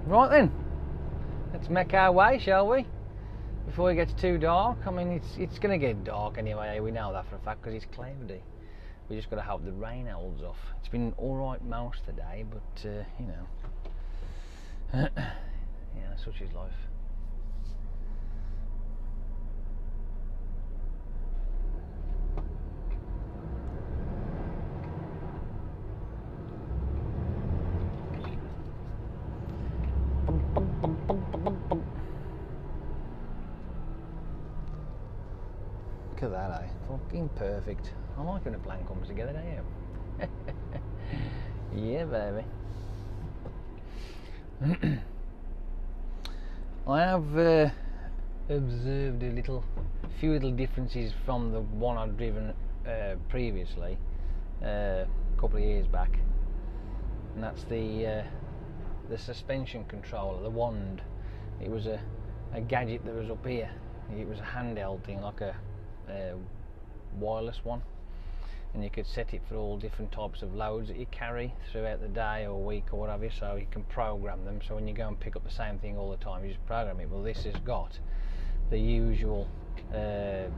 Right then, let's make our way, shall we? Before it gets too dark. I mean, it's going to get dark anyway, we know that for a fact, because it's cloudy. We just got to hope the rain holds off. It's been alright most of the day, but, you know. Yeah, such is life. Look at that, eh? Fucking perfect. I like when a plan comes together, don't you? Yeah, baby. I have observed a few little differences from the one I've driven previously, a couple of years back, and that's the suspension controller, the wand. It was a gadget that was up here. It was a handheld thing, like a wireless one, and you could set it for all different types of loads that you carry throughout the day or week or whatever, so you can program them, so when you go and pick up the same thing all the time you just program it. Well, this has got the usual air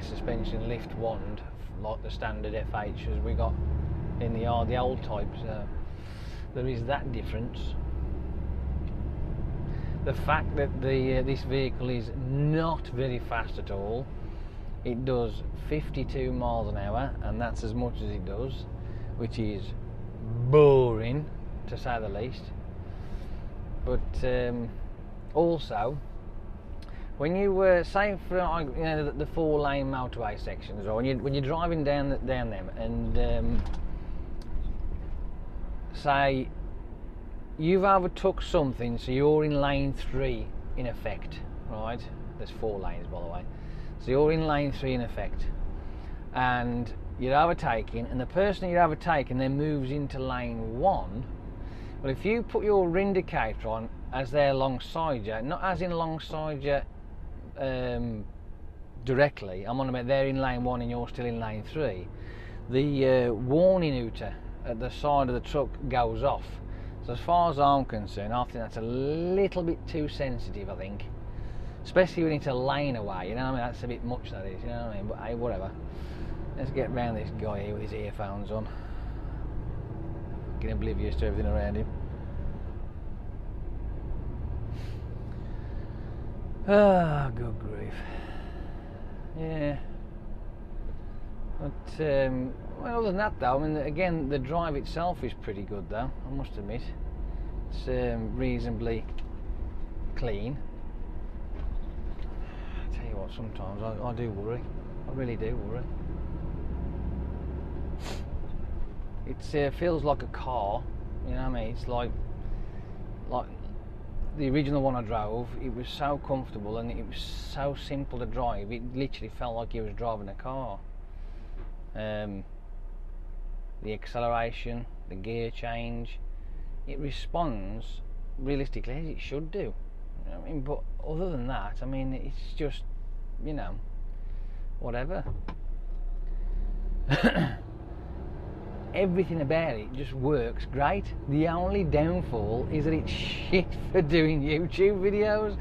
suspension lift wand like the standard FHs we got in the old type, so there is that difference. The fact that this vehicle is not very fast at all. It does 52 miles an hour, and that's as much as it does, which is boring to say the least. But also, when you say for the 4-lane motorway sections, or when you're driving down them, and say you've overtook something, so you're in lane 3 in effect, right? There's 4 lanes, by the way. So you're in lane 3 in effect, and you're overtaking, and the person you're overtaking then moves into lane 1. Well, if you put your indicator on as they're alongside you, not as in alongside you directly, I'm on about they're in lane 1 and you're still in lane 3, the warning hooter at the side of the truck goes off. So as far as I'm concerned, I think that's a little bit too sensitive, I think. Especially when it's a lane away, you know what I mean? That's a bit much, that is, you know what I mean? But hey, whatever. Let's get round this guy here with his earphones on. Getting oblivious to everything around him. Ah, good grief. Yeah. But, well, other than that though, I mean, again, the drive itself is pretty good though, I must admit. It's reasonably clean. Sometimes I do worry. I really do worry. It feels like a car, you know what I mean? It's like the original one I drove. It was so comfortable and it was so simple to drive. It literally felt like you was driving a car. The acceleration, the gear change, it responds realistically as it should do. You know what I mean? But other than that, I mean, it's just, you know, whatever. Everything about it just works great. The only downfall is that it's shit for doing YouTube videos.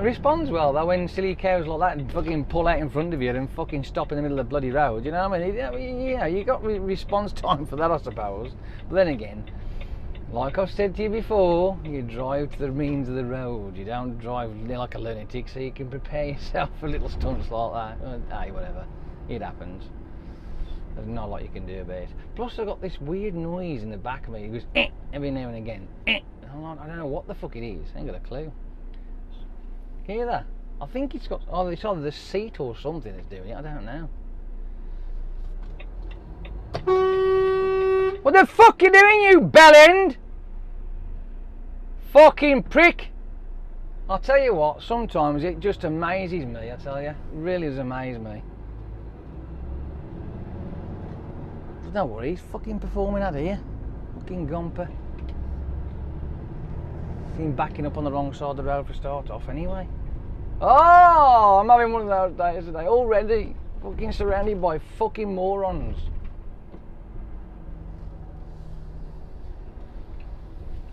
Responds well though when silly cows like that fucking pull out in front of you and fucking stop in the middle of the bloody road, you know what I mean? Yeah, you got response time for that, I suppose. But then again, like I've said to you before, you drive to the means of the road. You don't drive like a lunatic, so you can prepare yourself for little stunts like that. Hey, whatever. It happens. There's not a lot you can do about it. Plus, I've got this weird noise in the back of me. It goes every now and again. I don't know what the fuck it is. I ain't got a clue. Can you hear that? I think it's got. Oh, it's either the seat or something that's doing it. I don't know. What the fuck you doing, you bellend? Fucking prick. I'll tell you what, sometimes it just amazes me, I tell you. It really does amaze me. But don't worry, he's fucking performing out here. Fucking gumper. Fucking backing up on the wrong side of the road for start off anyway. Oh, I'm having one of those days today already. Fucking surrounded by fucking morons.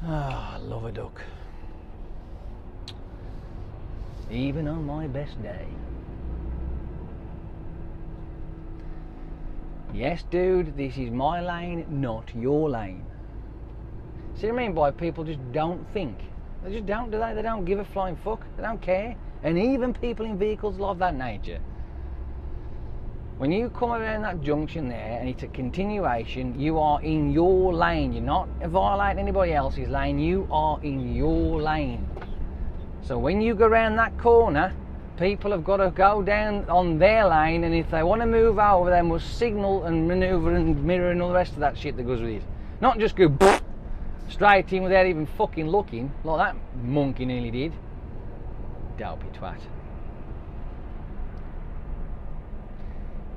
Ah, I love a duck. Even on my best day. Yes, dude, this is my lane, not your lane. See what I mean by people just don't think. They just don't, do they? They don't give a flying fuck. They don't care. And even people in vehicles of that nature. When you come around that junction there and it's a continuation, you are in your lane. You're not violating anybody else's lane. You are in your lane. So when you go around that corner, people have got to go down on their lane, and if they want to move over, they must signal and manoeuvre and mirror and all the rest of that shit that goes with it. Not just go straight in without even fucking looking, like that monkey nearly did. Dopey twat.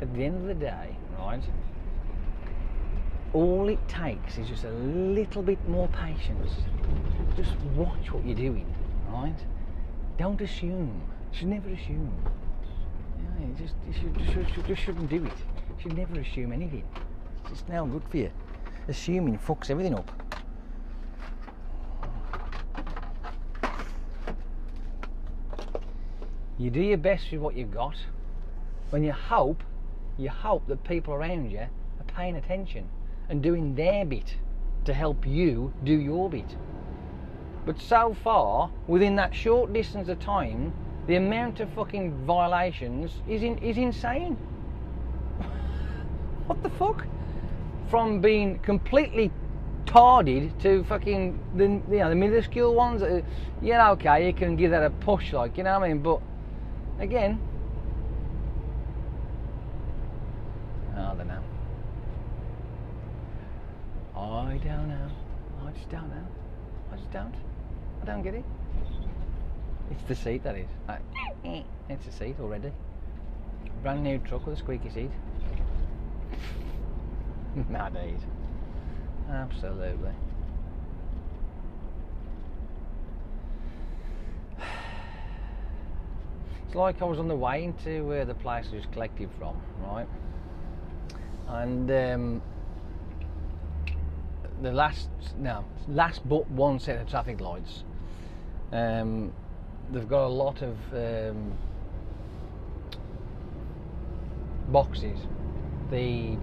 At the end of the day, right, all it takes is just a little bit more patience. Just watch what you're doing, right? Don't assume. You should never assume. Yeah, you just shouldn't do it. You should never assume anything. It's just now good for you. Assuming fucks everything up. You do your best with what you've got. When you hope that people around you are paying attention and doing their bit to help you do your bit. But so far, within that short distance of time, the amount of fucking violations is insane. What the fuck? From being completely tarded to fucking the minuscule ones. Yeah, okay, you can give that a push, like, you know what I mean. But again, I don't know. I don't know. I just don't know. I just don't. I don't get it. It's the seat, that is. It's a seat already. Brand new truck with a squeaky seat. Mad days. Absolutely. It's like I was on the way into where the place I was collected from, right? And the last but one set of traffic lights, they've got a lot of boxes, the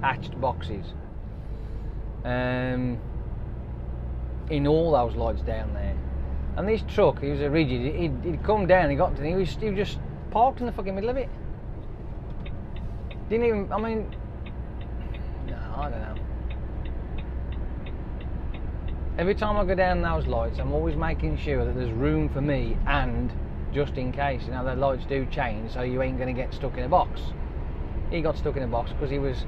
hatched boxes, in all those lights down there. And this truck, he was a rigid, he'd come down, he got to, he was just parked in the fucking middle of it. Didn't even, I mean, no, I don't know. Every time I go down those lights, I'm always making sure that there's room for me, and just in case, you know, the lights do change, so you ain't going to get stuck in a box. He got stuck in a box because he was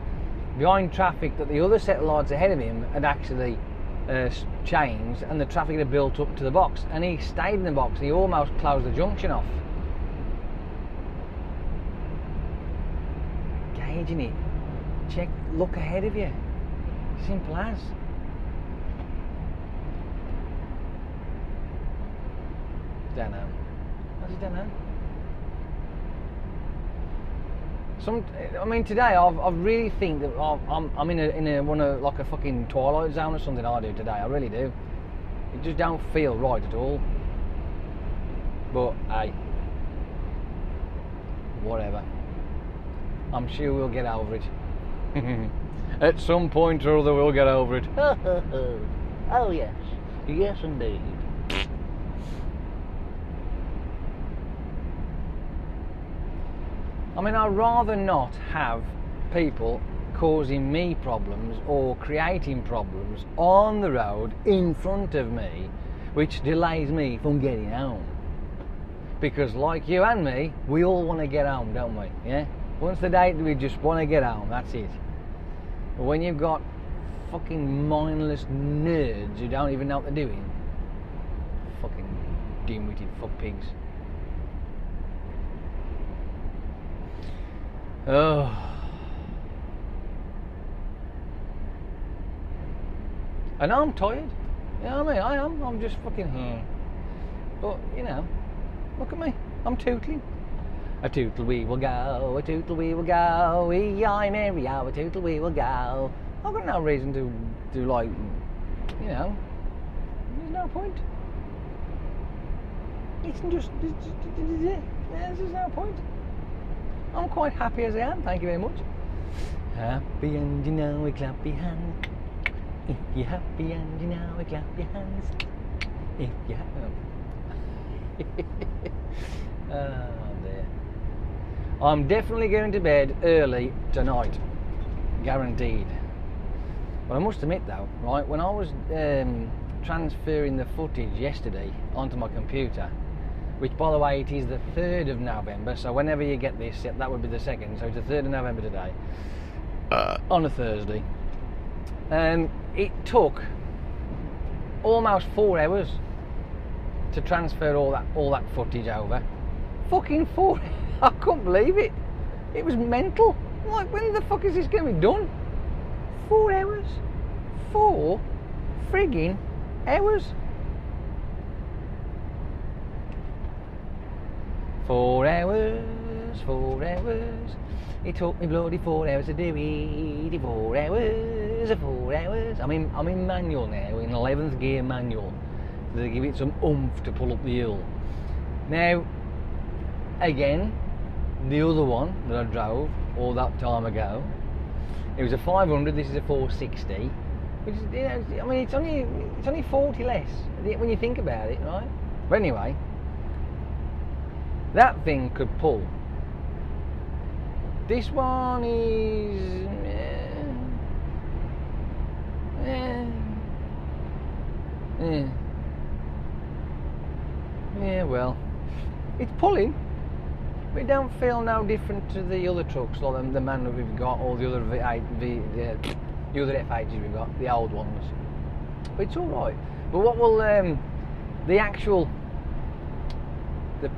behind traffic that the other set of lights ahead of him had actually changed, and the traffic had built up to the box, and he stayed in the box. He almost closed the junction off. Gauging it. Check, look ahead of you. Simple as. Don't know. I just don't know. I mean, today I really think that I'm in a one of like a fucking twilight zone or something. I do today. I really do. It just don't feel right at all. But hey, whatever. I'm sure we'll get over it. At some point or other, we'll get over it. Oh yes, yes indeed. I mean, I'd rather not have people causing me problems or creating problems on the road in front of me, which delays me from getting home. Because like you and me, we all want to get home, don't we? Yeah? Once the day we just want to get home, that's it. But when you've got fucking mindless nerds who don't even know what they're doing, fucking dim-witted fuck pigs. Oh. I know I'm tired. You know what I mean? I'm just fucking But, you know, look at me. I'm tootling. A tootle we will go, a tootle we will go, E-I Mary-O, a tootle we will go. I've got no reason to like, you know, There's no point. It's just there's no point. I'm quite happy as I am, thank you very much. Happy and you know we clap your hands. If you're happy and you know we clap your hands. If you're happy. Oh dear. I'm definitely going to bed early tonight. Guaranteed. But I must admit though, right, when I was transferring the footage yesterday onto my computer, which by the way it is the 3rd of November, so whenever you get this, that would be the 2nd, so it's the 3rd of November today, on a Thursday, it took almost 4 hours to transfer all that footage over. Fucking 4 I couldn't believe it. It was mental. Like, when the fuck is this going to be done? 4 hours. 4 frigging hours. 4 hours, 4 hours. It took me bloody 4 hours to do it. 4 hours, 4 hours. I'm in manual now, in 11th gear manual. To give it some oomph to pull up the hill. Now, again, the other one that I drove all that time ago, it was a 500. This is a 460, which is, you know, I mean, it's only 40 less when you think about it, right? But anyway, that thing could pull. This one is yeah, well, it's pulling. We don't feel no different to the other trucks, like the man that we've got, or the other the other F80s we've got, the old ones. But it's all right. But what will the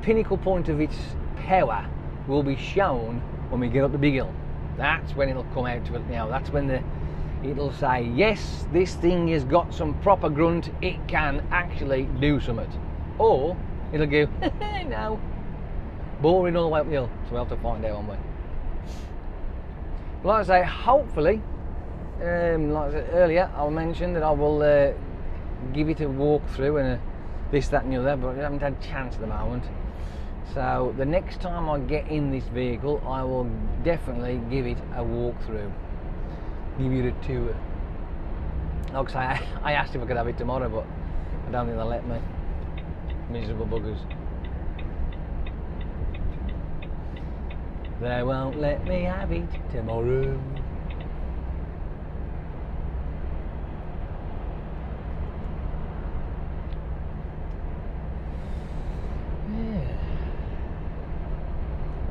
pinnacle point of its power will be shown when we get up the big hill. That's when it'll come out to it. You know, that's when it'll say, yes, this thing has got some proper grunt. It can actually do something. Or it'll go, no. Boring all the way up the hill, so we'll have to find out, won't we? Like I say, hopefully, like I said earlier, I mentioned that I will give it a walk through and this, that and the other, but I haven't had a chance at the moment. So the next time I get in this vehicle, I will definitely give it a walk through. Give it a tour. Like I say, I asked if I could have it tomorrow, but I don't think they'll let me. Miserable buggers. They won't let me have it tomorrow. Yeah.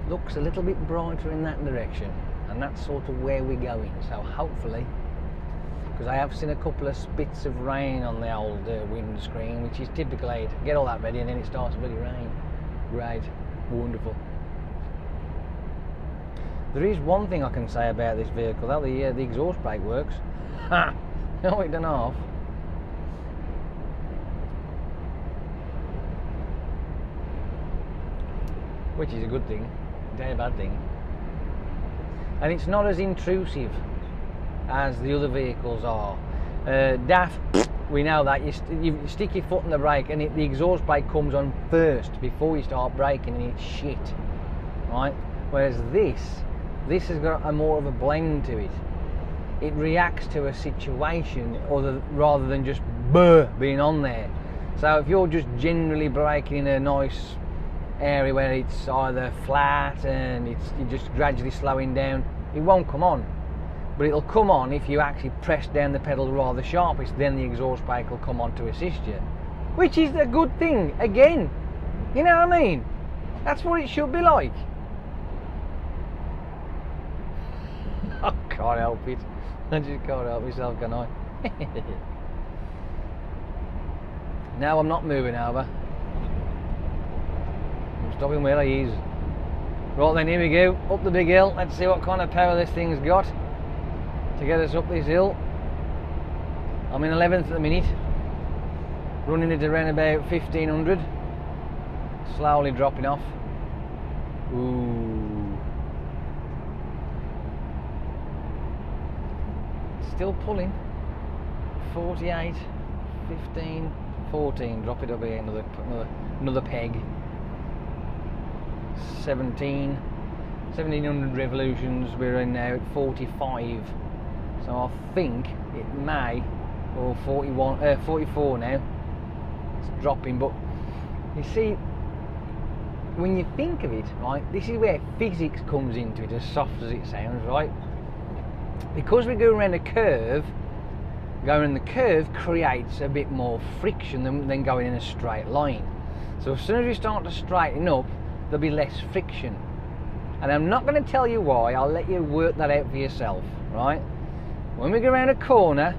Looks a little bit brighter in that direction, and that's sort of where we're going. So hopefully, because I have seen a couple of spits of rain on the old windscreen, which is typical. Get all that ready and then it starts to bloody rain. Great, wonderful. There is one thing I can say about this vehicle, that the exhaust brake works. Ha! No, it done half. Which is a good thing, not a bad thing. And it's not as intrusive as the other vehicles are. DAF, we know that. You stick your foot in the brake and the exhaust brake comes on first before you start braking, and it's shit. Right? Whereas this has got more of a blend to it. It reacts to a situation rather than just being on there. So if you're just generally braking in a nice area where it's either flat and you're just gradually slowing down, it won't come on. But it'll come on if you actually press down the pedal rather sharpish, then the exhaust brake will come on to assist you. Which is a good thing, again. You know what I mean? That's what it should be like. I can't help it. I just can't help myself, can I? Now I'm not moving over. I'm stopping where I is. Right then, here we go. Up the big hill. Let's see what kind of power this thing's got to get us up this hill. I'm in 11th at the minute. Running it around about 1500. Slowly dropping off. Ooh. Still pulling. 48, 15, 14, drop it up here, another peg. 1700 revolutions. We're in now at 45. So I think it may, or 44 now. It's dropping, but you see, when you think of it, right, this is where physics comes into it, as soft as it sounds, right? Because we go around a curve, going in the curve creates a bit more friction than going in a straight line. So as soon as we start to straighten up, there'll be less friction. And I'm not going to tell you why, I'll let you work that out for yourself, right? When we go around a corner,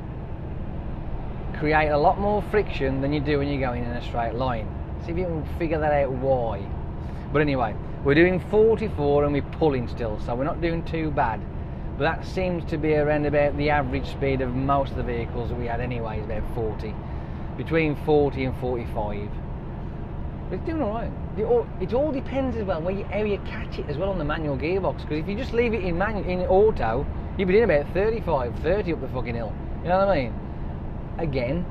create a lot more friction than you do when you're going in a straight line. See if you can figure that out why. But anyway, we're doing 44 and we're pulling still, so we're not doing too bad. But that seems to be around about the average speed of most of the vehicles that we had anyway, is about 40. Between 40 and 45. But it's doing alright. It all depends as well how you catch it as well on the manual gearbox, because if you just leave it in auto, you'll be doing about 35, 30 up the fucking hill. You know what I mean? Again,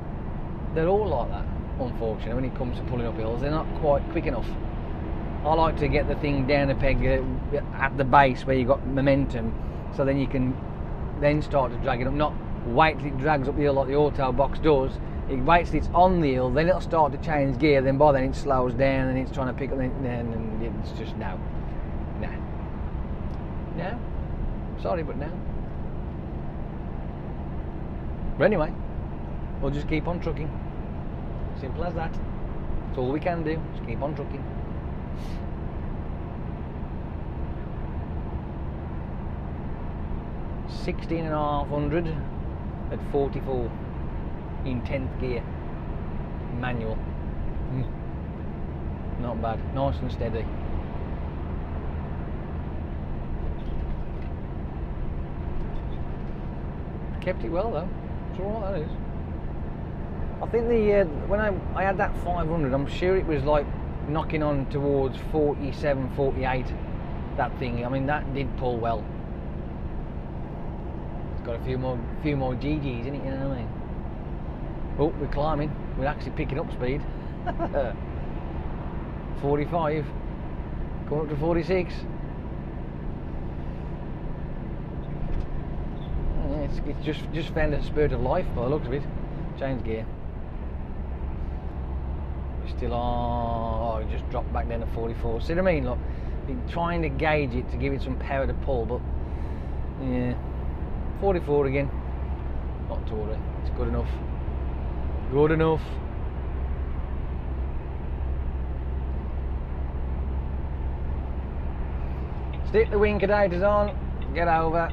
they're all like that, unfortunately, when it comes to pulling up hills. They're not quite quick enough. I like to get the thing down a peg at the base where you got momentum, so then you can then start to drag it up, not wait till it drags up the hill like the auto box does. It waits till it's on the hill, then it'll start to change gear, then by then it slows down and it's trying to pick up, and it's just no. Sorry, but no. But anyway, we'll just keep on trucking. Simple as that. That's all we can do, just keep on trucking. $16,500 at 44 in 10th gear, manual. Not bad, nice and steady. Kept it well though, it's alright, that is. I think when I had that 500, I'm sure it was like knocking on towards 47, 48, that thing. I mean, that did pull well. It's got a few more GGs in it, you know what I mean? Oh, we're climbing. We're actually picking up speed. 45, going up to 46. Yeah, it's just found a spurt of life by the looks of it. Change gear. We're still on. Oh, it just dropped back down to 44. See what I mean? Look, been trying to gauge it to give it some power to pull, but yeah, 44 again. Not to worry. It's good enough. Good enough. Stick the winkadators on, get over.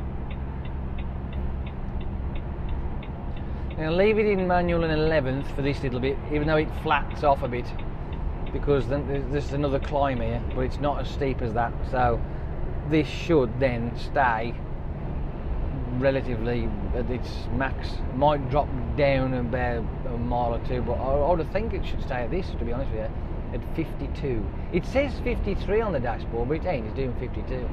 Now leave it in manual in 11th for this little bit, even though it flats off a bit, because then there's another climb here, but it's not as steep as that, so this should then stay relatively at its max. Might drop down about a mile or two, but I would think it should stay at this, to be honest with you, at 52. It says 53 on the dashboard, but it ain't, it's doing 52.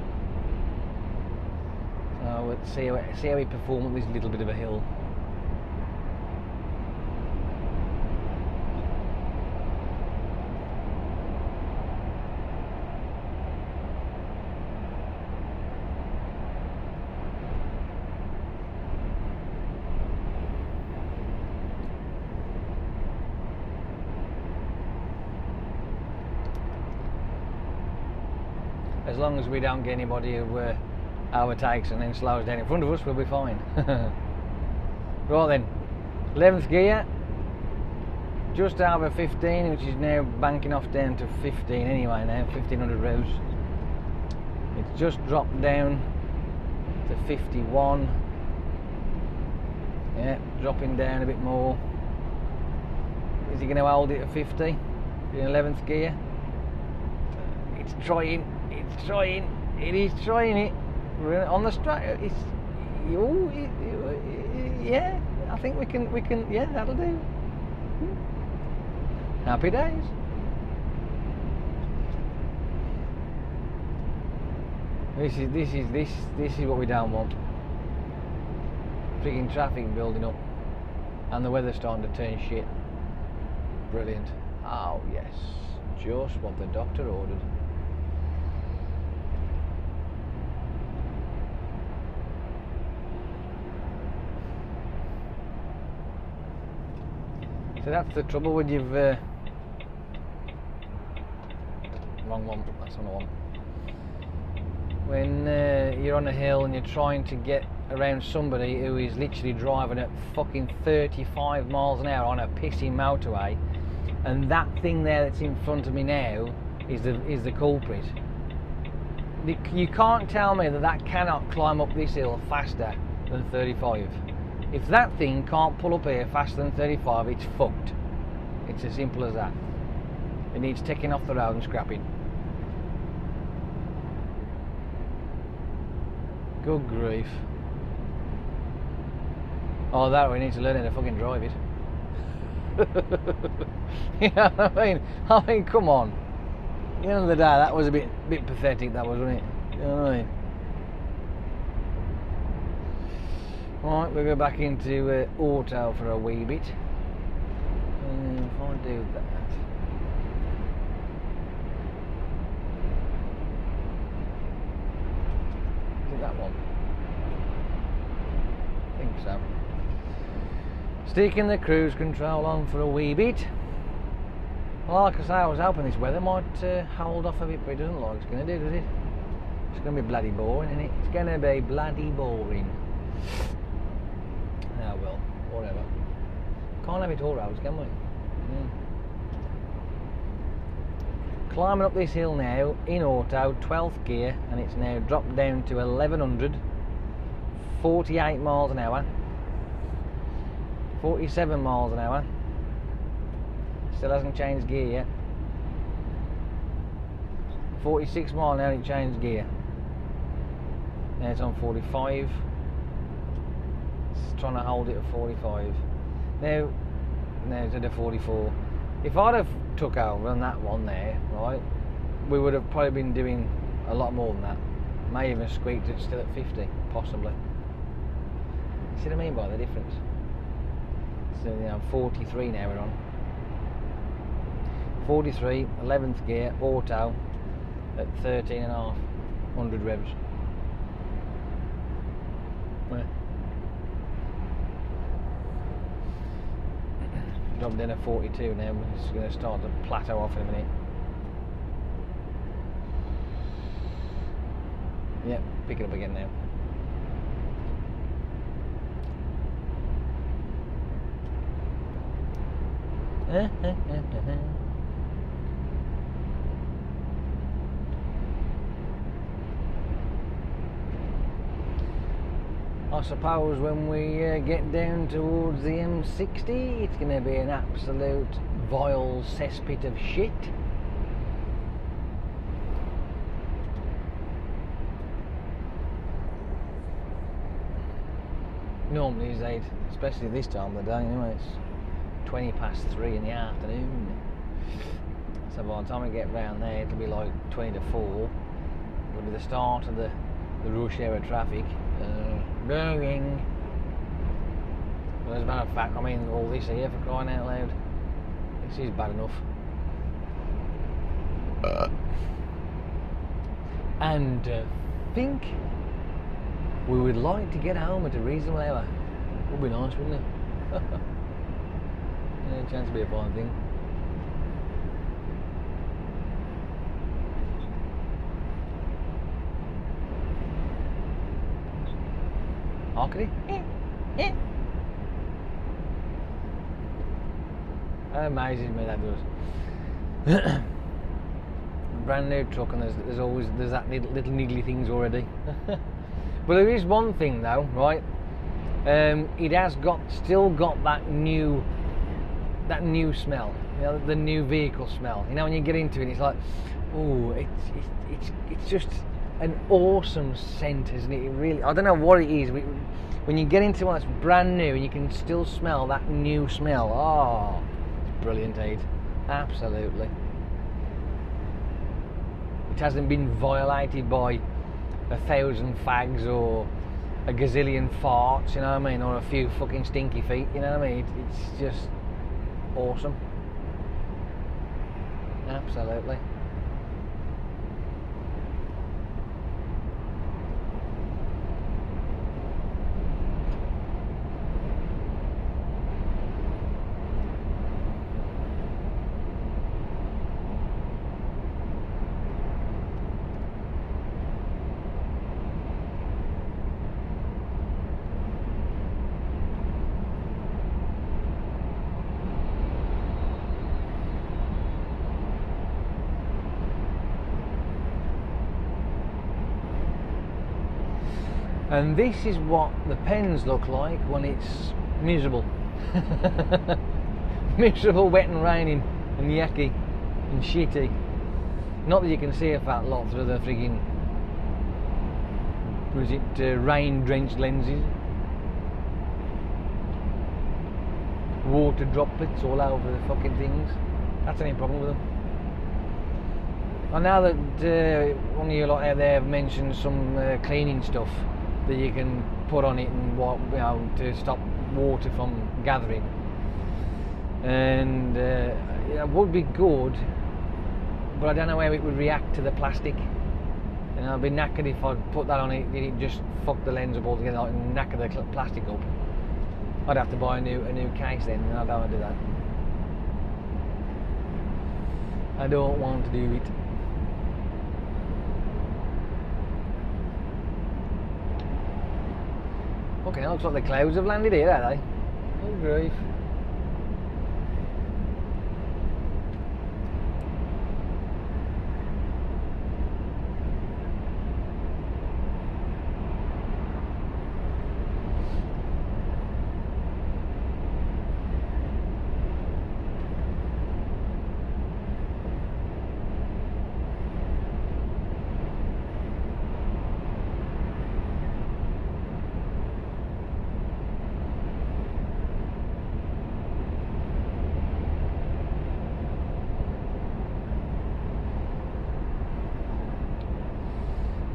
So let's see how we perform on this little bit of a hill. As long as we don't get anybody who overtakes and then slows down in front of us, we'll be fine. Right then, 11th gear, just over 15, which is now banking off down to 15 anyway now, 1500 revs. It's just dropped down to 51. Yeah, dropping down a bit more. Is he going to hold it at 50 in 11th gear? It's trying. It's trying. It is trying it. We're on the straight. It's. Yeah. I think we can. Yeah, that'll do. Happy days. This is what we don't want. Freaking traffic building up, and the weather's starting to turn shit. Brilliant. Oh yes, just what the doctor ordered. So that's the trouble when you've wrong one, that's on the one. When you're on a hill and you're trying to get around somebody who is literally driving at fucking 35 miles an hour on a pissy motorway, and that thing there that's in front of me now is the culprit. You can't tell me that cannot climb up this hill faster than 35. If that thing can't pull up here faster than 35, it's fucked. It's as simple as that. It needs taking off the road and scrapping. Good grief. Oh, that we need to learn how to fucking drive it. You know what I mean? I mean, come on. At the end of the day, that was a bit pathetic, that was, wasn't it? You know what I mean? Right, we'll go back into auto for a wee bit. And if I do that. Is it that one? I think so. Sticking the cruise control on for a wee bit. Well, like I say, I was hoping this weather might hold off a bit, but it doesn't look like it's going to do, does it? It's going to be bloody boring, isn't it? It's going to be bloody boring. Oh well, whatever. Can't have it all roads, can we? Climbing up this hill now in auto, 12th gear, and it's now dropped down to 1100, 48 miles an hour, 47 miles an hour. Still hasn't changed gear yet. 46 miles an hour, it changed gear. Now it's on 45. It's trying to hold it at 45. Now it's at a 44. If I'd have took over on that one there, right, we would have probably been doing a lot more than that. May even squeaked it still at 50, possibly. See what I mean by the difference? So, you know, 43 now we're on. 43, 11th gear, auto, at 13.5 revs. Yeah. Dropped in at 42 now, it's going to start to plateau off in a minute. Yep, pick it up again now. I suppose when we get down towards the M60, it's going to be an absolute vile cesspit of shit. Normally it's 8, especially this time of the day anyway, it's 20 past 3 in the afternoon. So by the time we get round there, it'll be like 20 to 4. It'll be the start of the rush hour traffic. Going. Well, as a matter of fact, I mean, all this here, for crying out loud. This is bad enough. And think we would like to get home at a reasonable hour. Would be nice, wouldn't it? Yeah, chance to be a fine thing. Marketing? That amazes me, that does. Brand new truck, and there's that little niggly things already. But there is one thing though, right? It has still got that new smell. You know, the new vehicle smell. You know, when you get into it, it's like, oh, it's just an awesome scent, isn't it? It really, I don't know what it is. When you get into one that's brand new and you can still smell that new smell, oh, it's brilliant, Aid. Absolutely. It hasn't been violated by 1,000 fags or a gazillion farts, you know what I mean, or a few fucking stinky feet, you know what I mean? It's just awesome. Absolutely. And this is what the pens look like when it's miserable. Miserable, wet and raining and yucky and shitty. Not that you can see a fat lot through the frigging, was it rain drenched lenses? Water droplets all over the fucking things. That's any problem with them. I know that one of you lot out there have mentioned some cleaning stuff that you can put on it and to stop water from gathering, and it would be good, but I don't know how it would react to the plastic, and I'd be knackered if I put that on it. It'd just fuck the lens up altogether and knacker the plastic up. I'd have to buy a new case then, and I don't want to do that. I don't want to do it. Okay, looks like the clouds have landed here, have they? Oh, grief.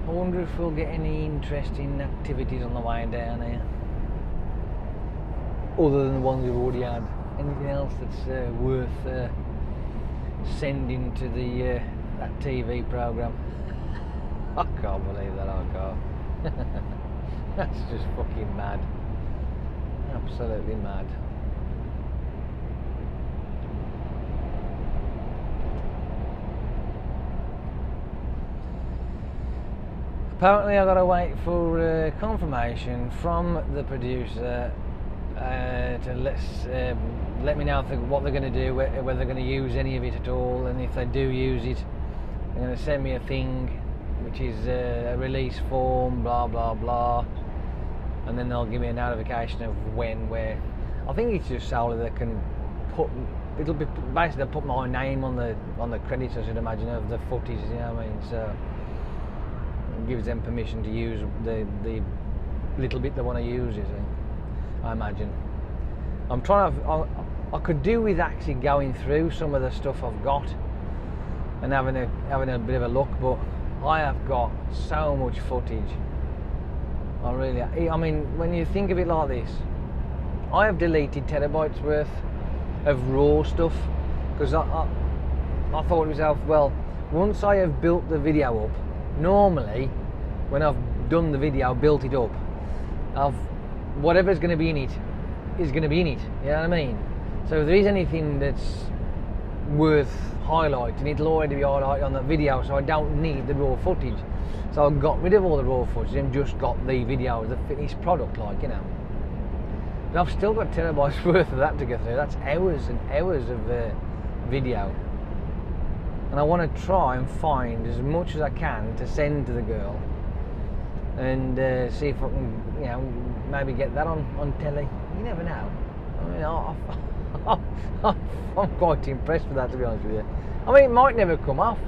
I wonder if we'll get any interesting activities on the way down here, other than the ones we've already had. Anything else that's worth sending to the that TV programme? I can't believe that, I can't. That's just fucking mad. Absolutely mad. Apparently I've got to wait for confirmation from the producer to let me know what they're going to do, whether they're going to use any of it at all, and if they do use it, they're going to send me a thing which is a release form, blah blah blah, and then they'll give me a notification of when, where. I think it's just so they can put, it'll be basically they'll put my name on the credits, I should imagine, of the footage, you know what I mean? So gives them permission to use the little bit they want to use, you see, I imagine. I'm trying to, I could do with actually going through some of the stuff I've got and having a bit of a look, but I have got so much footage. I mean, when you think of it like this, I have deleted terabytes worth of raw stuff, because I thought to myself, well, once I have built the video up, normally when I've done the video, built it up, whatever's going to be in it is going to be in it, you know what I mean? So if there is anything that's worth highlighting, it'll already be highlighted on that video, so I don't need the raw footage. So I've got rid of all the raw footage and just got the video, the finished product, like, you know. But I've still got terabytes worth of that to go through. That's hours and hours of video. And I want to try and find as much as I can to send to the girl, and see if I can, you know, maybe get that on telly. You never know. I mean, I'm quite impressed with that, to be honest with you. I mean, it might never come off.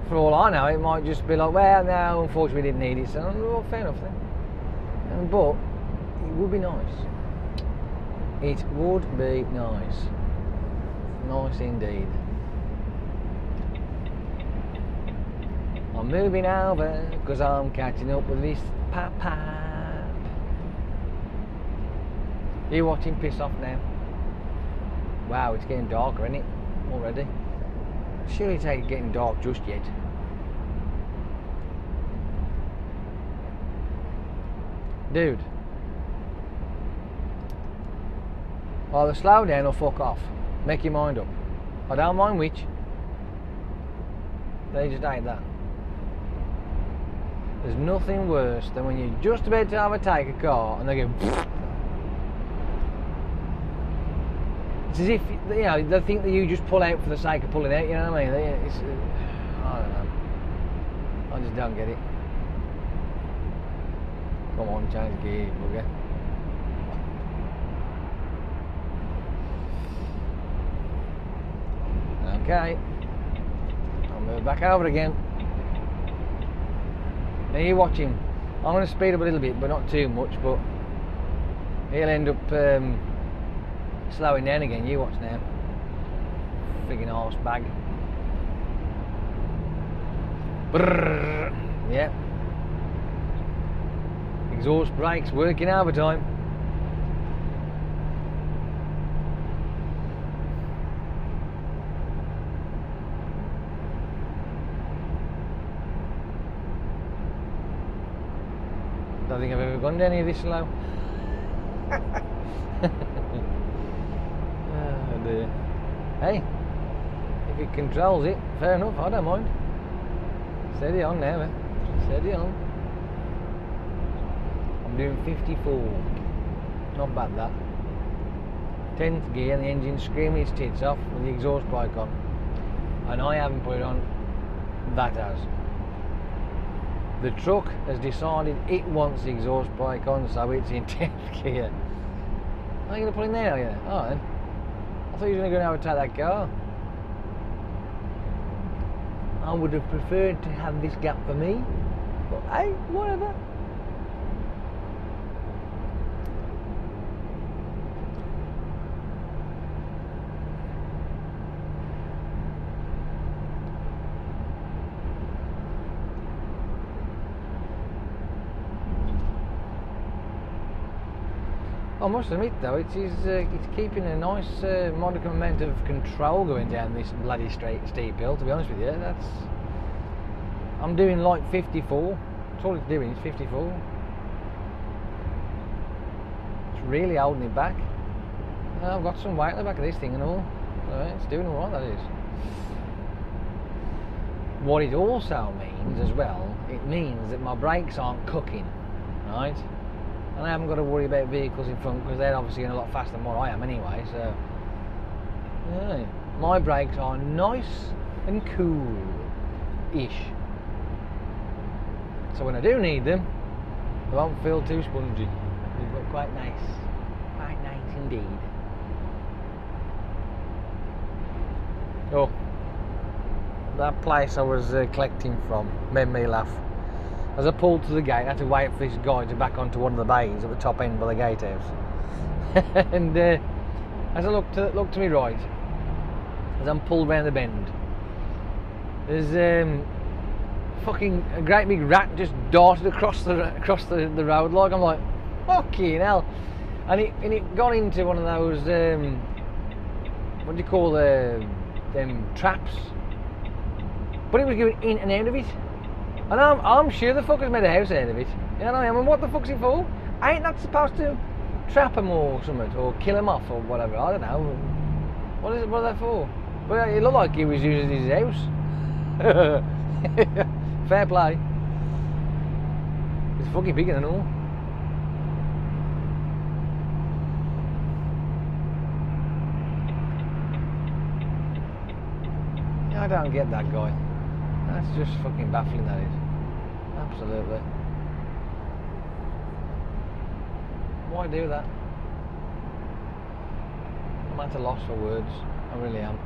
For all I know, it might just be like, well, no, unfortunately we didn't need it, so well, fair enough then. But it would be nice. It would be nice. Nice indeed. I'm moving over because I'm catching up with this pap. You watching Piss Off now? Wow, it's getting darker, isn't it? Already. Surely it ain't getting dark just yet. Dude. Either slow down or fuck off. Make your mind up. I don't mind which. They just ain't that. There's nothing worse than when you're just about to overtake a car and they go. It's as if, you know, they think that you just pull out for the sake of pulling out, you know what I mean? It's, I don't know. I just don't get it. Come on, change gear, bugger. Okay. I'll move back over again. Now you watch him. I'm going to speed up a little bit, but not too much, but he'll end up slowing down again. You watch now. Friggin' horse bag. Brrr. Yeah. Exhaust brakes working overtime. Don't think I've ever gone down here this slow. Oh dear. Hey, if it controls it, fair enough, I don't mind. Steady on now, steady on. I'm doing 54. Not bad that. 10th gear and the engine's screaming its tits off with the exhaust brake on. And I haven't put it on, that has. The truck has decided it wants the exhaust brake on, so it's in 10th gear. Are you going to put in there, are you? Oh then. I thought you were going to go and overtake that car. I would have preferred to have this gap for me, but hey, whatever. I must admit though, it's keeping a nice modicum amount of control going down this bloody steep hill, to be honest with you. I'm doing like 54, that's all it's doing, it's 54. It's really holding it back. I've got some weight at the back of this thing and all, so it's doing alright, that is. What it also means as well, it means that my brakes aren't cooking, right? And I haven't got to worry about vehicles in front because they're obviously going a lot faster than what I am anyway, so yeah. My brakes are nice and cool-ish. So when I do need them, they won't feel too spongy. They've got quite nice indeed. Oh, that place I was collecting from made me laugh. As I pulled to the gate, I had to wait for this guy to back onto one of the bays at the top end by the gatehouse. And as I looked to my right, as I'm pulled round the bend, there's fucking a great big rat just darted across the road. Like, I'm like, fucking hell! And it got into one of those what do you call them traps? But it was going in and out of it. And I'm sure the fucker's made a house out of it. You know what I mean? What the fuck's it for? Ain't that supposed to trap him or something, or kill him off or whatever? I don't know. What is it? What are they for? But it looked like he was using his house. Fair play. It's fucking bigger than all. I don't get that guy. That's just fucking baffling, that is. Absolutely. Why do that? I'm at a loss for words. I really am.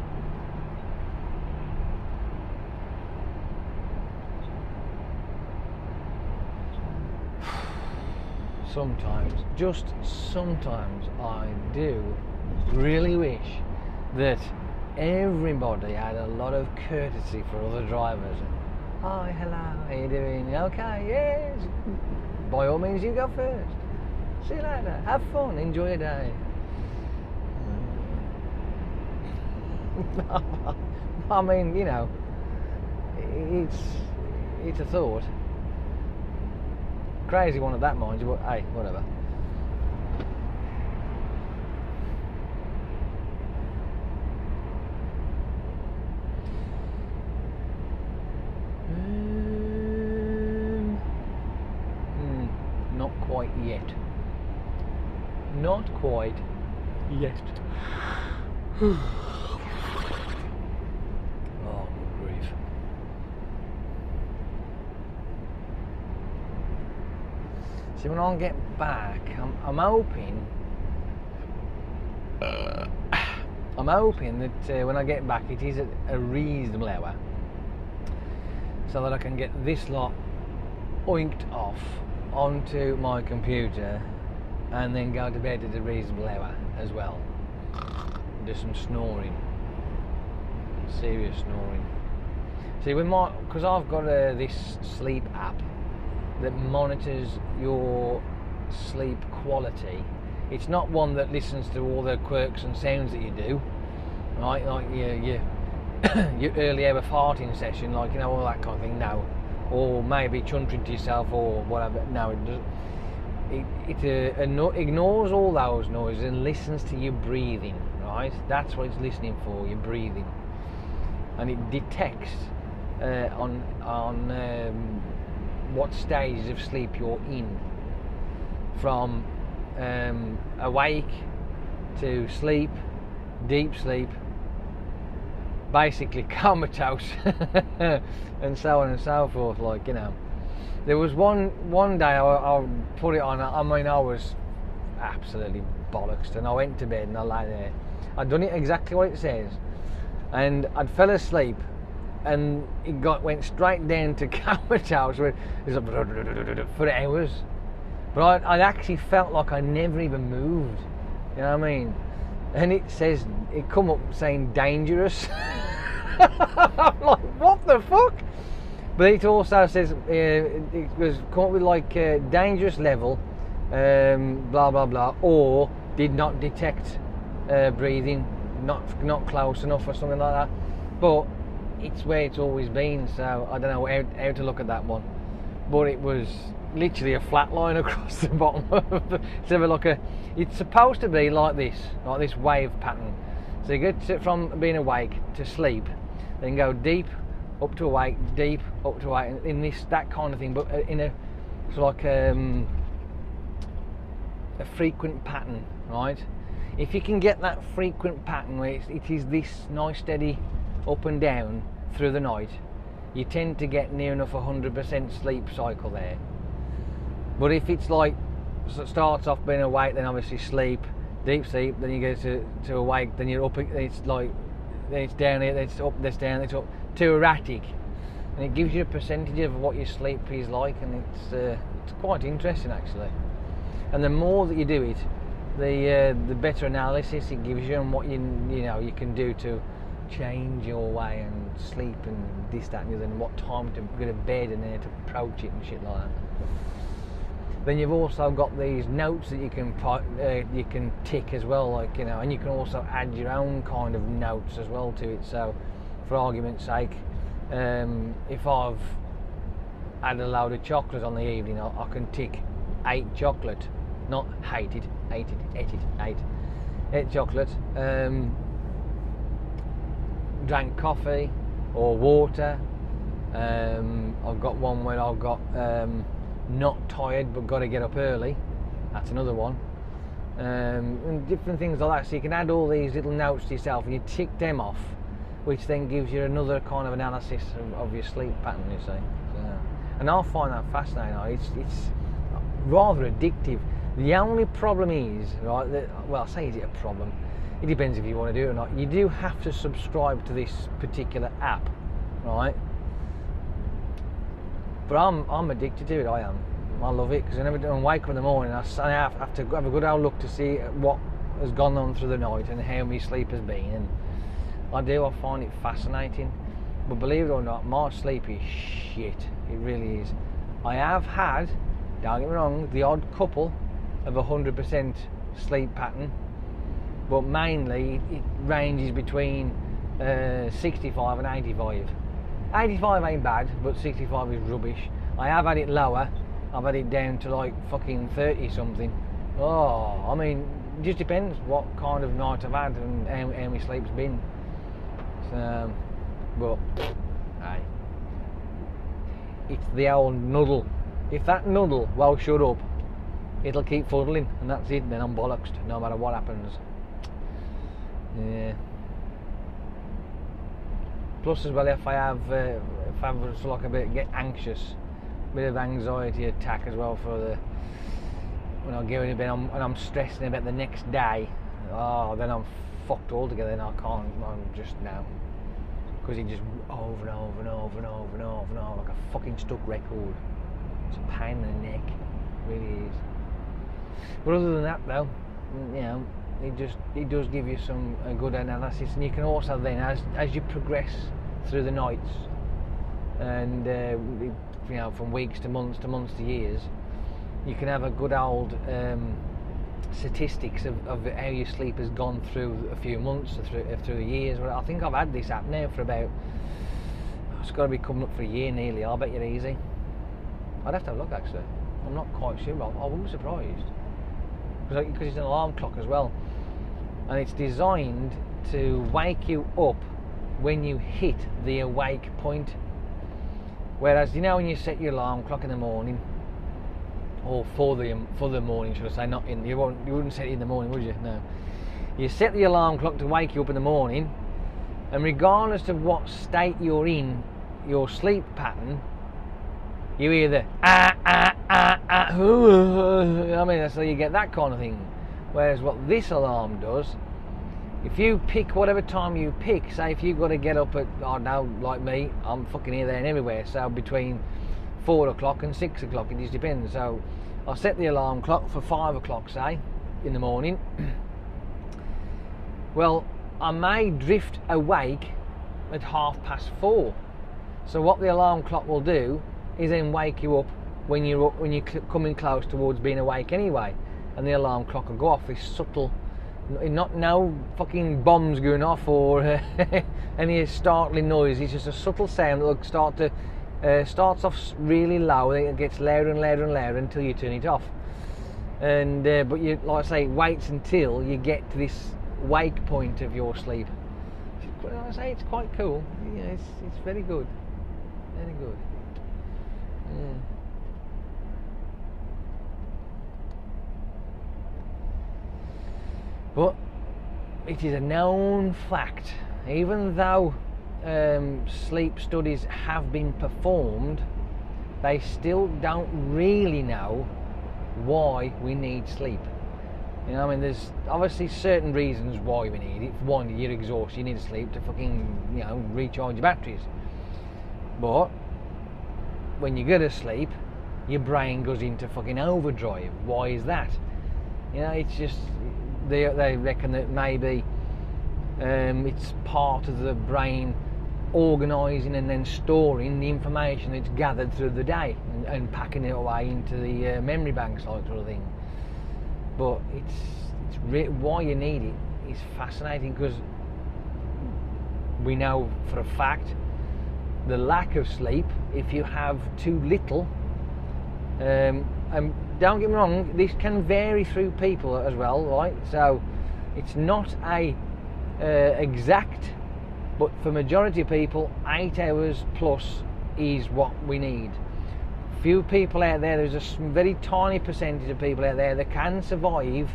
Sometimes, just sometimes, I do really wish that everybody had a lot of courtesy for other drivers. Hi, hello, how you doing? Okay, yes. By all means, you go first. See you later. Have fun. Enjoy your day. I mean, you know, it's a thought. Crazy one at that, mind you, but hey, whatever. Not quite yet. Not quite yet. Oh, good grief. See, when I get back, I'm hoping. I'm hoping that when I get back, it is at a reasonable hour, so that I can get this lot oinked off onto my computer, and then go to bed at a reasonable hour as well. Do some snoring, serious snoring. See, because I've got this sleep app that monitors your sleep quality. It's not one that listens to all the quirks and sounds that you do, right? Like your early hour farting session, like, you know, all that kind of thing. No, or maybe chuntering to yourself or whatever. No, it doesn't. It ignores all those noises and listens to your breathing, right? That's what it's listening for, your breathing, and it detects on what stages of sleep you're in, from awake to sleep, deep sleep, basically comatose, and so on and so forth. Like, you know, there was one day I put it on. I mean, I was absolutely bollocksed, and I went to bed and I lay there. I'd done it exactly what it says, and I'd fell asleep, and it went straight down to comatose, where it was like for hours. But I actually felt like I never even moved. You know what I mean? And it come up saying dangerous. I'm like, what the fuck? But it also says it was come up with like dangerous level, blah blah blah, or did not detect breathing, not close enough or something like that. But it's where it's always been, so I don't know how to look at that one. But it was literally a flat line across the bottom of the, it's supposed to be like this wave pattern. So you get from being awake to sleep, then go deep up to awake, deep up to awake, in that kind of thing, but in a sort of like a frequent pattern, right? If you can get that frequent pattern where it is this nice steady up and down through the night, you tend to get near enough 100% sleep cycle there. But if it's like, so it starts off being awake, then obviously sleep, deep sleep, then you go to awake, then you're up, it's like, then it's down here, then it's up, then it's down, then it's up, too erratic, and it gives you a percentage of what your sleep is like, and it's quite interesting actually. And the more that you do it, the better analysis it gives you, and what you can do to change your way and sleep and this, that, and the other, and what time to go to bed and then to approach it and shit like that. Then you've also got these notes that you can tick as well, like, you know, and you can also add your own kind of notes as well to it. So, for argument's sake, if I've had a load of chocolate on the evening, I can tick 8 chocolate, not ate 8 chocolate. Drank coffee or water. I've got one where I've got not tired but got to get up early. That's another one. And different things like that. So you can add all these little notes to yourself and you tick them off, which then gives you another kind of analysis of your sleep pattern, you see. So, and I find that fascinating. It's rather addictive. The only problem is, right, well, I say, is it a problem? It depends if you want to do it or not. You do have to subscribe to this particular app, right? But I'm addicted to it. I am. I love it, because whenever I wake up in the morning, I have to have a good old look to see what has gone on through the night and how my sleep has been. And I find it fascinating. But believe it or not, my sleep is shit. It really is. I have had, don't get me wrong, the odd couple of 100% sleep pattern, but mainly it ranges between 65 and 85. 85 ain't bad, but 65 is rubbish. I have had it lower. I've had it down to like fucking 30 something. Oh, I mean, it just depends what kind of night I've had and how my sleep's been. So, but, hey, it's the old nuddle. If that nuddle won't shut up, it'll keep fuddling, and that's it. Then I'm bollocksed, no matter what happens. Yeah. Plus, as well, if I have like a bit get anxious, a bit of anxiety attack as well for the when I get in a bit and I'm stressing about the next day. Oh, then I'm fucked altogether, and I can't. I'm just now because it just over and over and over and over and over and over like a fucking stuck record. It's a pain in the neck, it really is. But other than that, though, you know, it does give you some good analysis, and you can also then, as you progress through the nights, and you know, from weeks to months to years, you can have a good old statistics of how your sleep has gone through a few months or through years. Well, I think I've had this app now for about, it's got to be coming up for a year nearly. I'll bet you're easy. I'd have to have a look, actually. I'm not quite sure, but I wouldn't be surprised. Because it's an alarm clock as well. And it's designed to wake you up when you hit the awake point. Whereas, you know, when you set your alarm clock in the morning, or for the morning, should I say, not in, you wouldn't set it in the morning, would you? No. You set the alarm clock to wake you up in the morning, and regardless of what state you're in, your sleep pattern, you either I mean, so you get that kind of thing. Whereas what this alarm does, if you pick whatever time you pick, say if you've got to get up at, I don't know, like me, I'm fucking here, there and everywhere, so between 4 o'clock and 6 o'clock, it just depends. So I'll set the alarm clock for 5 o'clock, say, in the morning. Well, I may drift awake at 4:30. So what the alarm clock will do is then wake you up when you're coming close towards being awake anyway, and the alarm clock will go off. This subtle, no fucking bombs going off or any startling noise. It's just a subtle sound that will starts off really low, then it gets louder and louder and louder until you turn it off. And but you, like I say, waits until you get to this wake point of your sleep. Like I say, it's quite cool. Yeah, it's very good, very good. Yeah. But it is a known fact, even though sleep studies have been performed, they still don't really know why we need sleep. You know, I mean, there's obviously certain reasons why we need it. One, you're exhausted, you need sleep to fucking, you know, recharge your batteries. But when you go to sleep, your brain goes into fucking overdrive. Why is that? You know, it's just they reckon that maybe it's part of the brain organising and then storing the information that's gathered through the day and packing it away into the memory banks, like sort of thing. But why you need it is fascinating, because we know for a fact the lack of sleep, if you have too little, and don't get me wrong, this can vary through people as well, right? So it's not a exact, but for majority of people, 8 hours plus is what we need. Few people out there, there's a very tiny percentage of people out there that can survive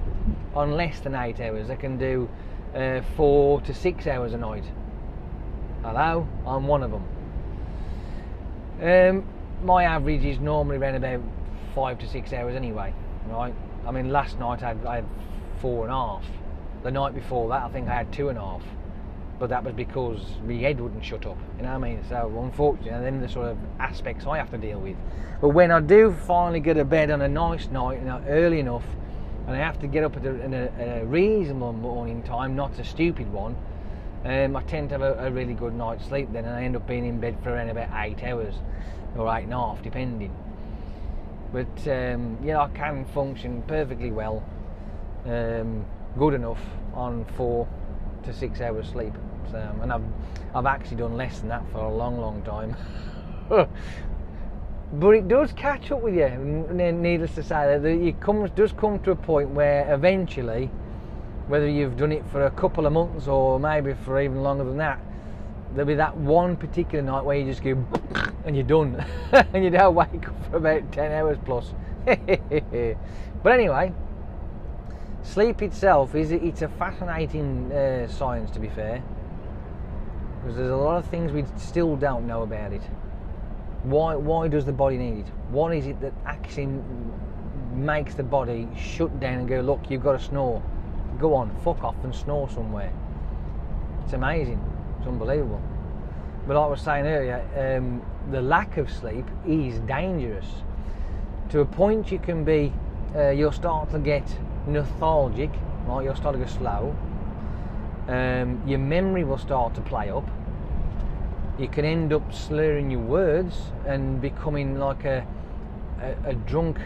on less than 8 hours. They can do 4 to 6 hours a night. Hello, I'm one of them. My average is normally around about 5 to 6 hours anyway, right? I mean, last night I had 4.5. The night before that, I think I had 2.5. But that was because my head wouldn't shut up, you know what I mean? So unfortunately, then the sort of aspects I have to deal with. But when I do finally go to bed on a nice night, you know, early enough, and I have to get up at a reasonable morning time, not a stupid one, I tend to have a really good night's sleep then, and I end up being in bed for around about 8 hours, or 8.5, depending. But yeah, I can function perfectly well, good enough on 4 to 6 hours sleep. So, and I've actually done less than that for a long time. But it does catch up with you. Needless to say, that it does come to a point where eventually, whether you've done it for a couple of months or maybe for even longer than that, there'll be that one particular night where you just go and you're done and you don't wake up for about 10 hours plus. But anyway, sleep itself it's a fascinating science, to be fair, because there's a lot of things we still don't know about it. Why does the body need it? What is it that actually makes the body shut down and go, look, you've got to snore, go on, fuck off and snore somewhere? It's amazing. It's unbelievable. But like I was saying earlier, the lack of sleep is dangerous. To a point you can be, you'll start to get lethargic, right? You'll start to go slow. Your memory will start to play up. You can end up slurring your words and becoming like a drunk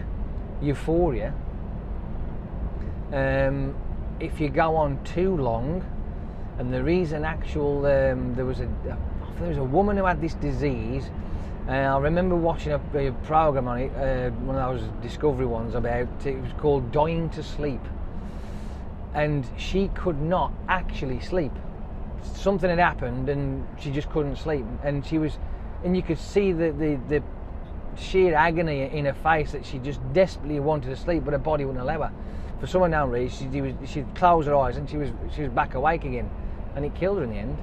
euphoria. If you go on too long, and there is an actual, there was a woman who had this disease. I remember watching a program on it, one of those Discovery ones about it. Was called Dying to Sleep, and she could not actually sleep. Something had happened, and she just couldn't sleep. And you could see the sheer agony in her face that she just desperately wanted to sleep, but her body wouldn't allow her. For some unknown reason, she'd close her eyes, and she was back awake again, and it killed her in the end.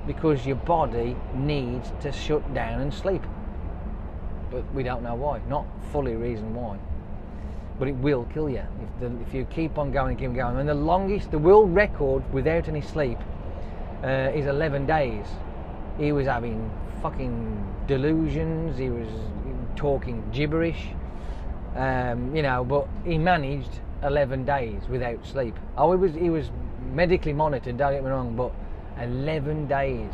Because your body needs to shut down and sleep, but we don't know why. Not fully reason why, but it will kill you if you keep on going and keep going. And the world record without any sleep is 11 days. He was having fucking delusions. He was talking gibberish, but he managed 11 days without sleep. Oh, he was medically monitored. Don't get me wrong, but 11 days,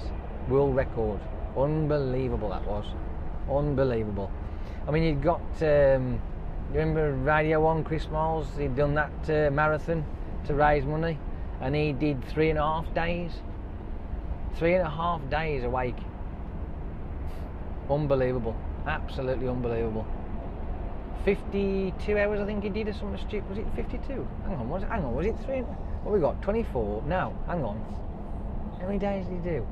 world record. Unbelievable that was. Unbelievable. I mean, you'd got, you remember Radio 1, Chris Miles? He'd done that marathon to raise money, and he did 3.5 days. 3.5 days awake. Unbelievable. Absolutely unbelievable. 52 hours I think he did, or something stupid. Was it 52? Hang on, was it 3? What we got? 24? No, hang on. How many days did he do?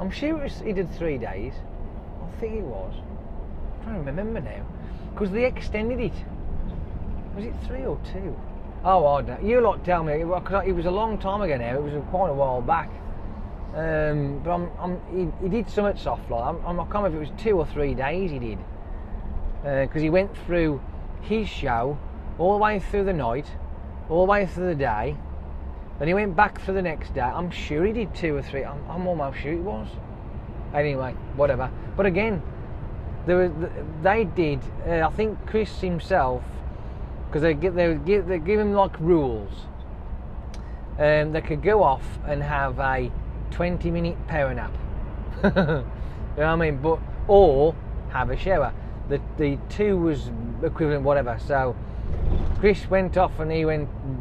I'm sure he did 3 days. I think it was. I'm trying to remember now. Because they extended it. Was it 3 or 2? Oh, I don't know. You lot tell me. Because it was a long time ago now. It was quite a while back. But he did something soft like that. I can't remember if it was 2 or 3 days he did. Because he went through his show all the way through the night, all the way through the day. Then he went back for the next day. I'm sure he did 2 or 3. I'm almost sure it was. Anyway, whatever. But again, they did. I think Chris himself, because they give him like rules. They could go off and have a 20-minute power nap. You know what I mean? Or have a shower. The two was equivalent, whatever. So Chris went off and he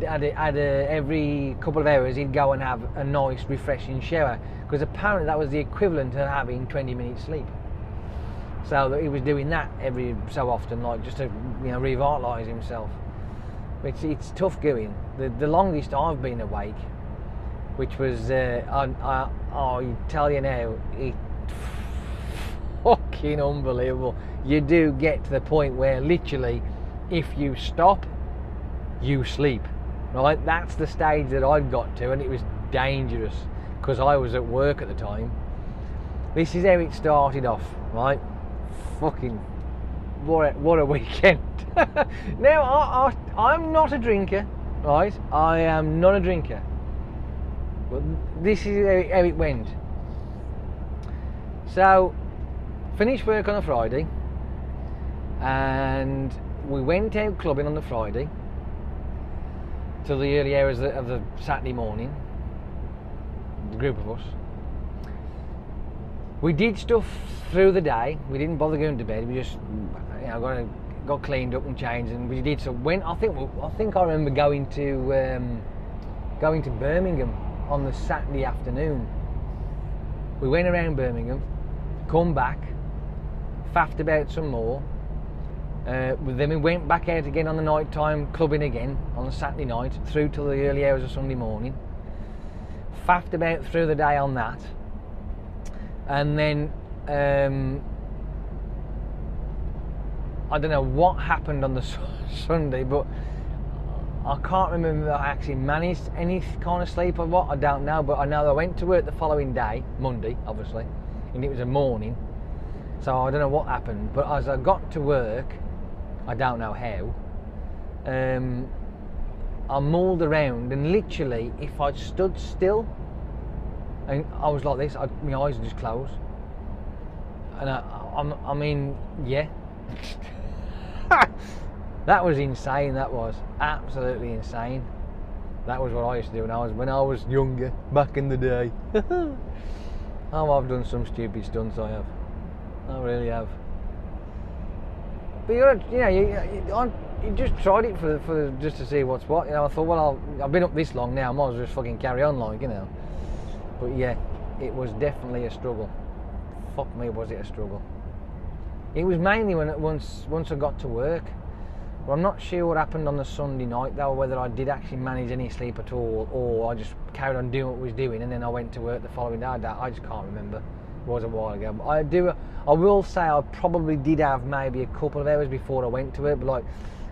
had every couple of hours he'd go and have a nice refreshing shower, because apparently that was the equivalent of having 20 minutes sleep. So that he was doing that every so often, like just to revitalise himself. It's tough going. The longest I've been awake, which was I tell you now, it's fucking unbelievable. You do get to the point where literally, if you stop, you sleep, right? That's the stage that I'd got to, and it was dangerous because I was at work at the time. This is how it started off, right? Fucking what a weekend. Now I'm not a drinker, right? I am not a drinker, but this is how it went. So finished work on a Friday, and we went out clubbing on the Friday till the early hours of the Saturday morning. The group of us. We did stuff through the day. We didn't bother going to bed. We just, got cleaned up and changed, and we did. So I think I remember going to going to Birmingham on the Saturday afternoon. We went around Birmingham, come back, faffed about some more. Then we went back out again on the night time, clubbing again on the Saturday night, through till the early hours of Sunday morning. Faffed about through the day on that. And then, I don't know what happened on the Sunday, but I can't remember if I actually managed any kind of sleep or what, I don't know. But I know I went to work the following day, Monday, obviously, and it was a morning. So I don't know what happened, but as I got to work, I don't know how, I mulled around, and literally, if I'd stood still, and I was like this, my eyes would just close. And I mean, yeah. That was insane, that was. Absolutely insane. That was what I used to do when I was younger, back in the day. Oh, I've done some stupid stunts, I have. I really have. But you just tried it for just to see what's what. I thought, well, I've been up this long now, I might as well just fucking carry on, like, But yeah, it was definitely a struggle. Fuck me, was it a struggle. It was mainly once I got to work. But I'm not sure what happened on the Sunday night though, whether I did actually manage any sleep at all, or I just carried on doing what I was doing, and then I went to work the following day. I just can't remember. It was a while ago. But I will say I probably did have maybe a couple of hours before I went to work, but like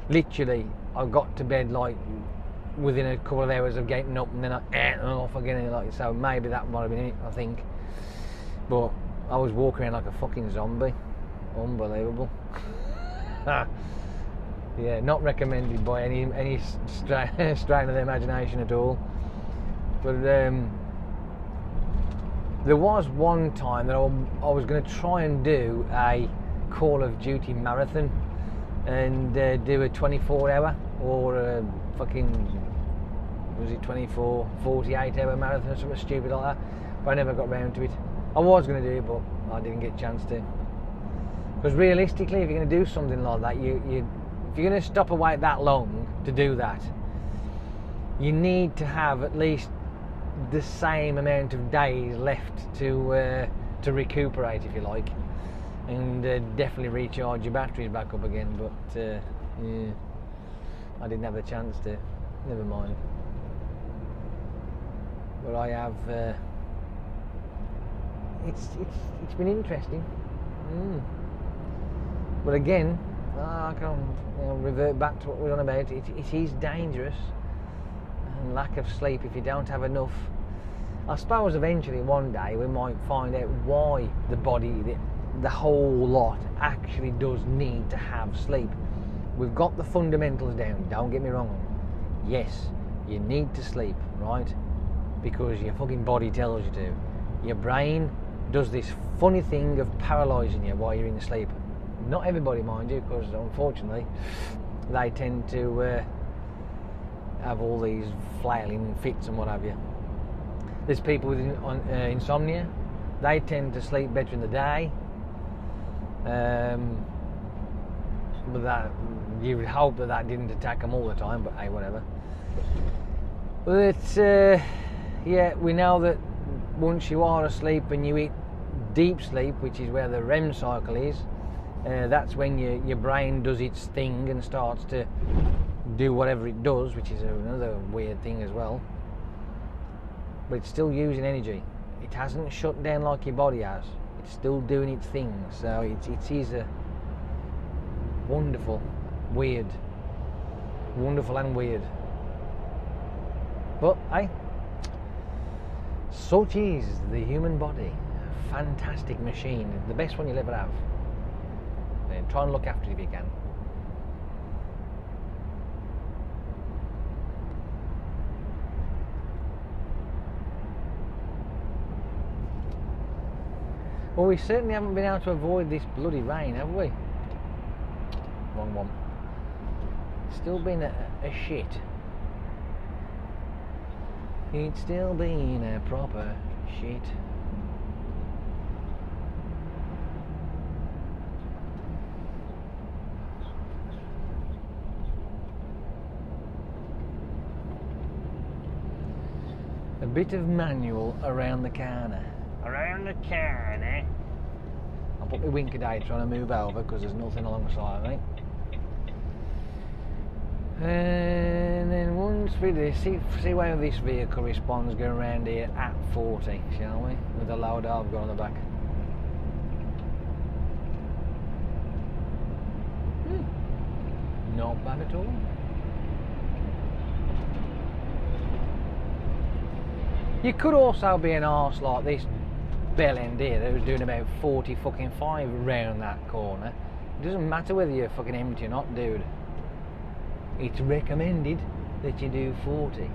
literally I got to bed like within a couple of hours of getting up, and then I off again, like, so maybe that might have been it, I think. But I was walking around like a fucking zombie. Unbelievable. Yeah, not recommended by any strain of the imagination at all. But there was one time that I was going to try and do a Call of Duty marathon and do a 24-hour or a fucking, was it 24, 48-hour marathon or something stupid like that. But I never got round to it. I was going to do it, but I didn't get a chance to. Because realistically, if you're going to do something like that, if you're going to stop away that long to do that, you need to have at least the same amount of days left to recuperate, if you like, and definitely recharge your batteries back up again. But yeah, I didn't have a chance to. Never mind. But I have. It's been interesting. But again, I can revert back to what we were on about. It is dangerous, and lack of sleep if you don't have enough. I suppose eventually one day we might find out why the body, the whole lot, actually does need to have sleep. We've got the fundamentals down, don't get me wrong. Yes, you need to sleep, right? Because your fucking body tells you to. Your brain does this funny thing of paralysing you while you're in sleep. Not everybody, mind you, because unfortunately they tend to have all these flailing fits and what have you. There's people with insomnia. They tend to sleep better in the day. But that, you would hope that didn't attack them all the time, but hey, whatever. But it's, yeah, we know that once you are asleep and you hit deep sleep, which is where the REM cycle is, that's when your brain does its thing and starts to do whatever it does, which is another weird thing as well. But it's still using energy. It hasn't shut down like your body has. It's still doing its thing. So it is a wonderful, weird, wonderful and weird. But hey, such is the human body. A fantastic machine, the best one you'll ever have. And try and look after it if you can. Well, we certainly haven't been able to avoid this bloody rain, have we? Wrong one. Still been a shit. It's still been a proper shit. bit of manual around the corner. Around the corner. I'll put my winker day trying to move over because there's nothing alongside me. And then once we do, see how this vehicle responds going around here at 40, shall we? With the load I've got on the back. Not bad at all. You could also be an arse like this bell end here that was doing about 40 fucking 5 round that corner. It doesn't matter whether you're fucking empty or not, dude. It's recommended that you do 40.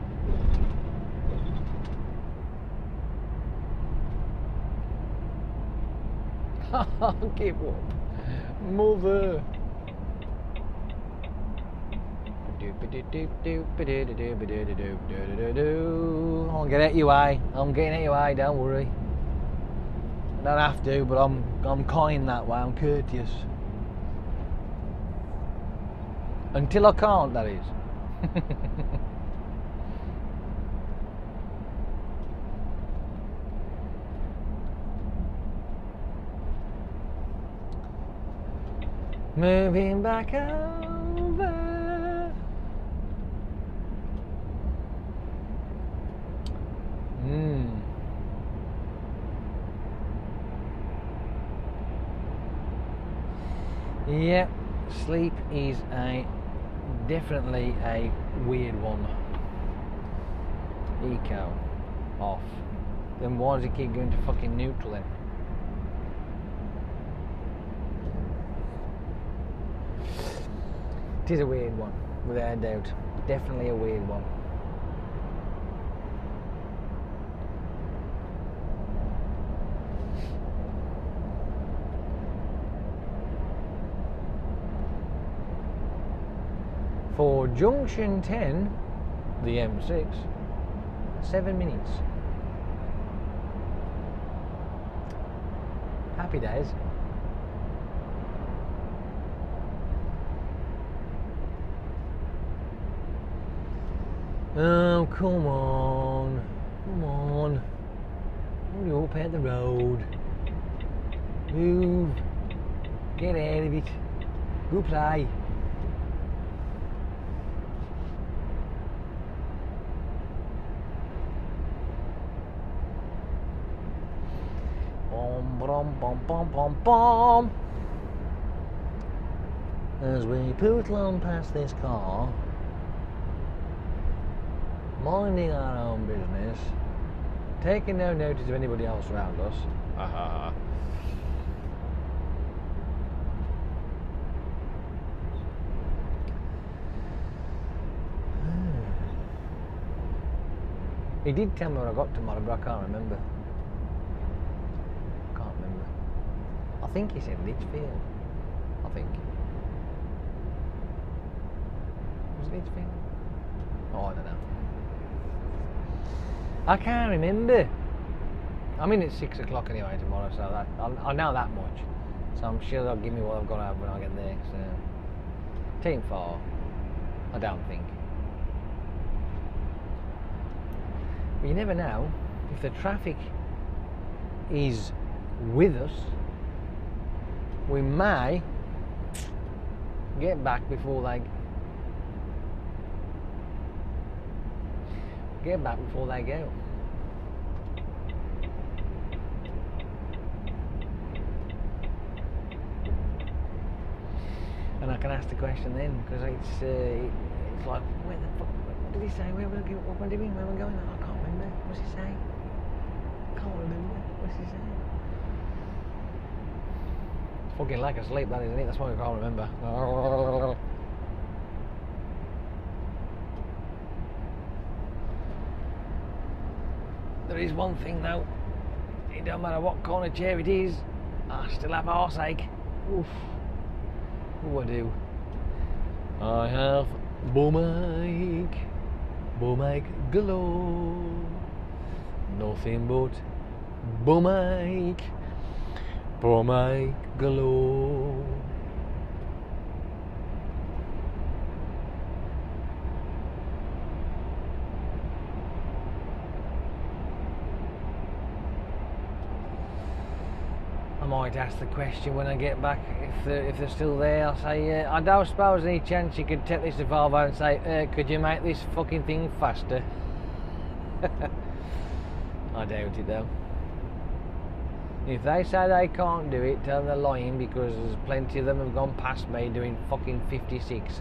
I'll give up. Mother. I'll get at you, eh? I'm getting at you, eh? Don't worry. I don't have to, but I'm kind that way. I'm courteous. Until I can't, that is. Moving back over. Yeah, sleep is definitely a weird one. Eco off. Then why does it keep going to fucking neutral then? It is a weird one, without a doubt. Definitely a weird one. For junction 10, the M6, 7 minutes. Happy days. Oh, come on. Come on. Hurry up out the road. Move. Get out of it. Go play. Bom, bom, bom, bom, bom. As we poot along past this car, minding our own business, taking no notice of anybody else around us. He did tell me what I got tomorrow, but I can't remember. I think he said Litchfield. I think. Was it Litchfield? Oh, I don't know. I can't remember. I'm in at 6 o'clock anyway tomorrow, so that I know that much. So I'm sure they'll give me what I've got to have when I get there. So Team 4, I don't think. But you never know if the traffic is with us. We may get back before they go. And I can ask the question then, because it's like, where the fuck? What did he say? Where we're going? What we're doing? Where we're going? I can't remember. What's he saying? Can't remember. What's he saying? Fucking lack of sleep, that isn't it? That's why I can't remember. There is one thing though. It don't matter what corner chair it is, I still have arseache. Oof. What do I do? I have bum-ache galore. Nothing but bum-ache galore. might ask the question when I get back if they're still there. I'll say, I don't suppose any chance you could take this to Volvo and say, could you make this fucking thing faster? I doubt it though. If they say they can't do it, tell them they're lying, because there's plenty of them have gone past me doing fucking 56.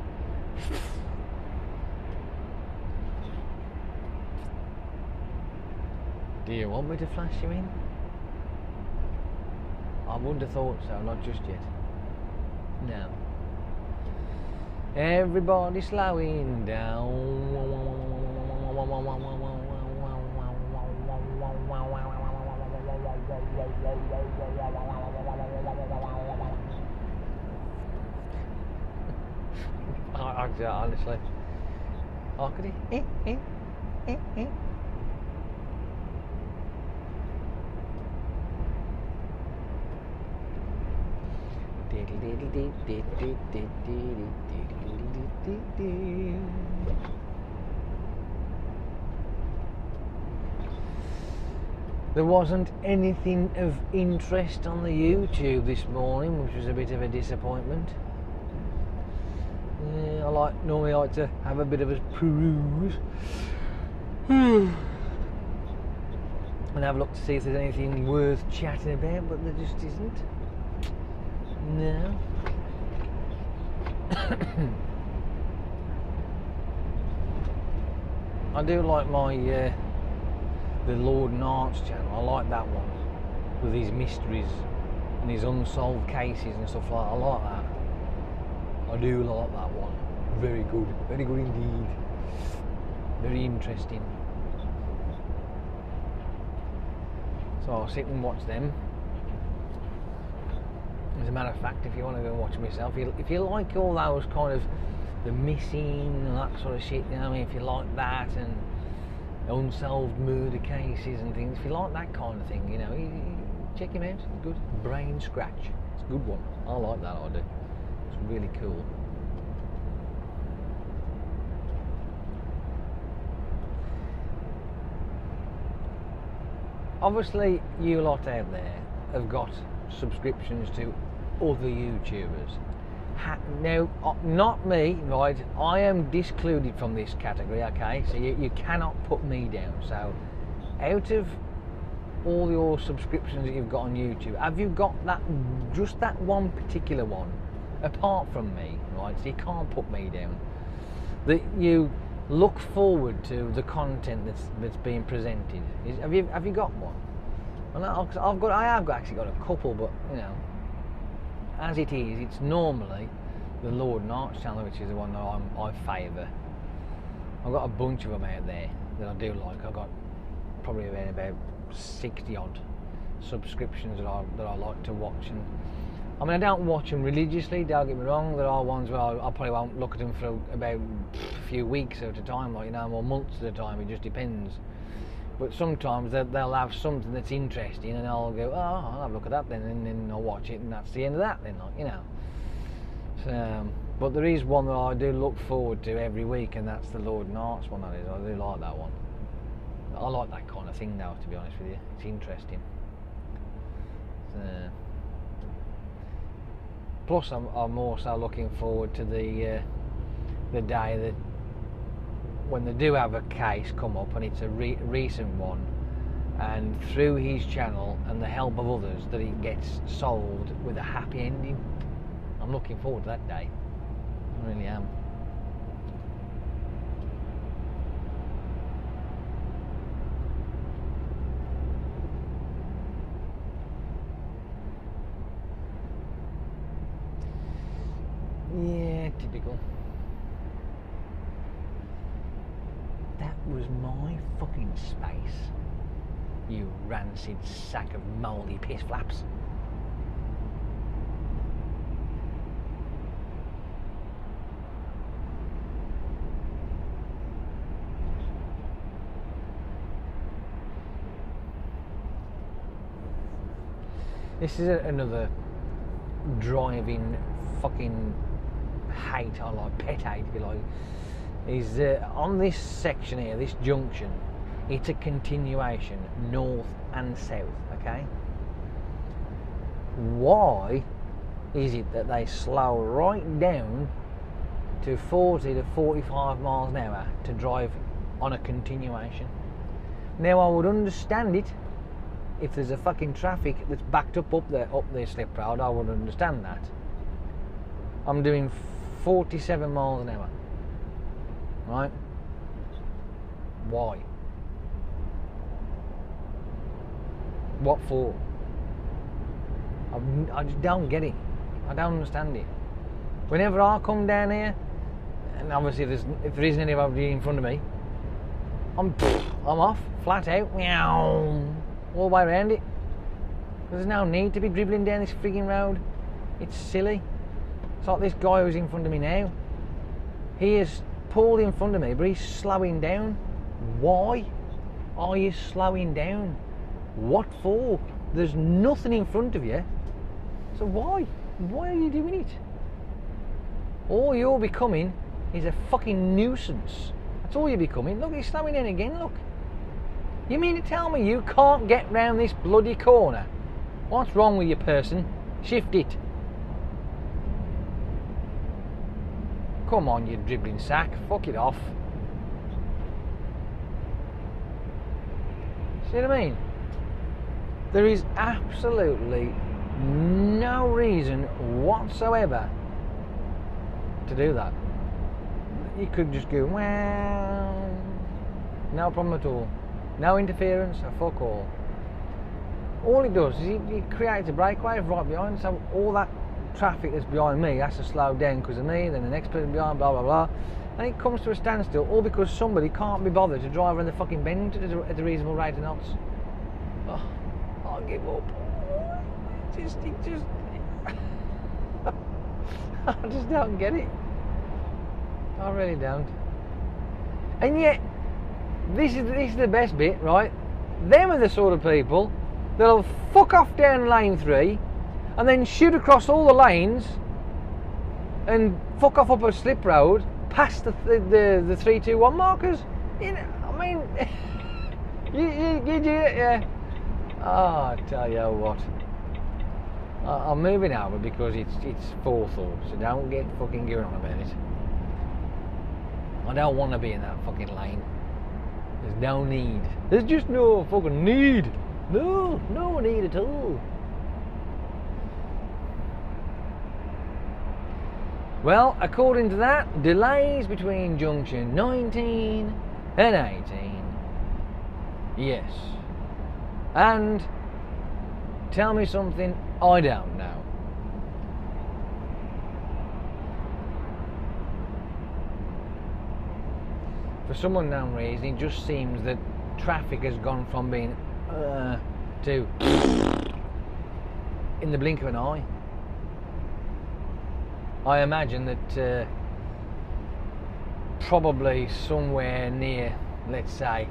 Do you want me to flash you in? I wouldn't have thought so, not just yet. No. Everybody slowing down. Honestly, oh, could he? There wasn't anything of interest on the YouTube this morning, which was a bit of a disappointment. Yeah, I normally like to have a bit of a peruse and have a look to see if there's anything worth chatting about, but there just isn't. No. I do like my the Lord and Arts channel. I like that one with his mysteries and his unsolved cases and stuff like that. I like that. I do like that one. Very good indeed. Very interesting. So I'll sit and watch them. As a matter of fact, if you want to go and watch them yourself, if you like all those kind of the missing and that sort of shit, you know what I mean, if you like that and unsolved murder cases and things, if you like that kind of thing, you know, check him out. It's good. Brain Scratch. It's a good one. I like that, I do. It's really cool. Obviously, you lot out there have got subscriptions to other YouTubers. Now, not me, right? I am discluded from this category, okay? So you cannot put me down. So, out of all your subscriptions that you've got on YouTube, have you got that, just that one particular one, apart from me, right? So you can't put me down. That you look forward to the content that's being presented. Have you got one? Well, I have actually got a couple, but you know, as it is, it's normally the Lord and Arts channel, which is the one that I favour. I've got a bunch of them out there that I do like. I've got probably about 60 odd subscriptions that I like to watch, and I mean, I don't watch them religiously, don't get me wrong. There are ones where I probably won't look at them for about a few weeks at a time, like, you know, or months at a time. It just depends. But sometimes they'll have something that's interesting, and I'll go, oh, I'll have a look at that then, and then I'll watch it, and that's the end of that then, like, you know. So, but there is one that I do look forward to every week, and that's the Lord and Arts one. That is, I do like that one. I like that kind of thing now, to be honest with you. It's interesting. So, plus, I'm also looking forward to the day that when they do have a case come up, and it's a recent one, and through his channel and the help of others, that it gets solved with a happy ending. I'm looking forward to that day. I really am. Yeah, typical. That was my fucking space, you rancid sack of mouldy piss flaps. This is another driving fucking hate, I like, pet hate if you like, is on this section here, this junction, it's a continuation north and south, okay? Why is it that they slow right down to 40 to 45 miles an hour to drive on a continuation? Now I would understand it if there's a fucking traffic that's backed up the slip road. I would understand that. I'm doing 47 miles an hour, right? Why? What for? I just don't get it. I don't understand it. Whenever I come down here, and obviously if there isn't anybody in front of me, I'm off, flat out, meow, all the way around it. There's no need to be dribbling down this frigging road. It's silly. It's like this guy who's in front of me now. He is pulled in front of me, but he's slowing down. Why are you slowing down? What for? There's nothing in front of you. So why? Why are you doing it? All you're becoming is a fucking nuisance. That's all you're becoming. Look, he's slowing down again, look. You mean to tell me you can't get round this bloody corner? What's wrong with you, person? Shift it. Come on, you dribbling sack. Fuck it off. See what I mean? There is absolutely no reason whatsoever to do that. You could just go, well, no problem at all. No interference, fuck all. All it does is it creates a breakaway right behind, so all that traffic that's behind me has to slow down because of me, then the next person behind, blah blah blah, and it comes to a standstill, all because somebody can't be bothered to drive around the fucking bend at a reasonable rate of knots. Oh, I'll give up. It just I just don't get it. I really don't. And yet, this is the best bit, right? Them are the sort of people that'll fuck off down lane 3 and then shoot across all the lanes and fuck off up a slip road past the 3-2-1 markers. You know, I mean, you do it, yeah. Oh, I tell you what. I'm moving over because it's forethought, so don't get fucking going on about it. I don't want to be in that fucking lane. There's no need. There's just no fucking need. No need at all. Well, according to that, delays between junction 19 and 18. Yes. And tell me something I don't know. For some unknown reason, it just seems that traffic has gone from being to in the blink of an eye. I imagine that probably somewhere near, let's say,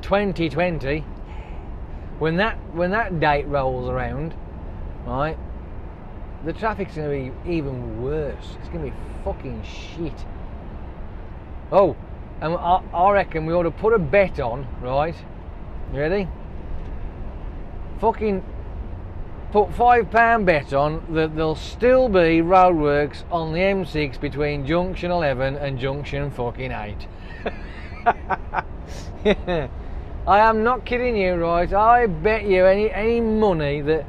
2020, when that date rolls around, right, the traffic's going to be even worse. It's going to be fucking shit. Oh, and I reckon we ought to put a bet on, right? You ready? Fucking put £5 bet on that there'll still be roadworks on the M6 between junction 11 and junction fucking 8. Yeah. I am not kidding you, right? I bet you any money that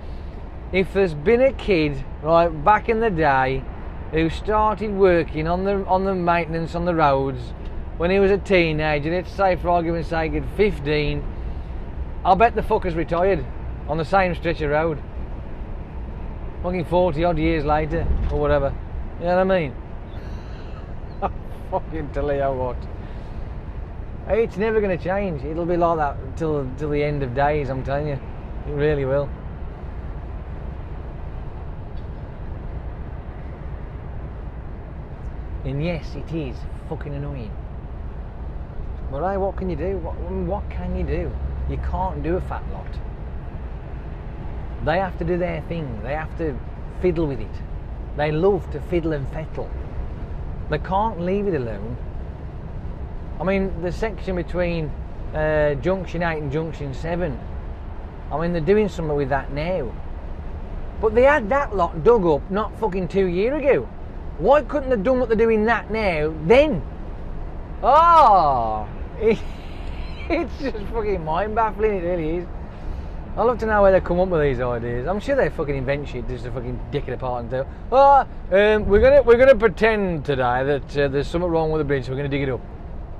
if there's been a kid, right, back in the day who started working on the maintenance on the roads when he was a teenager, let's say for argument's sake at 15, I'll bet the fucker's retired on the same stretch of road. Fucking 40 odd years later, or whatever. You know what I mean? I fucking tell you what. It's never going to change. It'll be like that till the end of days, I'm telling you. It really will. And yes, it is fucking annoying. But hey, what can you do? What can you do? You can't do a fat lot. They have to do their thing. They have to fiddle with it. They love to fiddle and fettle. They can't leave it alone. I mean, the section between junction 8 and junction 7, I mean, they're doing something with that now. But they had that lot dug up not fucking 2 years ago. Why couldn't they have done what they're doing that now then? It's just fucking mind baffling, it really is. I'd love to know where they come up with these ideas. I'm sure they fucking invent shit just to fucking dick it apart and do. We're gonna pretend today that there's something wrong with the bridge, so we're gonna dig it up,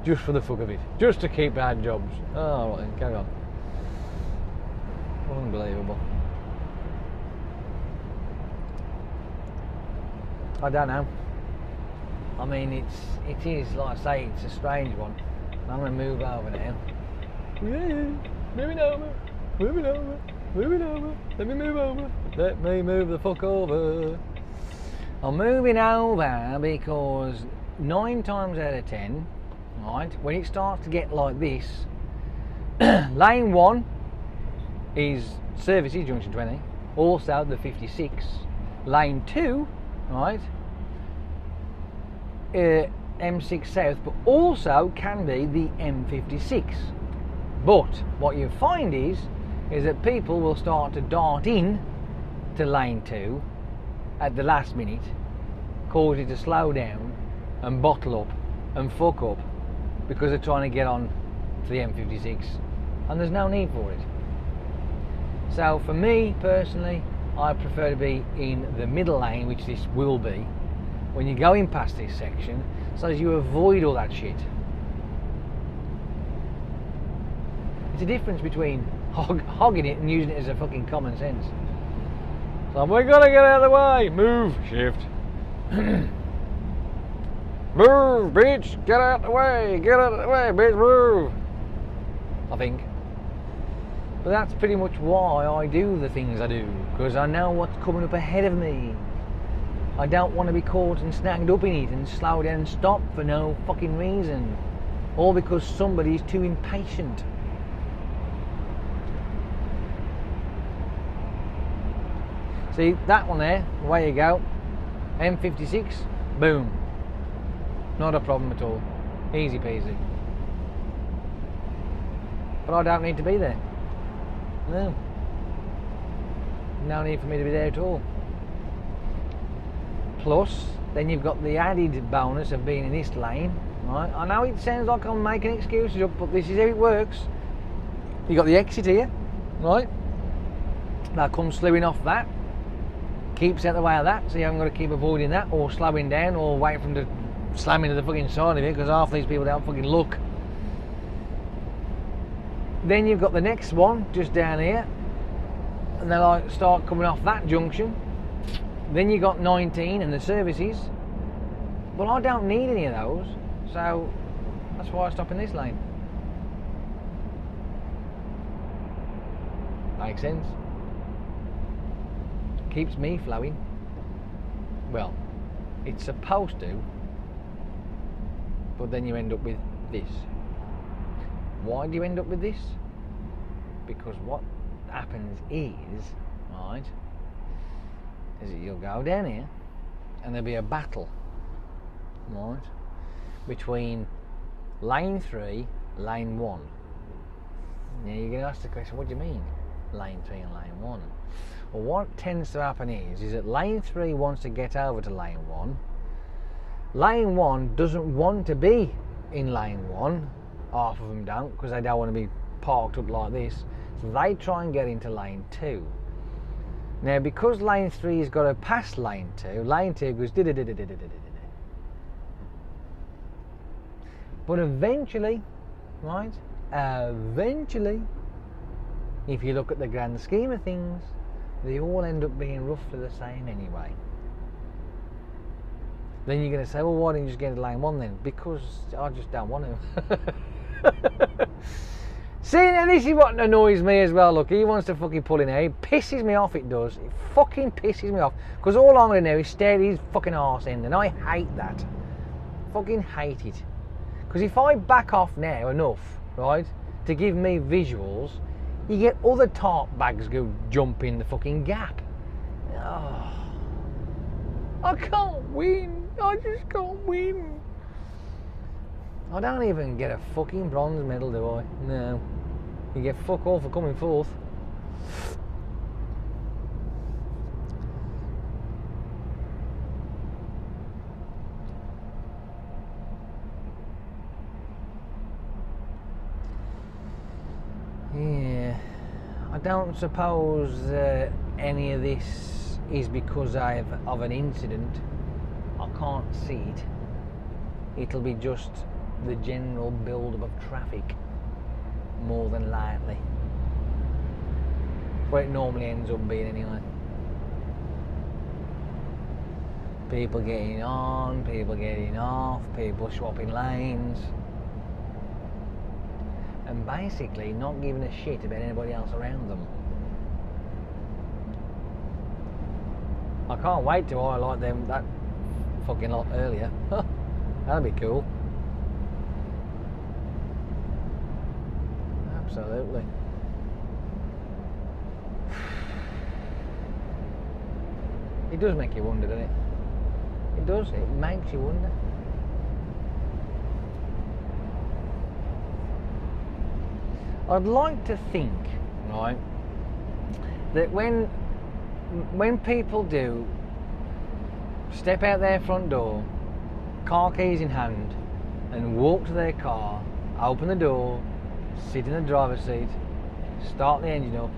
just for the fuck of it, just to keep our jobs. Oh, right then, carry on. Unbelievable. I don't know. I mean, it is like I say, it's a strange one. I'm gonna move over now. Yeah, moving over. Moving over, moving over, let me move over, let me move the fuck over. I'm moving over because 9 times out of 10, right, when it starts to get like this, lane 1 is services, junction 20, also the 56. Lane 2, right, M6 South, but also can be the M56. But what you find is that people will start to dart in to lane 2 at the last minute, cause it to slow down and bottle up and fuck up because they're trying to get on to the M56, and there's no need for it. So for me personally, I prefer to be in the middle lane, which this will be, when you're going past this section, so as you avoid all that shit. It's a difference between hogging it and using it as a fucking common sense. So we gotta get out of the way. Move, shift. Move, bitch. Get out of the way. Get out of the way, bitch. Move. I think. But that's pretty much why I do the things I do, because I know what's coming up ahead of me. I don't want to be caught and snagged up in it and slow down and stop for no fucking reason, all because somebody's too impatient. See that one there, away you go, M56, boom, not a problem at all, easy peasy. But I don't need to be there, no need for me to be there at all. Plus, then you've got the added bonus of being in this lane, right? I know it sounds like I'm making excuses up, but this is how it works. You got the exit here, right? That comes slewing off that. Keeps out the way of that, so you haven't got to keep avoiding that or slowing down or wait for them to slam into the fucking side of it, because half these people don't fucking look. Then you've got the next one just down here, and they like start coming off that junction. Then you got 19 and the services. Well, I don't need any of those, so that's why I stop in this lane. Makes sense. Keeps me flowing. Well, it's supposed to, but then you end up with this. Why do you end up with this? Because what happens is, right, is that you'll go down here and there'll be a battle, right, between lane 3, lane 1. Now you're going to ask the question, what do you mean lane 3 and lane 1? Well, what tends to happen is that lane 3 wants to get over to lane 1. Lane 1 doesn't want to be in lane 1. Half of them don't, because they don't want to be parked up like this. So they try and get into lane 2. Now, because lane 3 has got to pass lane 2, lane 2 goes but eventually, right, if you look at the grand scheme of things, they all end up being roughly the same anyway. Then you're going to say, well, why didn't you just get into lane 1 then? Because I just don't want to. See, now this is what annoys me as well. Look, he wants to fucking pull in here. It pisses me off, it does. It fucking pisses me off. Because all I'm going to do is stare at his fucking arse end, and I hate that. Fucking hate it. Because if I back off now enough, right, to give me visuals, you get other tarp bags go jump in the fucking gap. Oh, I can't win. I just can't win. I don't even get a fucking bronze medal, do I? No. You get fuck all for coming fourth. don't suppose any of this is because of an incident. I can't see it. It'll be just the general build-up of traffic, more than likely. Where it normally ends up being anyway. People getting on, people getting off, people swapping lanes. And basically not giving a shit about anybody else around them. I can't wait to highlight them that fucking lot earlier. That'd be cool. Absolutely. It does make you wonder, doesn't it? It does. It makes you wonder. I'd like to think, right, that when people do step out their front door, car keys in hand, and walk to their car, open the door, sit in the driver's seat, start the engine up,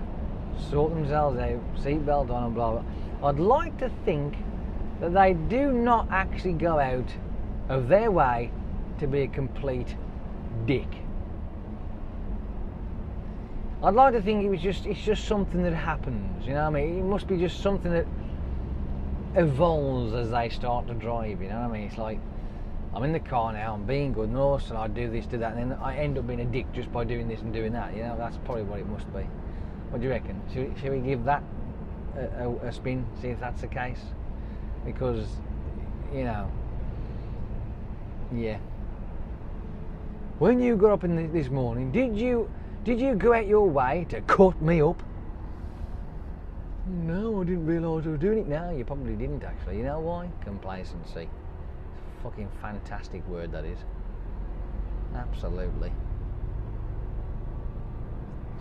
sort themselves out, seat belt on and blah blah, I'd like to think that they do not actually go out of their way to be a complete dick. I'd like to think it's just something that happens, you know what I mean? It must be just something that evolves as they start to drive, you know what I mean? It's like, I'm in the car now, I'm being good, and all of a sudden I do this, do that, and then I end up being a dick just by doing this and doing that, you know? That's probably what it must be. What do you reckon? Should we give that a spin, see if that's the case? Because, you know, yeah. When you got up this morning, did you go out your way to cut me up? No, I didn't realise I was doing it. No, you probably didn't actually. You know why? Complacency. It's a fucking fantastic word, that is. Absolutely.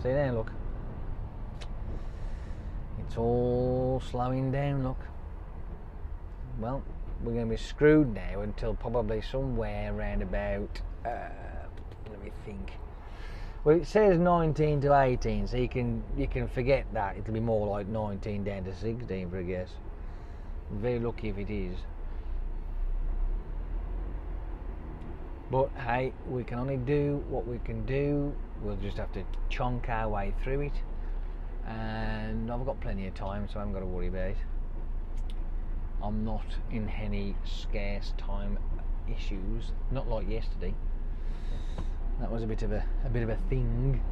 See there, look. It's all slowing down, look. Well, we're going to be screwed now until probably somewhere around about, let me think. Well, it says 19 to 18, so you can forget that. It'll be more like 19 down to 16 for a guess. Very lucky if it is. But hey, we can only do what we can do. We'll just have to chonk our way through it. And I've got plenty of time, so I haven't got to worry about it. I'm not in any scarce time issues, not like yesterday. That was a bit of a thing,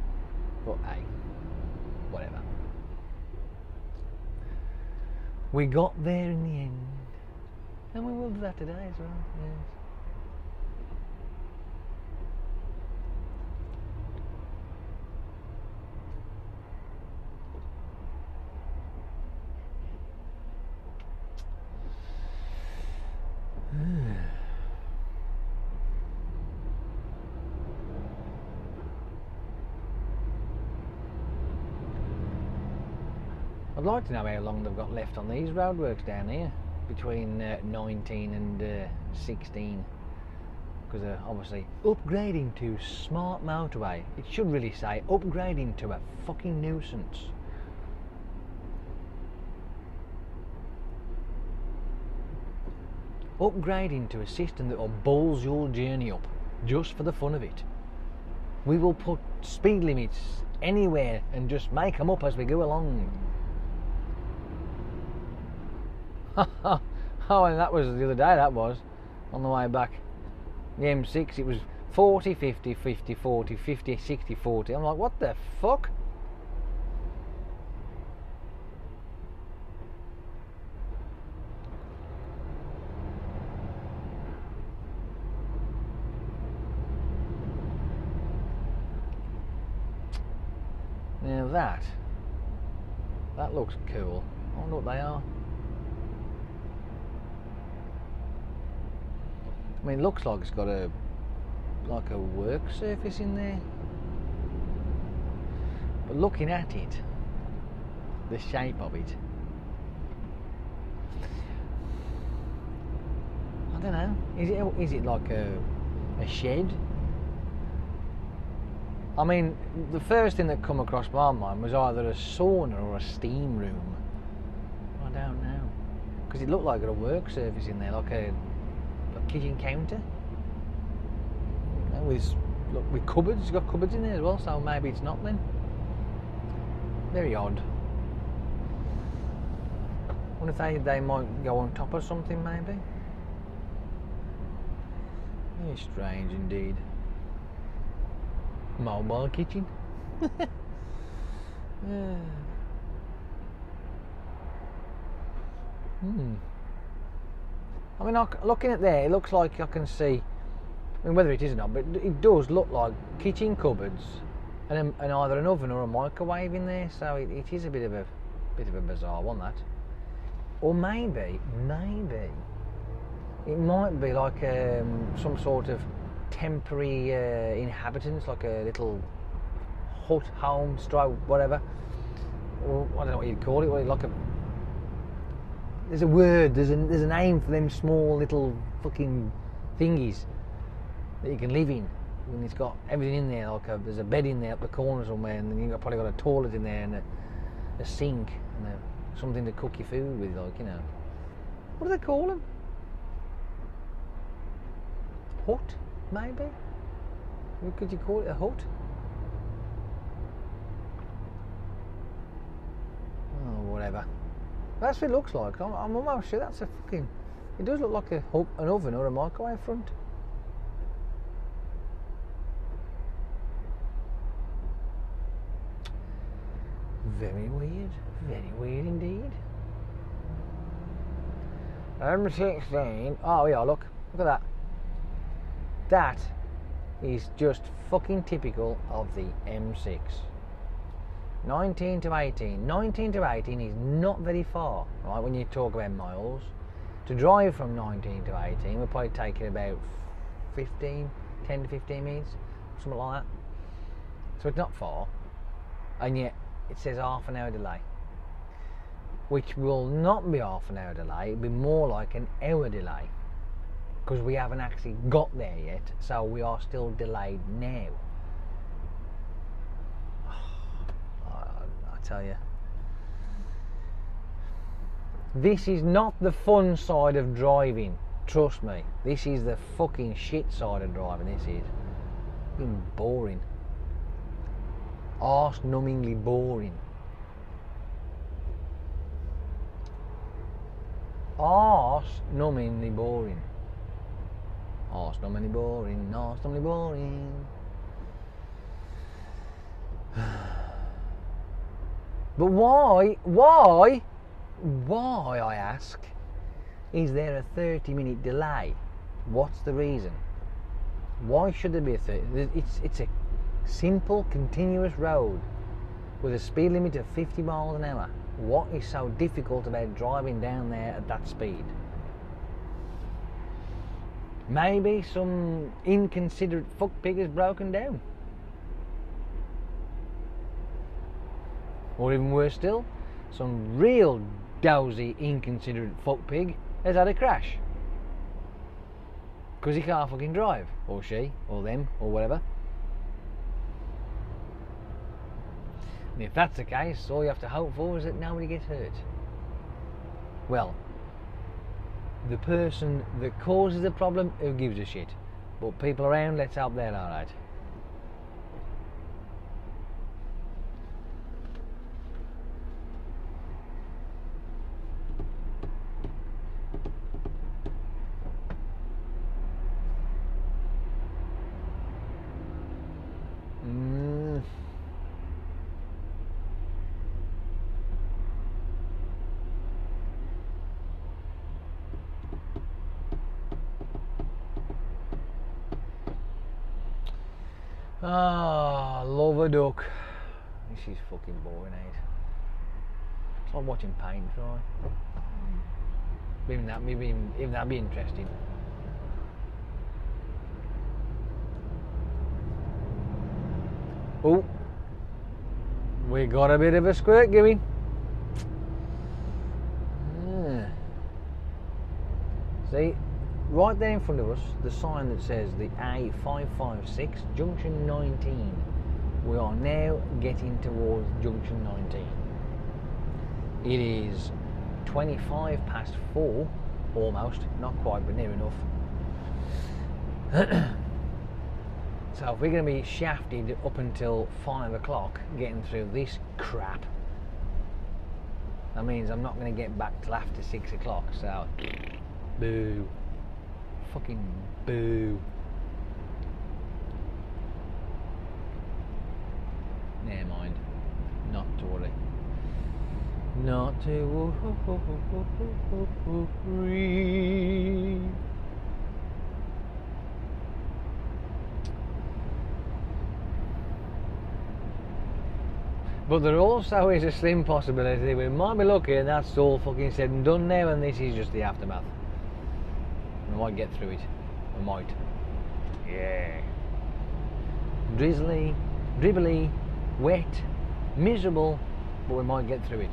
but hey, whatever. We got there in the end, and we will do that today as well. Yes. I'd like to know how long they've got left on these roadworks down here between 19 and 16, because they're obviously upgrading to smart motorway. It should really say upgrading to a fucking nuisance. Upgrading to a system that will balls your journey up just for the fun of it. We will put speed limits anywhere and just make them up as we go along. Oh, and that was the other day, that was on the way back. The M6, it was 40, 50, 50, 40, 50, 60, 40. I'm like, what the fuck? Now that looks cool. I wonder what they are. I mean, it looks like it's got a work surface in there. But looking at it, the shape of it, I don't know. Is it like a shed? I mean, the first thing that come across my mind was either a sauna or a steam room. I don't know, because it looked like a work surface in there, like a kitchen counter. And with cupboards, it's got cupboards in there as well, so maybe it's not then. Very odd. I wonder if they might go on top of something, maybe. Very strange indeed. Mobile kitchen. Yeah. I mean, looking at there, it looks like I can see. I mean, whether it is or not, but it does look like kitchen cupboards and either an oven or a microwave in there. So it is a bit of a bizarre one, that. Or maybe it might be like some sort of temporary inhabitants, like a little hut, home, stroke, whatever. Or I don't know what you'd call it. Like a there's a word. There's a name for them small little fucking thingies that you can live in. And it's got everything in there. Like there's a bed in there up the corner somewhere, and then you've probably got a toilet in there and a sink and something to cook your food with, like, you know. What do they call them? Hut, maybe? Could you call it a hut? Oh, whatever. That's what it looks like. I'm almost sure that's a fucking... It does look like an oven or a microwave front. Very weird. Very weird indeed. M16. Oh yeah, look at that. That is just fucking typical of the M6. 19 to 18. 19 to 18 is not very far, right, when you talk about miles. To drive from 19 to 18 would probably take about 10 to 15 minutes, something like that. So it's not far, and yet it says half an hour delay, which will not be half an hour delay. It'll be more like an hour delay, because we haven't actually got there yet, so we are still delayed now. I tell you, this is not the fun side of driving, trust me. This is the fucking shit side of driving. This is fucking boring, arse-numbingly boring. Arse-numbingly boring. Arse-numbingly boring. Arse-numbingly boring. But why, I ask, is there a 30-minute delay? What's the reason? Why should there be a 30? It's a simple, continuous road with a speed limit of 50 miles an hour. What is so difficult about driving down there at that speed? Maybe some inconsiderate fuck pig has broken down. Or even worse still, some real dousy, inconsiderate fuck pig has had a crash. Because he can't fucking drive. Or she, or them, or whatever. And if that's the case, all you have to hope for is that nobody gets hurt. Well, the person that causes the problem, who gives a shit? But people around, let's hope they're alright. Ah, love a duck. This is fucking boring, ain't it? It's like watching paint dry. Even that'd be interesting. Oh, we got a bit of a squirt going. Yeah. See, right there in front of us, the sign that says the A556 junction 19. We are now getting towards junction 19. It is 25 past 4, almost, not quite, but near enough. So if we're going to be shafted up until 5 o'clock getting through this crap, that means I'm not going to get back till after 6 o'clock, so boo. Fucking boo. Never mind. Not to worry. Not to worry. But there also is a slim possibility we might be lucky and that's all fucking said and done now, and this is just the aftermath. We might get through it. We might. Yeah. Drizzly, dribbly, wet, miserable, but we might get through it.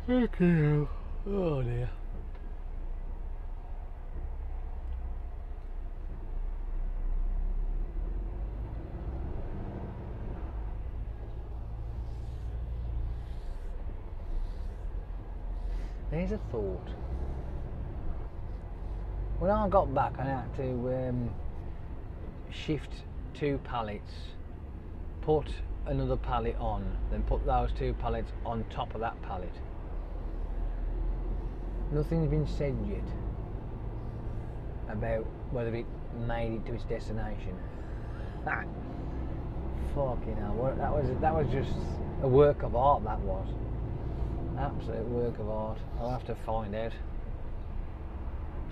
Okay. Oh dear. There's a thought. When I got back, I had to shift 2 pallets, put another pallet on, then put those 2 pallets on top of that pallet. Nothing's been said yet about whether it made it to its destination. Fucking hell, that was just a work of art, that was. Absolute work of art. I'll have to find out.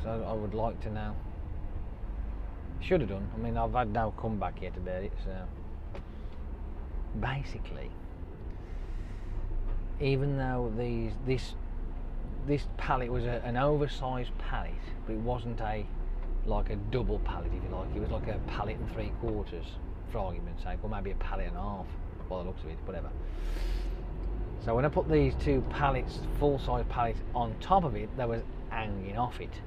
So I would like to know. Should have done. I mean, I've had no comeback yet about it, so. Basically, even though this pallet was an oversized pallet, but it wasn't like a double pallet, if you like. It was like a pallet and 3/4, for argument's sake, or maybe a pallet and a half, by the looks of it, whatever. So when I put these 2 pallets, full-size pallets, on top of it, they was hanging off it.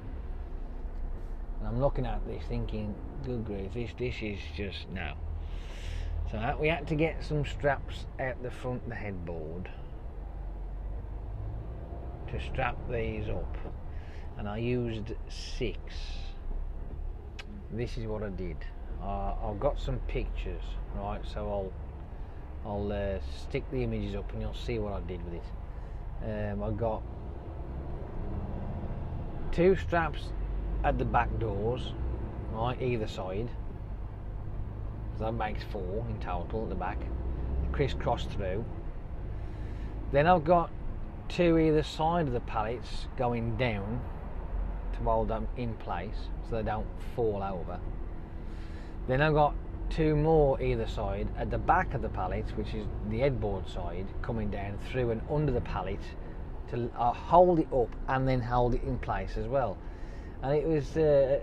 And I'm looking at this thinking, good grief, this is just no. So we had to get some straps out the front of the headboard to strap these up, and I used 6. This is what I did. I've got some pictures, right? So I'll stick the images up and you'll see what I did with it. I got 2 straps at the back doors, right, either side. So that makes 4 in total at the back, crisscross through. Then I've got 2 either side of the pallets going down to hold them in place so they don't fall over. Then I've got 2 more either side at the back of the pallets, which is the headboard side, coming down through and under the pallet to hold it up and then hold it in place as well. And it was, a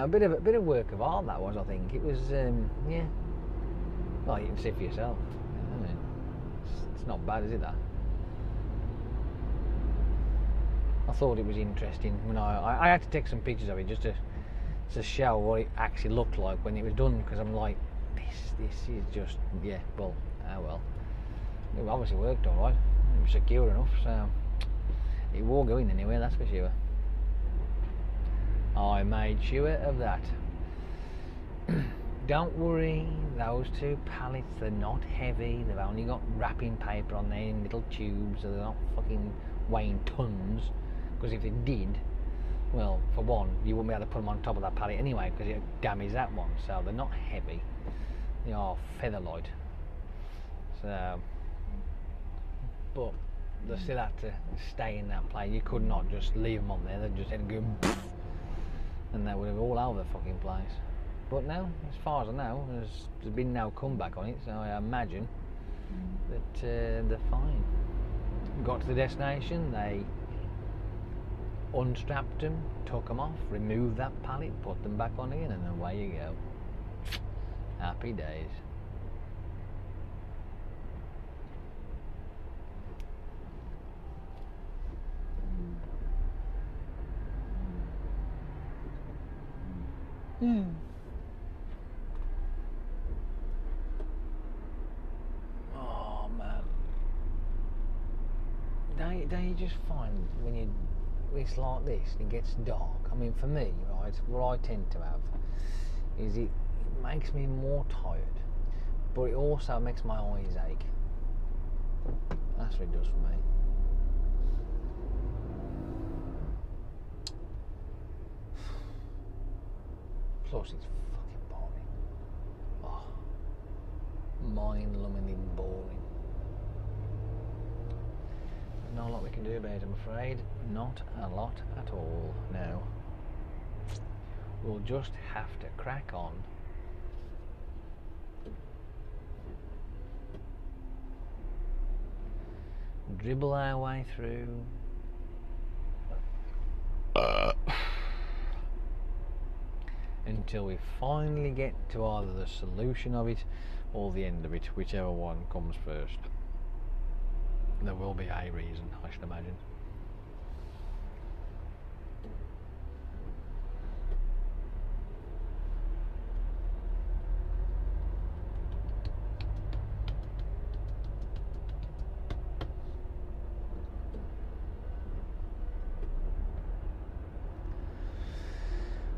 bit of work of art, that was. I think it was, yeah. Well, you can see for yourself. I mean, it's not bad, is it? That I thought it was interesting when I had to take some pictures of it just to show what it actually looked like when it was done, because I'm like, this is just, yeah, well, well. It obviously worked all right. It was secure enough, so it won't go in anywhere, that's for sure. I made sure of that. Don't worry, those 2 pallets, they're not heavy. They've only got wrapping paper on there in little tubes, so they're not fucking weighing tons. Because if they did, well, for one, you wouldn't be able to put them on top of that pallet anyway, because it would damage that one. So they're not heavy. They are feather light. So but they still had to stay in that place. You could not just leave them on there. They just had to go, and they would have all over the fucking place. But now, as far as I know, there's been no comeback on it, so I imagine that they're fine. Got to the destination, they unstrapped them, took them off, removed that pallet, put them back on again, and away you go. Happy days. Oh man, don't you just find when it's like this, it gets dark. I mean, for me, right, what I tend to have is it makes me more tired, but it also makes my eyes ache. That's what it does for me. Plus, it's fucking boring. Oh, mind-numbingly boring. Not a lot we can do about it, I'm afraid. Not a lot at all. No. We'll just have to crack on. Dribble our way through. Until we finally get to either the solution of it or the end of it, whichever one comes first. There will be a reason, I should imagine.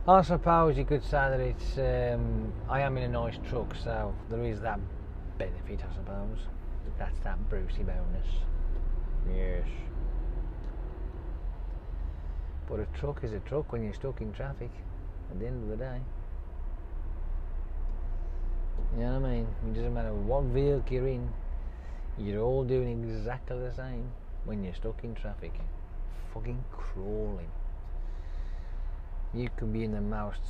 I suppose you could say that it's I am in a nice truck, so there is that benefit, I suppose. That's that Brucey bonus. Yes. But a truck is a truck when you're stuck in traffic at the end of the day. You know what I mean? It doesn't matter what vehicle you're in, you're all doing exactly the same when you're stuck in traffic. Fucking crawling. You could be in the most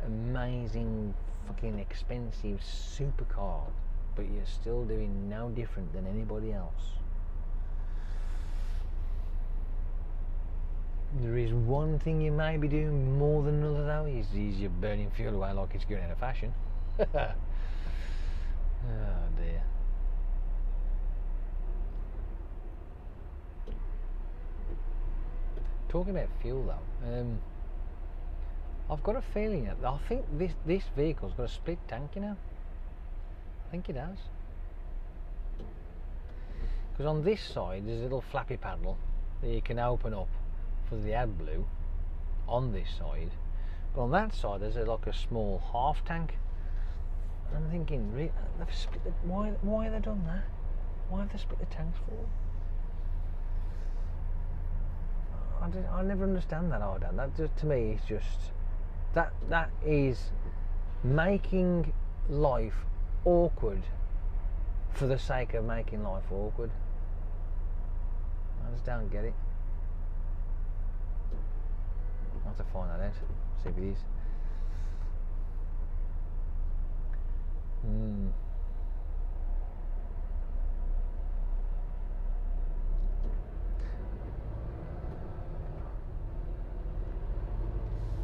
amazing, fucking expensive supercar, but you're still doing no different than anybody else. There is one thing you may be doing more than another though, is you're burning fuel away like it's going out of fashion. Oh dear. Talking about fuel though, I've got a feeling that I think this vehicle's got a split tank, you know. I think it has. Because on this side there's a little flappy panel that you can open up for the AdBlue on this side, but on that side there's like a small half tank. And I'm thinking, they've split why have they done that? Why have they split the tanks for? I never understand that. That just, to me, is just that is making life awkward for the sake of making life awkward. I just don't get it. I'll have to find that out, see if it is.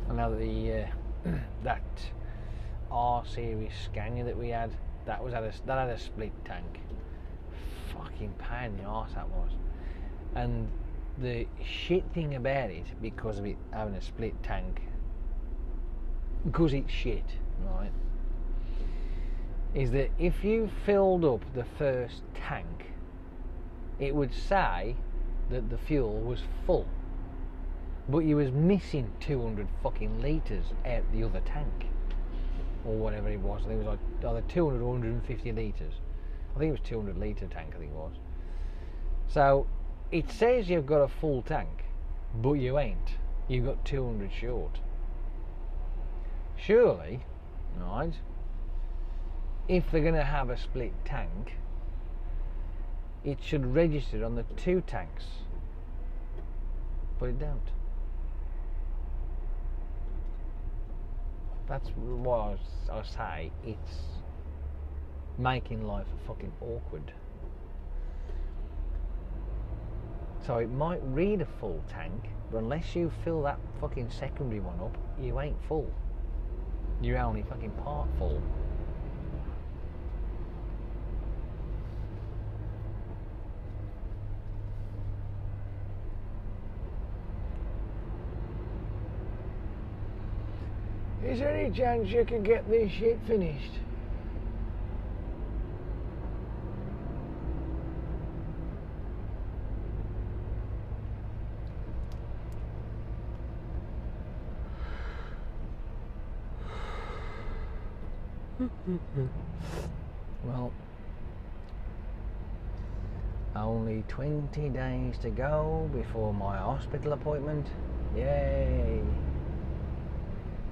I know that that R series Scania that we had, that had a split tank. Fucking pain in the arse that was. And the shit thing about it, because of it having a split tank, because it's shit, right, is that if you filled up the first tank, it would say that the fuel was full, but you was missing 200 fucking litres out the other tank, or whatever it was. I think it was like either 200 or 150 litres. I think it was 200 litre tank, I think it was. So it says you've got a full tank, but you ain't. You've got 200 short. Surely, right, if they're going to have a split tank, it should register on the 2 tanks, but it don't. That's why I say it's making life fucking awkward. So it might read a full tank, but unless you fill that fucking secondary one up, you ain't full. You're only fucking part full. Is there any chance you can get this shit finished? Well, only 20 days to go before my hospital appointment. Yay!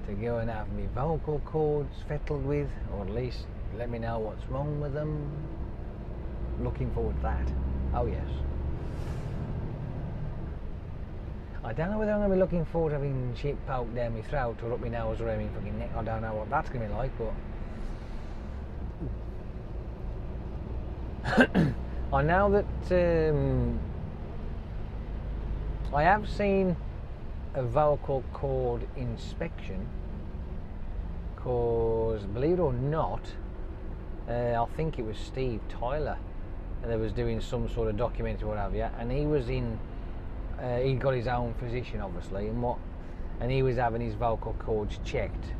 To go and have my vocal cords fettled with, or at least let me know what's wrong with them. Looking forward to that. Oh yes. I don't know whether I'm going to be looking forward to having shit poked down my throat or up my nose or around my fucking neck. I don't know what that's going to be like, but I know that I have seen a vocal cord inspection, because believe it or not, I think it was Steve Tyler that was doing some sort of documentary or what have you, and he was in he got his own physician obviously, and he was having his vocal cords checked,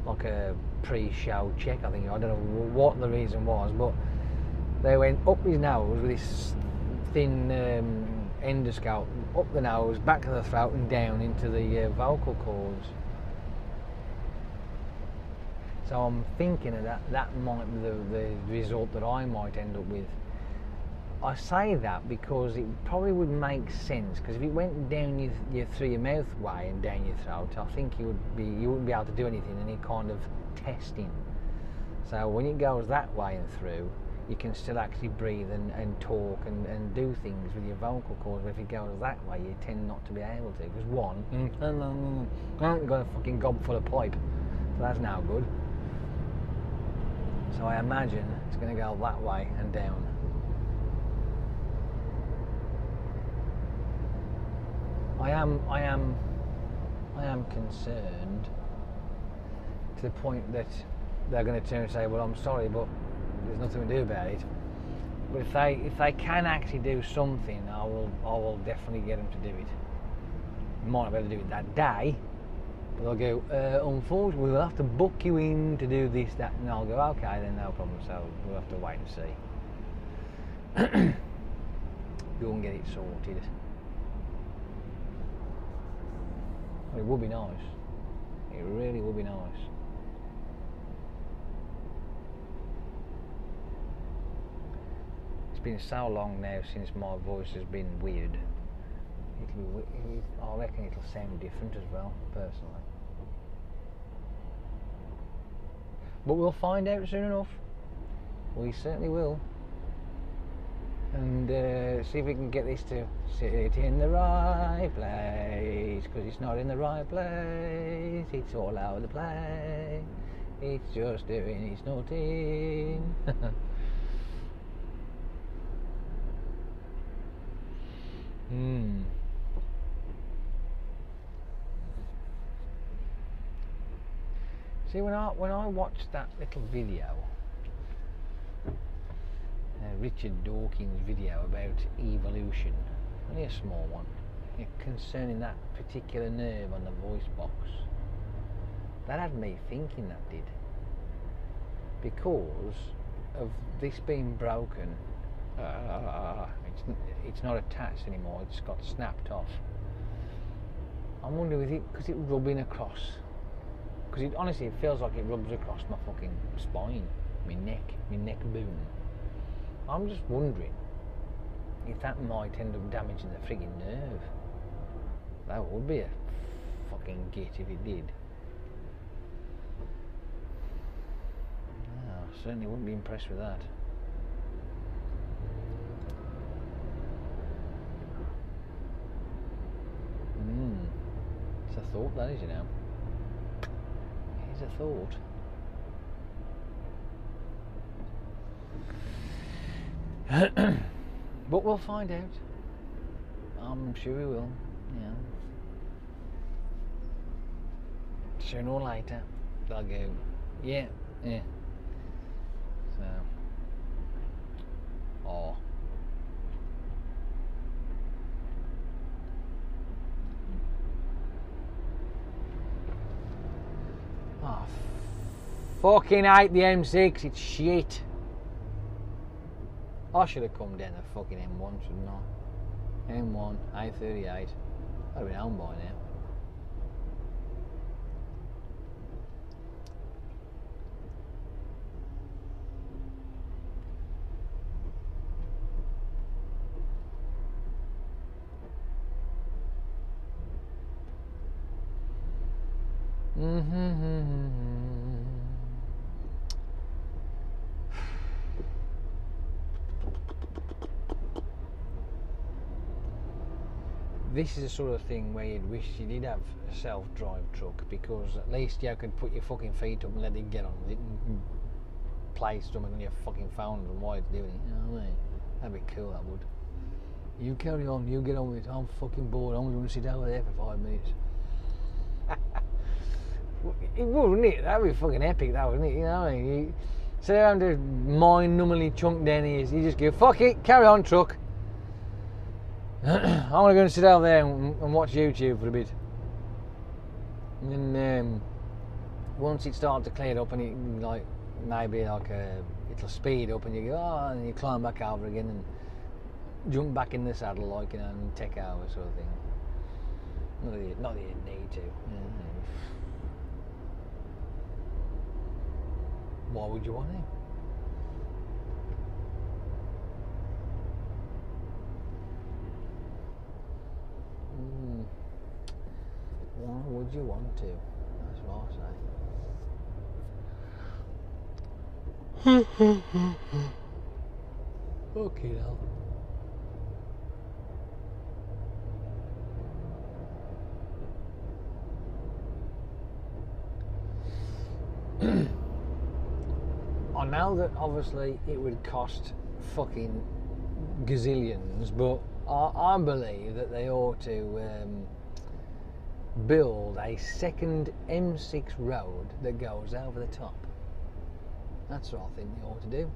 like a pre-show check. I don't know what the reason was, but they went up his nose with this thin endoscope, up the nose, back to the throat and down into the vocal cords. So I'm thinking that might be the result that I might end up with. I say that because it probably would make sense, because if it went down through your mouth way and down your throat, I think you wouldn't be able to do anything, any kind of testing. So when it goes that way and through, you can still actually breathe and talk and do things with your vocal cords. But if it goes that way, you tend not to be able to, because one, you've got a fucking gob full of pipe, so that's no good. So I imagine it's going to go that way and down. I am concerned to the point that they're going to turn and say, well, I'm sorry, but there's nothing to do about it. But if they can actually do something, I will definitely get them to do it. Might not be able to do it that day, but they'll go, unfortunately we'll have to book you in to do this, that, and I'll go, okay then, no problem, so we'll have to wait and see. Go and get it sorted. It would be nice. It really would be nice. It's been so long now since my voice has been weird. I reckon it'll sound different as well, personally. But we'll find out soon enough. We certainly will. And see if we can get this to sit in the right place, because it's not in the right place, it's all over the place, it's just doing its nothing. See, when I watched that little video, Richard Dawkins' video about evolution, only a small one, concerning that particular nerve on the voice box, that had me thinking, that did, because of this being broken. It's not attached anymore, it's got snapped off. I'm wondering, is it because it's rubbing across? Because honestly it feels like it rubs across my fucking spine, my neck boom. I'm just wondering if that might end up damaging the frigging nerve. That would be a fucking git if it did. No, I certainly wouldn't be impressed with that. a thought, that is, you know. It's a thought. But we'll find out. I'm sure we will, you know. Sooner or later, they'll go, yeah. So, oh. Oh, fucking hate the M6, it's shit. I should have come down the fucking M1, shouldn't I? M1, A38. I'd have been home by now. This is the sort of thing where you'd wish you did have a self-drive truck, because at least you could put your fucking feet up and let it get on with it and play something on your fucking phone and why it's doing it, you know what I mean? That'd be cool, that would. You carry on, you get on with it, I'm fucking bored, I'm going to sit over there for 5 minutes. It would, wouldn't it? That'd be fucking epic, that wouldn't it? You know what I mean? You sit around to mind-numbingly chunk down here, you just go, fuck it, carry on, truck. I'm going to go and sit out there and watch YouTube for a bit. And then once it starts to clear up and it like maybe like it'll speed up and you go, oh, and you climb back over again and jump back in the saddle, like, you know, and take over sort of thing. Not that you need to. Why would you want to? Why would you want to? That's what I say. Okay, now. I know that obviously it would cost fucking gazillions, but I believe that they ought to build a second M6 road that goes over the top. That's what I think they ought to do.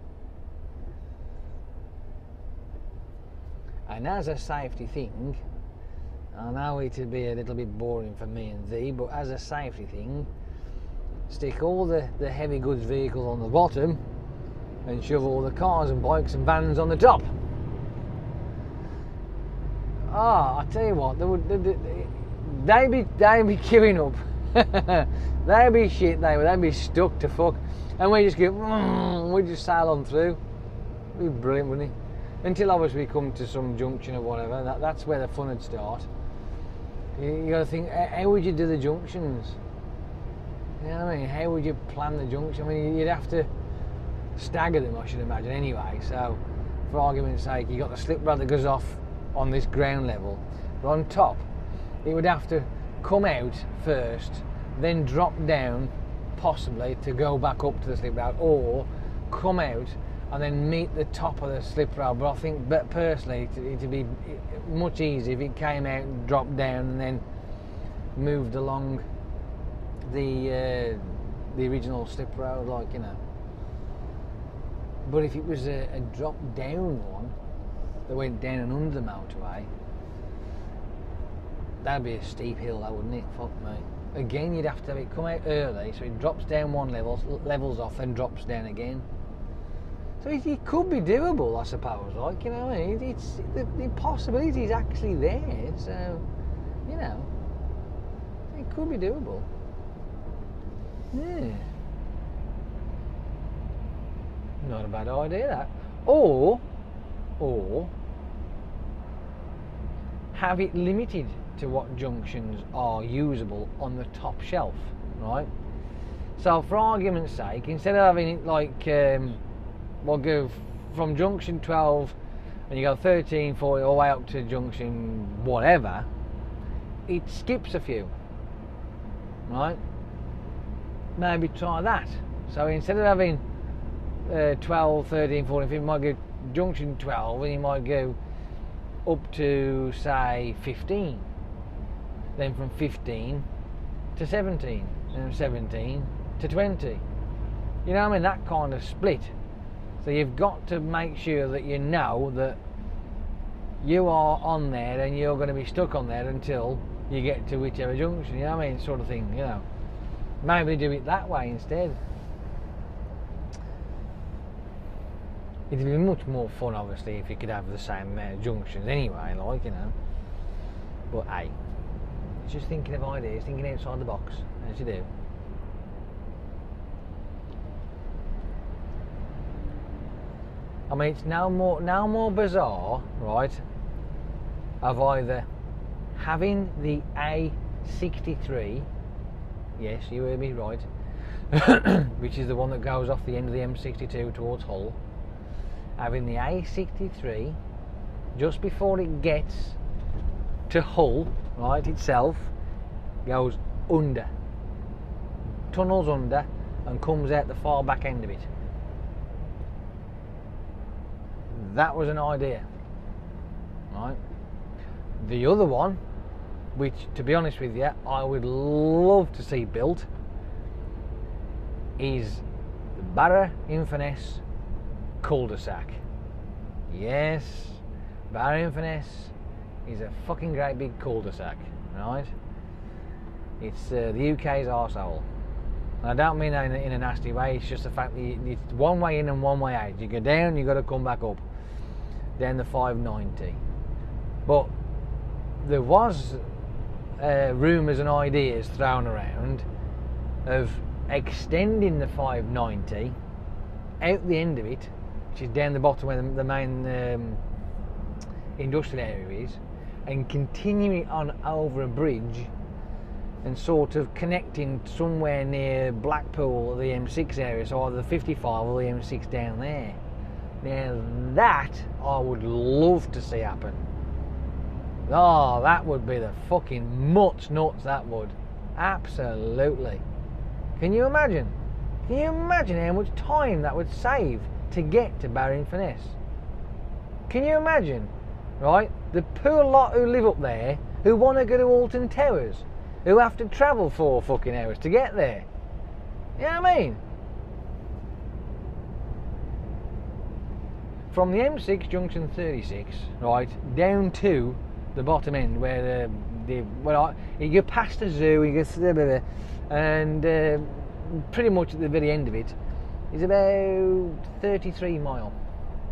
And as a safety thing, I know it'd be a little bit boring for me and thee, but as a safety thing, stick all the heavy goods vehicles on the bottom and shove all the cars and bikes and vans on the top. I tell you what, they'd be queuing up. They'd be shit, they'd be stuck to fuck. And we just go, we just sail on through. It'd be brilliant, wouldn't it? Until obviously we come to some junction or whatever, that's where the fun would start. You got to think, how would you do the junctions? You know what I mean? How would you plan the junction? I mean, you'd have to stagger them, I should imagine, anyway. So, for argument's sake, you got the slip rod that goes off on this ground level, but on top, it would have to come out first, then drop down, possibly to go back up to the slip rod, or come out and then meet the top of the slip rod. But I think, personally, it'd be much easier if it came out and dropped down and then moved along the original slip rod, like, you know. But if it was a drop down one that went down and under the motorway, that'd be a steep hill, that, wouldn't it? Fuck me. Again, you'd have to have it come out early, so it drops down one level, levels off, and drops down again. So it could be doable, I suppose. Like, you know, it's the possibility is actually there. So, you know, it could be doable. Yeah. Not a bad idea, that. Or have it limited to what junctions are usable on the top shelf, right? So for argument's sake, instead of having it like, we'll go from junction 12 and you go 13, 40 all the way up to junction whatever, it skips a few. right? Maybe try that. So instead of having 12, 13, 14, 15, you might go junction 12 and you might go up to say 15, then from 15 to 17, and 17 to 20. You know what I mean? That kind of split. So you've got to make sure that you know that you are on there and you're going to be stuck on there until you get to whichever junction, you know what I mean? Sort of thing, you know. Maybe do it that way instead. It'd be much more fun, obviously, if you could have the same junctions anyway, like, you know. But hey, just thinking of ideas, thinking outside the box, as you do. I mean, it's now more bizarre, right, of either having the A63, yes, you heard me right, which is the one that goes off the end of the M62 towards Hull, having the A63 just before it gets to Hull, right, itself, goes under, tunnels under, and comes out the far back end of it. That was an idea, right? The other one, which, to be honest with you, I would love to see built, is the Barra-Inverness cul-de-sac. Yes, Barra-Inverness is a fucking great big cul-de-sac, right? It's the UK's arsehole. And I don't mean that in a nasty way, it's just the fact that it's one way in and one way out. You go down, you've got to come back up. Down the 590. But there was rumours and ideas thrown around of extending the 590 out the end of it, which is down the bottom where the main industrial area is, and continuing on over a bridge and sort of connecting somewhere near Blackpool or the M6 area, so either the 55 or the M6 down there. Now that I would love to see happen. Oh, that would be the fucking nuts, that would. Absolutely. Can you imagine? Can you imagine how much time that would save to get to Barra-Inverness? Can you imagine, right? The poor lot who live up there, who want to go to Walton Towers, who have to travel 4 fucking hours to get there. You know what I mean? From the M6 junction 36, right, down to the bottom end where you go past the zoo, you go and pretty much at the very end of it is about 33 mile,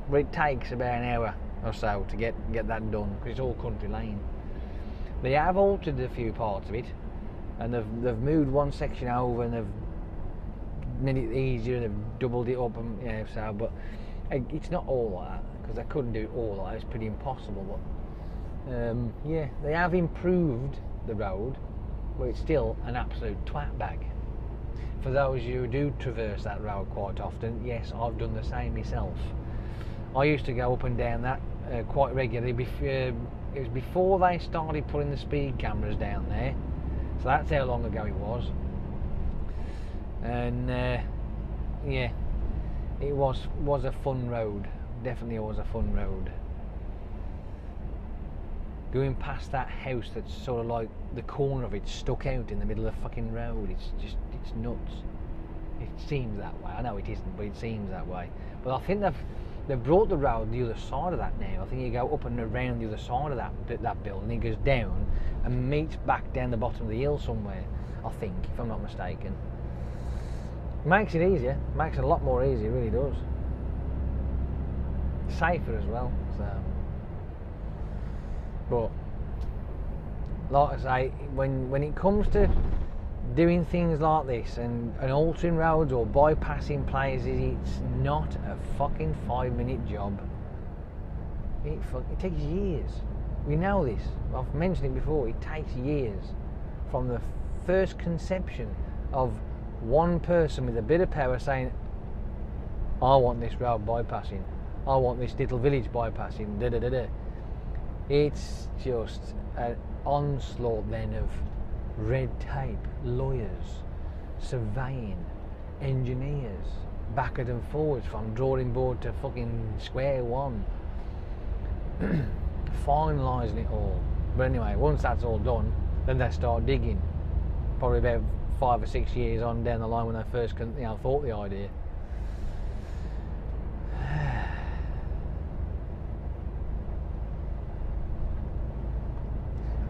where it takes about an hour or so to get that done, because it's all country lane. They have altered a few parts of it, and they've moved one section over and they've made it easier, and they've doubled it up, and you know, so, but it's not all like that, because I couldn't do it all like that, it's pretty impossible. But yeah, they have improved the road, but it's still an absolute twat bag. For those who do traverse that road quite often, yes, I've done the same myself. I used to go up and down that quite regularly. It was before they started putting the speed cameras down there, so that's how long ago it was. And yeah, it was a fun road. Definitely was a fun road. Going past that house that's sort of like the corner of it stuck out in the middle of the fucking road, it's nuts. It seems that way. I know it isn't, but it seems that way. But I think they've brought the road the other side of that now. I think you go up and around the other side of that building, it goes down and meets back down the bottom of the hill somewhere, I think, if I'm not mistaken. Makes it easier, makes it a lot more easier, it really does. Safer as well, so. But like I say, when it comes to doing things like this and altering roads or bypassing places, it's not a fucking 5-minute job. It takes years. We know this. I've mentioned it before. It takes years from the first conception of one person with a bit of power saying, I want this road bypassing, I want this little village bypassing, da da da da. It's just an onslaught then of red tape, lawyers, surveying, engineers, backwards and forwards from drawing board to fucking square one, finalising it all. But anyway, once that's all done, then they start digging. Probably about 5 or 6 years on down the line when they first, thought the idea.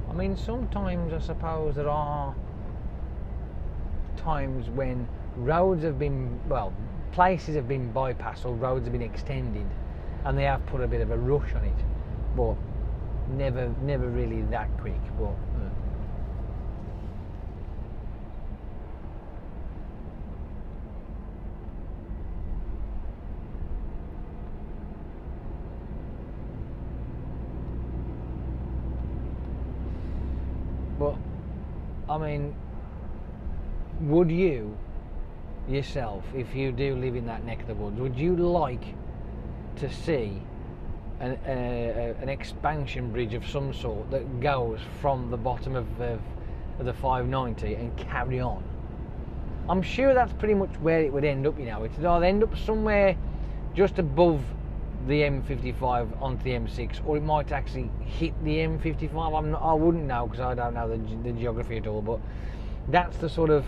I mean, sometimes I suppose there are times when roads have been, places have been bypassed or roads have been extended, and they have put a bit of a rush on it, but never really that quick. But I mean, would you yourself, if you do live in that neck of the woods, would you like to see an expansion bridge of some sort that goes from the bottom of the 590 and carry on? I'm sure that's pretty much where it would end up. It'd either end up somewhere just above the M55 onto the M6, or it might actually hit the M55. I wouldn't know, because I don't know the geography at all, but that's the sort of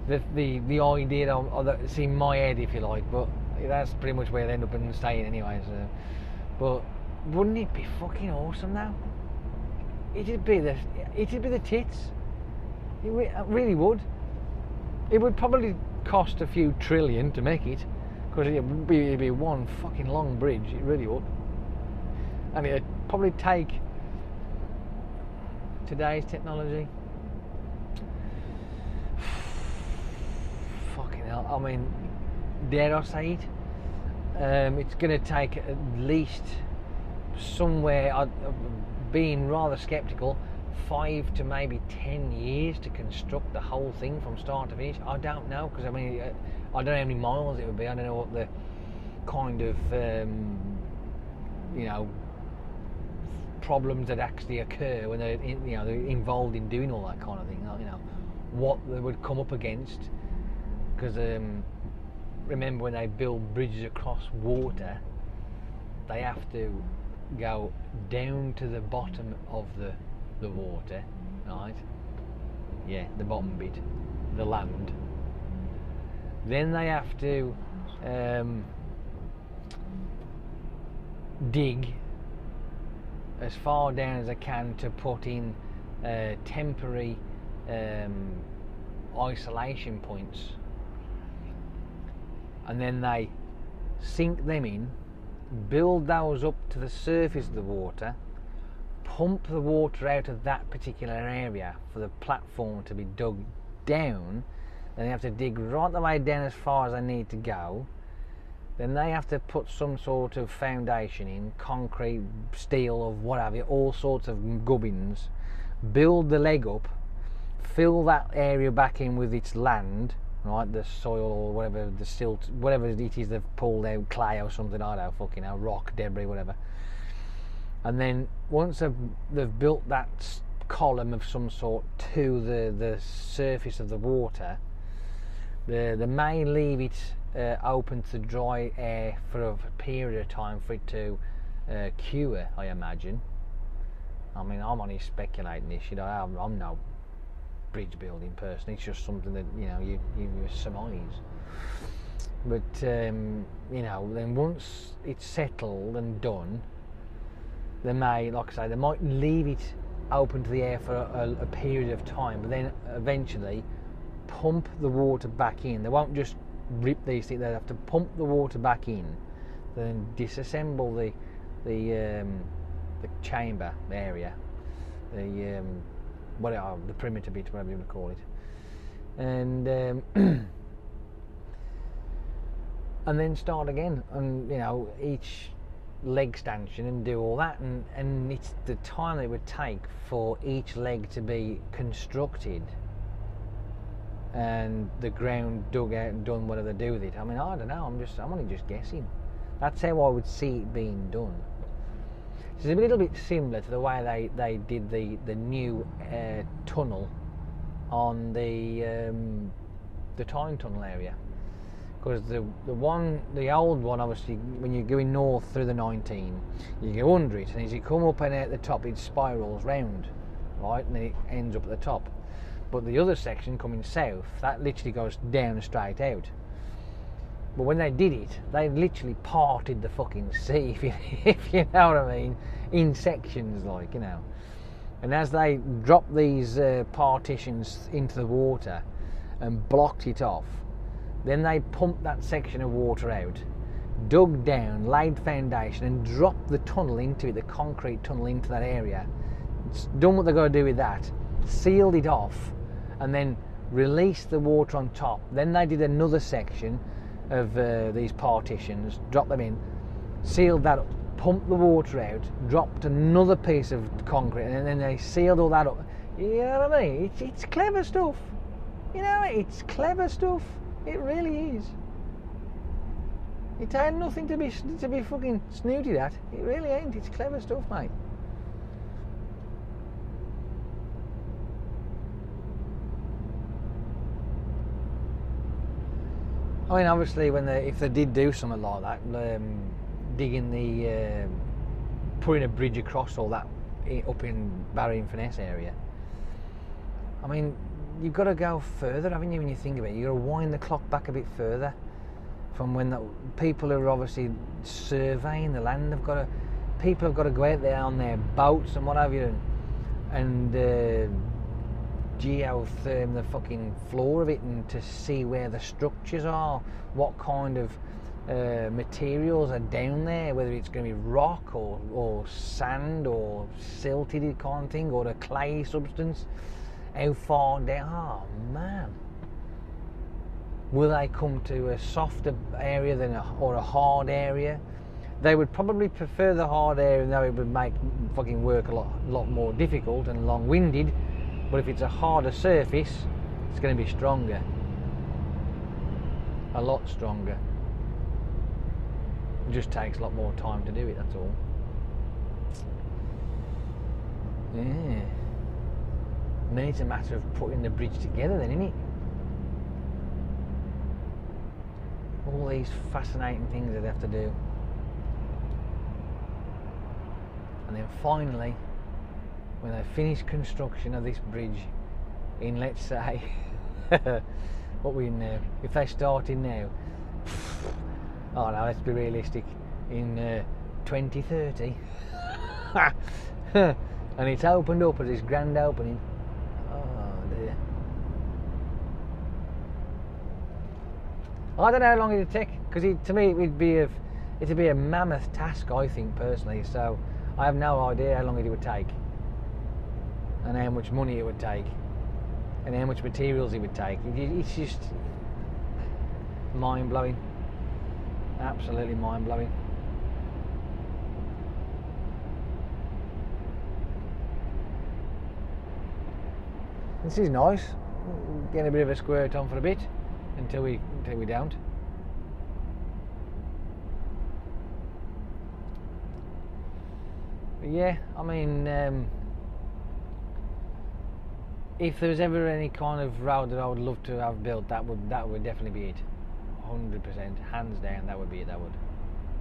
the idea that's in my head, if you like. But that's pretty much where they end up and staying anyway. So. But wouldn't it be fucking awesome now? It'd be the tits. It really would. It would probably cost a few trillion to make it, because it'd be one fucking long bridge. It really would. And it'd probably take today's technology. Fucking hell. I mean, dare I say it? It's going to take at least somewhere, being rather sceptical, 5 to maybe 10 years to construct the whole thing from start to finish. I don't know, because I mean, I don't know how many miles it would be. I don't know what the kind of problems that actually occur when they're they're involved in doing all that kind of thing. What they would come up against, because remember, when they build bridges across water, they have to go down to the bottom of the water, right? Yeah, the bottom bit, the land. Then they have to dig as far down as they can to put in temporary isolation points, and then they sink them in, build those up to the surface of the water, pump the water out of that particular area for the platform to be dug down. Then they have to dig right the way down as far as they need to go. Then they have to put some sort of foundation in, concrete, steel, or whatever, all sorts of gubbins, build the leg up, fill that area back in with its land, right, the soil or whatever, the silt, whatever it is they've pulled out, clay or something, I don't fucking know, rock, debris, whatever. And then once they've built that column of some sort to the surface of the water, they may leave it open to dry air for a period of time for it to cure, I imagine. I mean, I'm only speculating this, I'm no bridge building person. It's just something that you surmise. But then once it's settled and done, they may, like I say, they might leave it open to the air for a period of time, but then eventually pump the water back in. They won't just rip these things. They have to pump the water back in, then disassemble the chamber area, the perimeter bit, whatever you want to call it, and and then start again, and each leg stanchion, and do all that, and it's the time that it would take for each leg to be constructed and the ground dug out and done whatever they do with it. I mean, I don't know, I'm only just guessing. That's how I would see it being done. It's a little bit similar to the way they did the new tunnel on the Tyne Tunnel area, because the old one, obviously, when you're going north through the 19, you go under it, and as you come up and out the top, it spirals round, right, and then it ends up at the top. But the other section coming south, that literally goes down and straight out. But when they did it, they literally parted the fucking sea, if you know what I mean, in sections, like, you know. And as they dropped these partitions into the water and blocked it off, then they pumped that section of water out, dug down, laid foundation, and dropped the tunnel into it, the concrete tunnel into that area. It's done what they've got to do with that, sealed it off, and then released the water on top. Then they did another section of these partitions, dropped them in, sealed that up, pumped the water out, dropped another piece of concrete, and then they sealed all that up. You know what I mean? It's clever stuff. You know, it's clever stuff. It really is. It ain't nothing to be fucking snooted at. It really ain't. It's clever stuff, mate. I mean, obviously, if they did do something like that, digging putting a bridge across all that up in Barry-in-Furness area, I mean, you've got to go further, haven't you, when you think about it? You've got to wind the clock back a bit further from when people are obviously surveying the land. People have got to go out there on their boats and what have you, and geotherm the fucking floor of it, and to see where the structures are, what kind of materials are down there, whether it's going to be rock or sand or silted kind of thing, or a clay substance, how far down. Oh man, will they come to a softer area or a hard area? They would probably prefer the hard area, though it would make fucking work a lot more difficult and long-winded. But if it's a harder surface, it's going to be stronger. A lot stronger. It just takes a lot more time to do it, that's all. Yeah. And then it's a matter of putting the bridge together then, isn't it? All these fascinating things they'd have to do. And then finally, when they finish construction of this bridge in, let's say, what we in now? If they started now, oh no, let's be realistic, in 2030, and it's opened up at this grand opening. Oh dear. I don't know how long it'd take, because to me it'd be a mammoth task, I think, personally. So I have no idea how long it would take, and how much money it would take, and how much materials it would take. It's just mind-blowing. Absolutely mind-blowing. This is nice. Getting a bit of a squirt on for a bit until we don't. But yeah, I mean, if there was ever any kind of road that I would love to have built, that would definitely be it. 100%, hands down, that would be it. That would.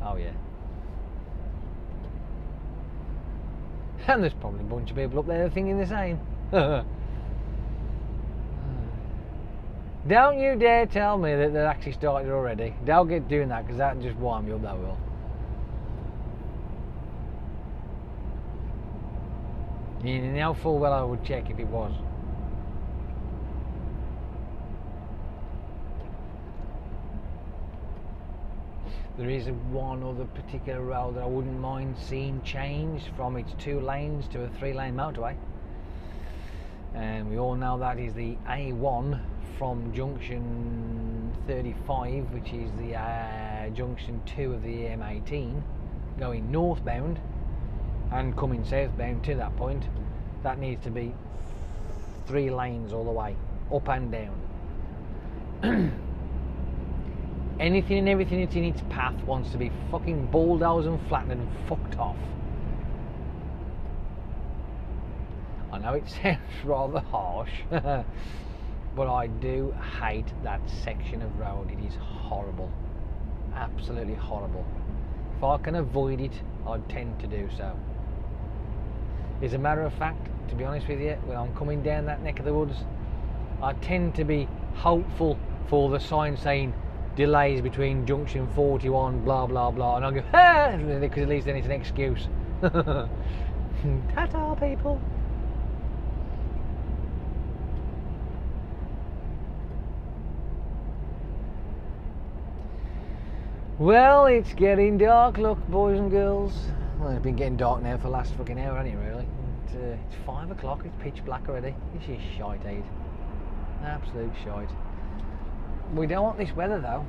Oh yeah. And there's probably a bunch of people up there thinking the same. Don't you dare tell me that they're actually started already. Don't get doing that, because that just wind me up, that will. You know full well I would check if it was. There is one other particular road that I wouldn't mind seeing changed from its 2 lanes to a 3-lane motorway. And we all know that is the A1 from junction 35, which is the junction 2 of the M18, going northbound and coming southbound to that point. That needs to be 3 lanes all the way, up and down. Anything and everything that's in its path wants to be fucking bulldozed and flattened and fucked off. I know it sounds rather harsh, but I do hate that section of road. It is horrible, absolutely horrible. If I can avoid it, I tend to do so. As a matter of fact, to be honest with you, when I'm coming down that neck of the woods, I tend to be hopeful for the sign saying delays between junction 41, blah blah blah, and I go, ah, because at least then it's an excuse. Ta-ta, people. Well, it's getting dark, look, boys and girls. Well, it's been getting dark now for the last fucking hour, hasn't it, really? It's 5 o'clock, it's pitch black already. This is shite, Aid. Absolute shite. We don't want this weather, though.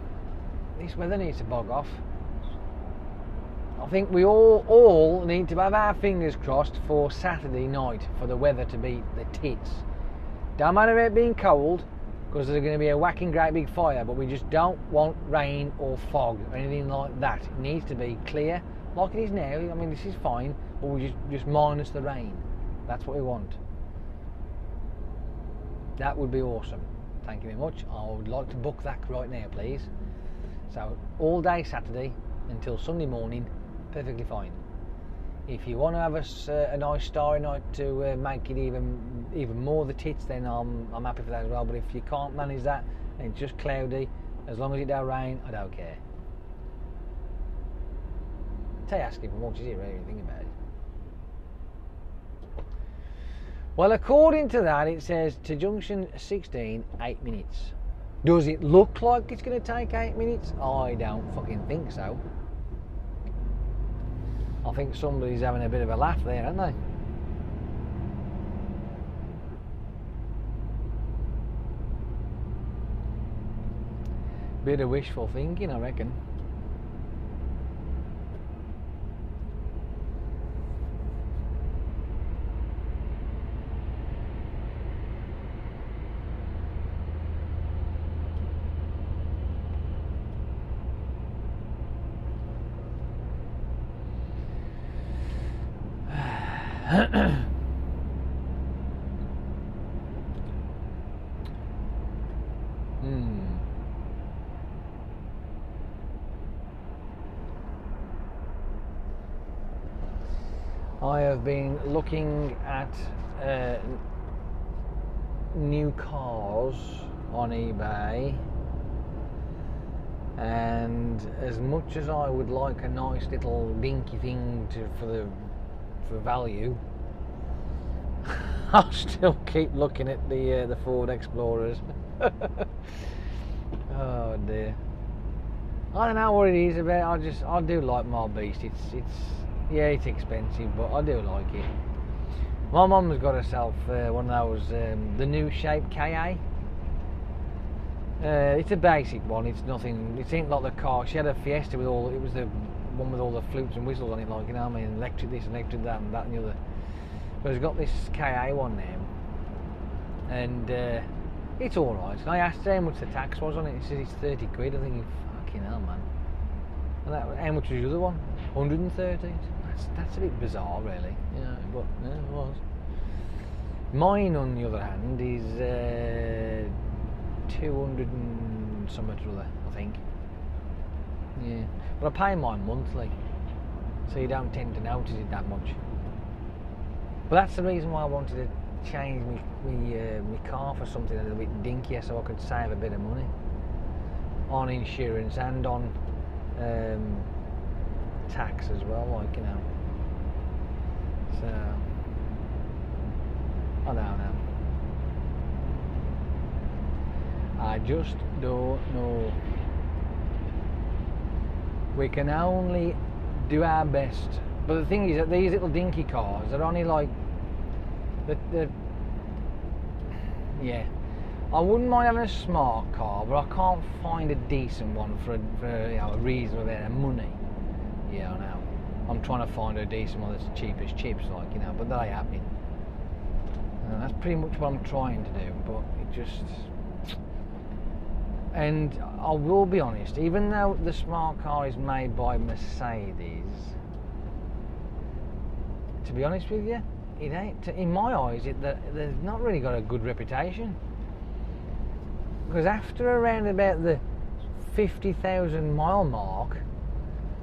This weather needs to bog off. I think we all need to have our fingers crossed for Saturday night for the weather to be the tits. Don't matter about it being cold, because there's going to be a whacking great big fire, but we just don't want rain or fog or anything like that. It needs to be clear, like it is now. I mean, this is fine, but we just minus the rain. That's what we want. That would be awesome. Thank you very much. I would like to book that right now, please. So all day Saturday until Sunday morning, perfectly fine. If you want to have a nice starry night to make it even more the tits, then I'm happy for that as well. But if you can't manage that and it's just cloudy, as long as it don't rain, I don't care. Tell you asking for much, is it really? Think about it. Well, according to that, it says to junction 16, 8 minutes. Does it look like it's going to take 8 minutes? I don't fucking think so. I think somebody's having a bit of a laugh there, aren't they? Bit of wishful thinking, I reckon. I have been looking at new cars on eBay, and as much as I would like a nice little dinky thing for value, I'll still keep looking at the Ford Explorers. Oh dear. I don't know what it is about. I do like my beast. Yeah, it's expensive, but I do like it. My mum's got herself one of those, the new shape KA. It's a basic one. It's nothing. It ain't like the car. She had a Fiesta with all. It was the one with all the flutes and whistles on it, like, you know what I mean, electric this, electric that, and that and the other. But she's got this KA one now, and it's all right. I asked her how much the tax was on it. She said it's 30 quid. I'm thinking, fucking hell, man. And how much was the other one? 130. That's a bit bizarre, really. You know, but yeah, it was. Mine, on the other hand, is 200 and something or other, I think. Yeah, but I pay mine monthly, so you don't tend to notice it that much. But that's the reason why I wanted to change my car for something a little bit dinkier, so I could save a bit of money on insurance and on tax as well, like, you know. So I don't know. I just don't know. We can only do our best. But the thing is that these little dinky cars are only like yeah. I wouldn't mind having a smart car, but I can't find a decent one for you know, a reasonable amount of money. Yeah, I know. I'm trying to find a decent one that's cheap as chips, like, you know, but that ain't happening. And that's pretty much what I'm trying to do, but it just... And I will be honest, even though the smart car is made by Mercedes, to be honest with you, it ain't. In my eyes, they've not really got a good reputation. Because after around about the 50,000 mile mark,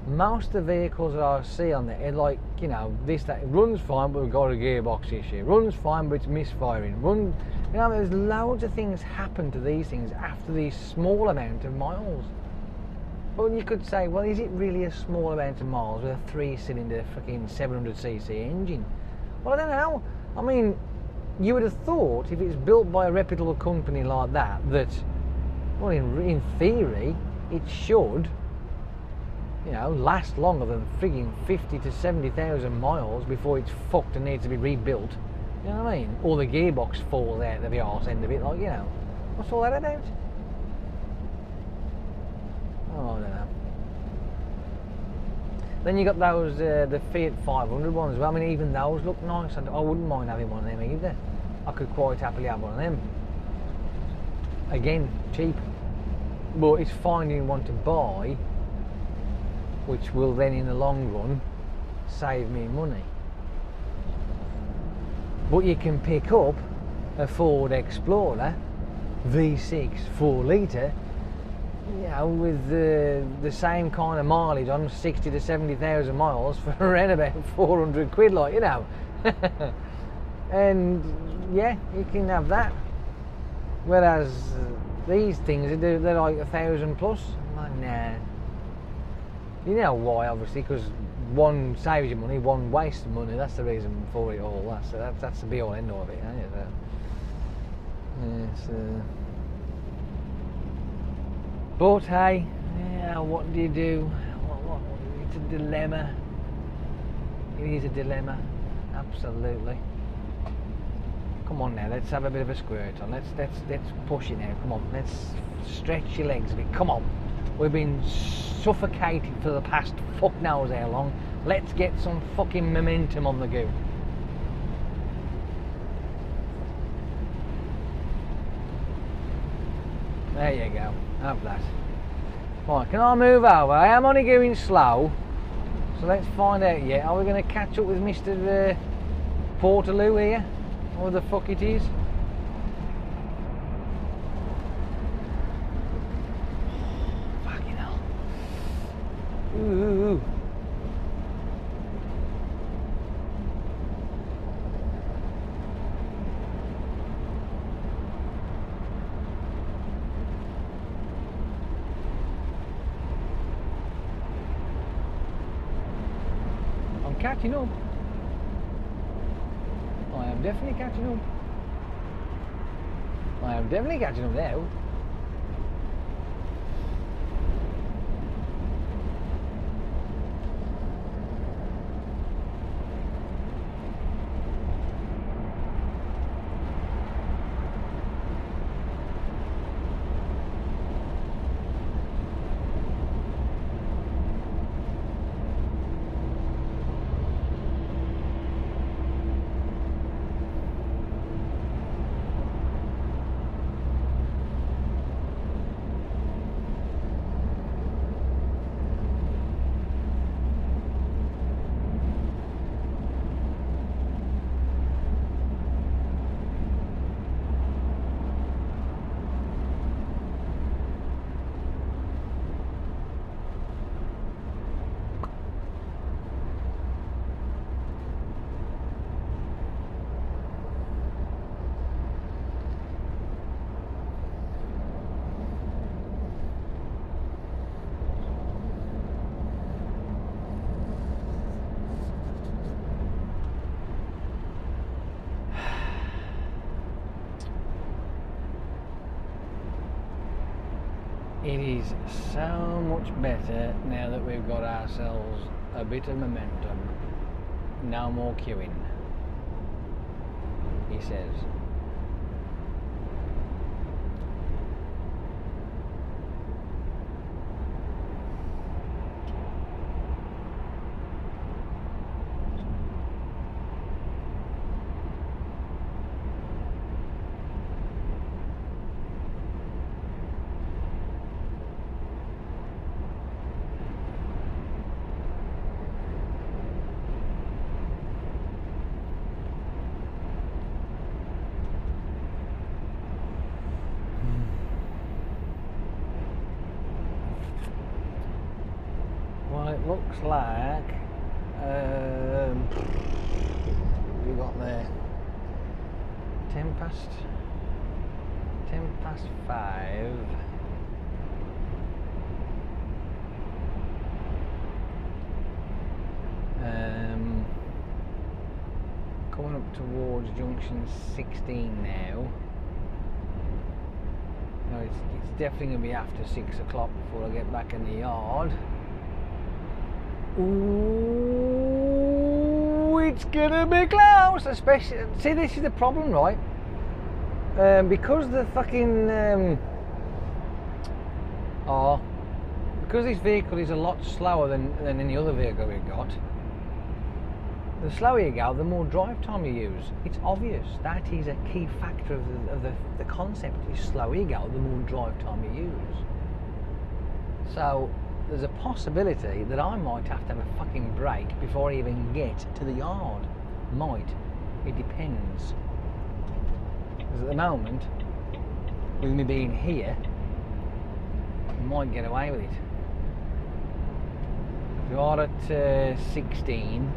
most of the vehicles that I see on there are like, you know, that it runs fine but we've got a gearbox issue, runs fine but it's misfiring, you know, there's loads of things happen to these things after these small amount of miles. But you could say, well, is it really a small amount of miles with a 3-cylinder fucking 700cc engine? Well, I don't know. I mean, you would have thought if it's built by a reputable company like that, well, in theory, it should, you know, last longer than frigging 50 to 70,000 miles before it's fucked and needs to be rebuilt. You know what I mean? Or the gearbox falls out of the arse end of it, like, you know. What's all that about? Oh, I don't know. Then you got those, the Fiat 500 ones. Well, I mean, even those look nice. I wouldn't mind having one of them either. I could quite happily have one of them. Again, cheap. But it's finding one to buy, which will then in the long run save me money. But you can pick up a Ford Explorer V6 4 litre, you know, with the same kind of mileage on 60 to 70,000 miles for around about 400 quid, like, you know. And yeah, you can have that. Whereas these things, they're like 1,000 plus. I'm like, nah. You know why, obviously, because one saves you money, one wastes money. That's the reason for it all. That's the be all end all of it, isn't it? But hey, yeah, what do you do? It's a dilemma. It is a dilemma, absolutely. Come on now, let's have a bit of a squirt on. Let's push it now. Come on, let's stretch your legs a bit. Come on. We've been suffocated for the past fuck knows how long. Let's get some fucking momentum on the go. There you go. Have that. Right, can I move over? I am only going slow. So let's find out yet. Are we going to catch up with Mr. Portaloo here? Or the fuck it is? Fucking hell. Ooh. I'm catching up. I am definitely catching up. I am definitely catching up now. It is so much better now that we've got ourselves a bit of momentum. No more queuing, he says. looks like we got there 10 past 5. Coming up towards junction 16 now. No, it's definitely going to be after 6 o'clock before I get back in the yard. Ooh, it's going to be close. Especially, see, this is the problem, right? Because the fucking because this vehicle is a lot slower than any other vehicle we've got. The slower you go, the more drive time you use. It's obvious. That is a key factor of the concept. The slower you go, the more drive time you use. So there's a possibility that I might have to have a fucking break before I even get to the yard. Might. It depends. Because at the moment, with me being here, I might get away with it. If you are at 16,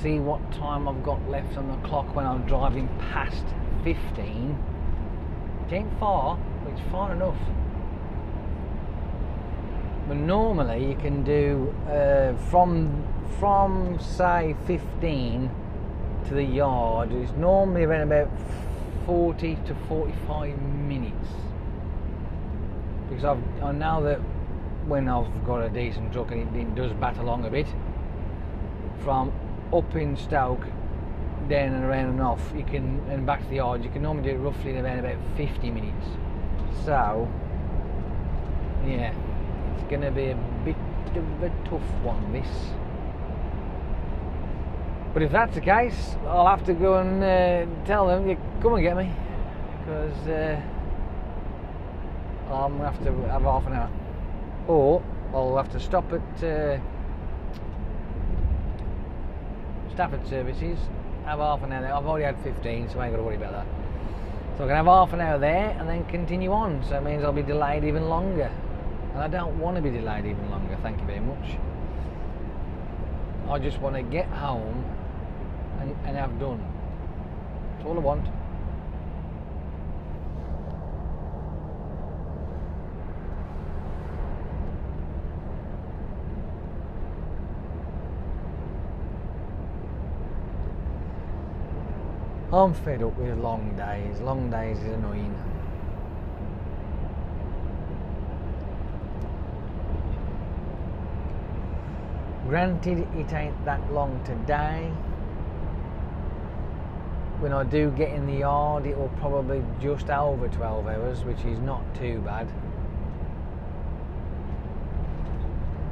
see what time I've got left on the clock when I'm driving past 15. It ain't far, but it's far enough. But normally you can do from say 15 to the yard, it's normally around about 40 to 45 minutes. Because I know that when I've got a decent truck and it does bat along a bit, from up in Stoke, down and around and off, you can, and back to the yard, you can normally do it roughly in around about 50 minutes. So, yeah, it's going to be a bit of a tough one, this. But if that's the case, I'll have to go and tell them, you come and get me, because I'm going to have to have half an hour. Or I'll have to stop at Stafford Services, have half an hour there. I've already had 15, so I ain't got to worry about that. So I can have half an hour there and then continue on. So it means I'll be delayed even longer. And I don't want to be delayed even longer, thank you very much. I just want to get home and have done. That's all I want. I'm fed up with long days. Long days is annoying. Granted, it ain't that long today. When I do get in the yard, it will probably just over 12 hours, which is not too bad.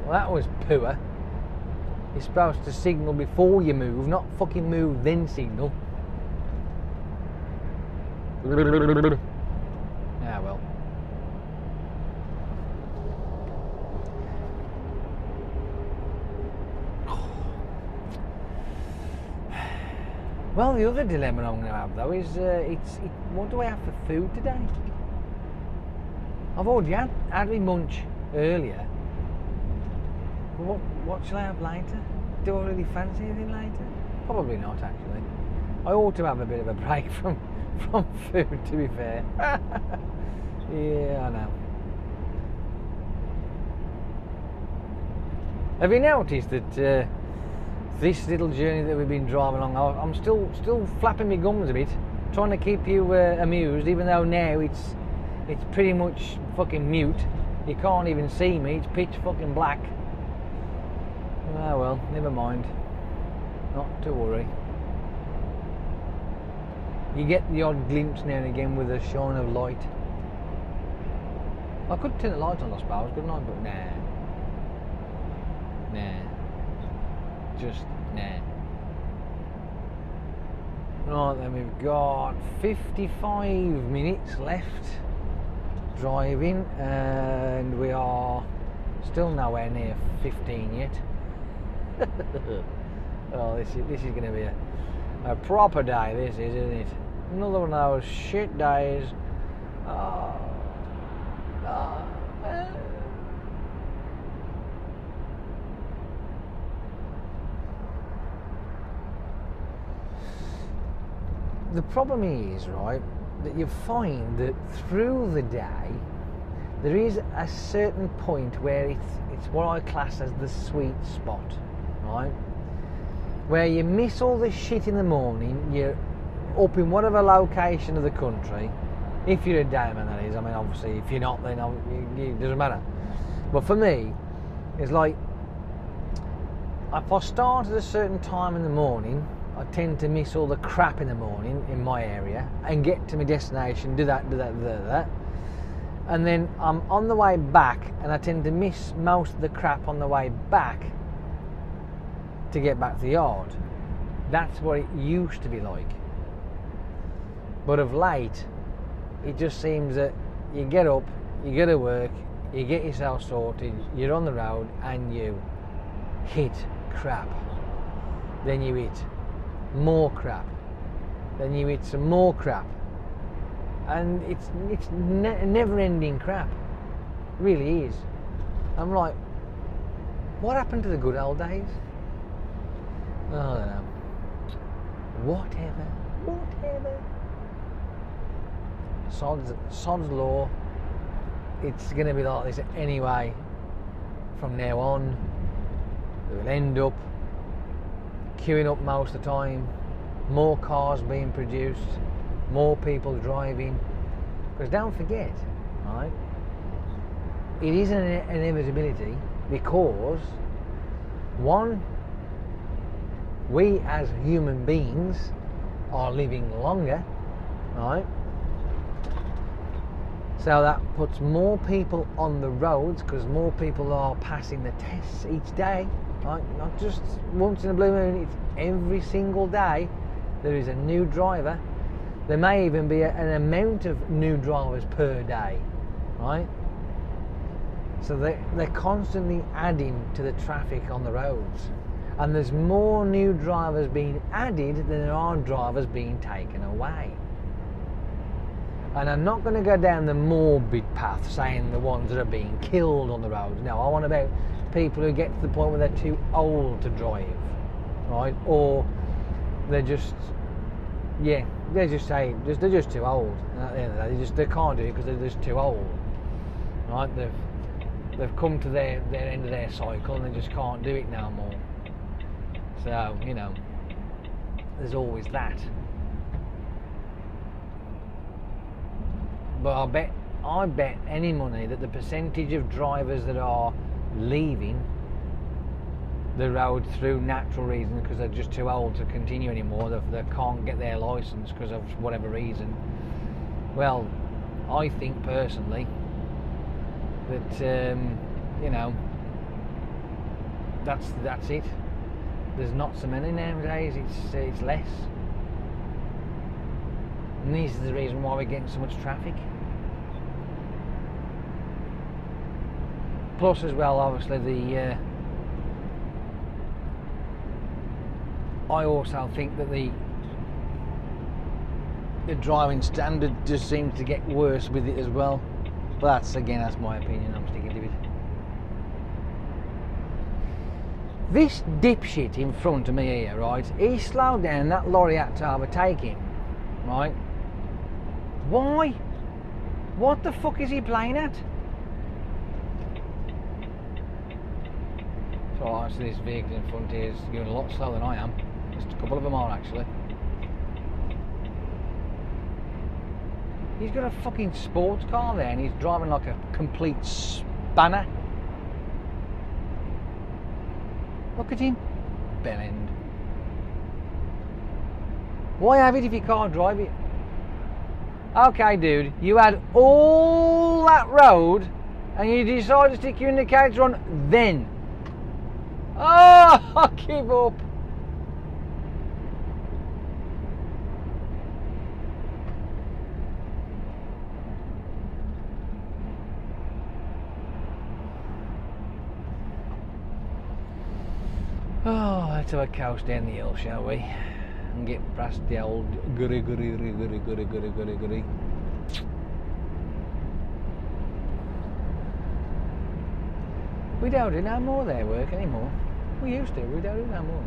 Well, that was poor. You're supposed to signal before you move, not fucking move then signal. Ah, well. Well, the other dilemma I'm going to have though is what do I have for food today? I've already had my munch earlier. But what shall I have later? Do I really fancy anything later? Probably not, actually. I ought to have a bit of a break from food, to be fair. Yeah, I know. Have you noticed that this little journey that we've been driving along, I'm still flapping my gums a bit, trying to keep you amused, even though now it's pretty much fucking mute. You can't even see me. It's pitch fucking black. Ah, well, never mind. Not to worry. You get the odd glimpse now and again with a shine of light. I could turn the lights on, I suppose, couldn't I? But nah. Just nah. Right, then we've got 55 minutes left driving, and we are still nowhere near 15 yet. Oh, this is going to be a proper day, this is, isn't it? Another one of those shit days. the problem is, right, that you find that through the day there is a certain point where it's what I class as the sweet spot, right, where you miss all the shit in the morning, you're up in whatever location of the country, if you're a dayman that is. I mean, obviously if you're not, then it doesn't matter. But for me, it's like, if I start at a certain time in the morning, I tend to miss all the crap in the morning in my area and get to my destination, do that, and then I'm on the way back and I tend to miss most of the crap on the way back to get back to the yard. That's what it used to be like. But of late, it just seems that you get up, you go to work, you get yourself sorted, you're on the road and you hit crap. Then you hit more crap. Then you hit some more crap. And it's never-ending crap. It really is. I'm like, what happened to the good old days? Oh, I don't know. Whatever. Sod's law. It's going to be like this anyway from now on. We'll end up queuing up most of the time, more cars being produced, more people driving. Because don't forget, right, it is an inevitability because, one, we as human beings are living longer, right? So that puts more people on the roads because more people are passing the tests each day, right? Not just once in a blue moon, it's every single day there is a new driver. There may even be an amount of new drivers per day, right? So they're constantly adding to the traffic on the roads. And there's more new drivers being added than there are drivers being taken away. And I'm not going to go down the morbid path saying the ones that are being killed on the roads. No, I want about people who get to the point where they're too old to drive, right? Or they're just, they're just too old. And at the end of the day, they can't do it because they're just too old, right? They've come to their end of their cycle and they just can't do it no more. So, you know, there's always that. But I bet any money that the percentage of drivers that are leaving the road through natural reasons because they're just too old to continue anymore, they can't get their licence because of whatever reason. Well, I think personally that you know, that's it. There's not so many nowadays. It's less. And this is the reason why we're getting so much traffic. Plus, as well, obviously I also think that the driving standard just seems to get worse with it as well. But that's my opinion. I'm sticking to it. This dipshit in front of me here, right? He slowed down. That lorry had to overtake him, right? Why? What the fuck is he playing at? So actually, this vehicle in front here is going a lot slower than I am. Just a couple of them are actually. He's got a fucking sports car there and he's driving like a complete spanner. Look at him. Bell end. Why have it if you can't drive it? Okay, dude, you had all that road and you decided to stick your indicator on then. Oh, give up. Oh, let's have a coast down the hill, shall we? And get past the old goody. We don't do no more their work anymore. We used to, we don't do no more.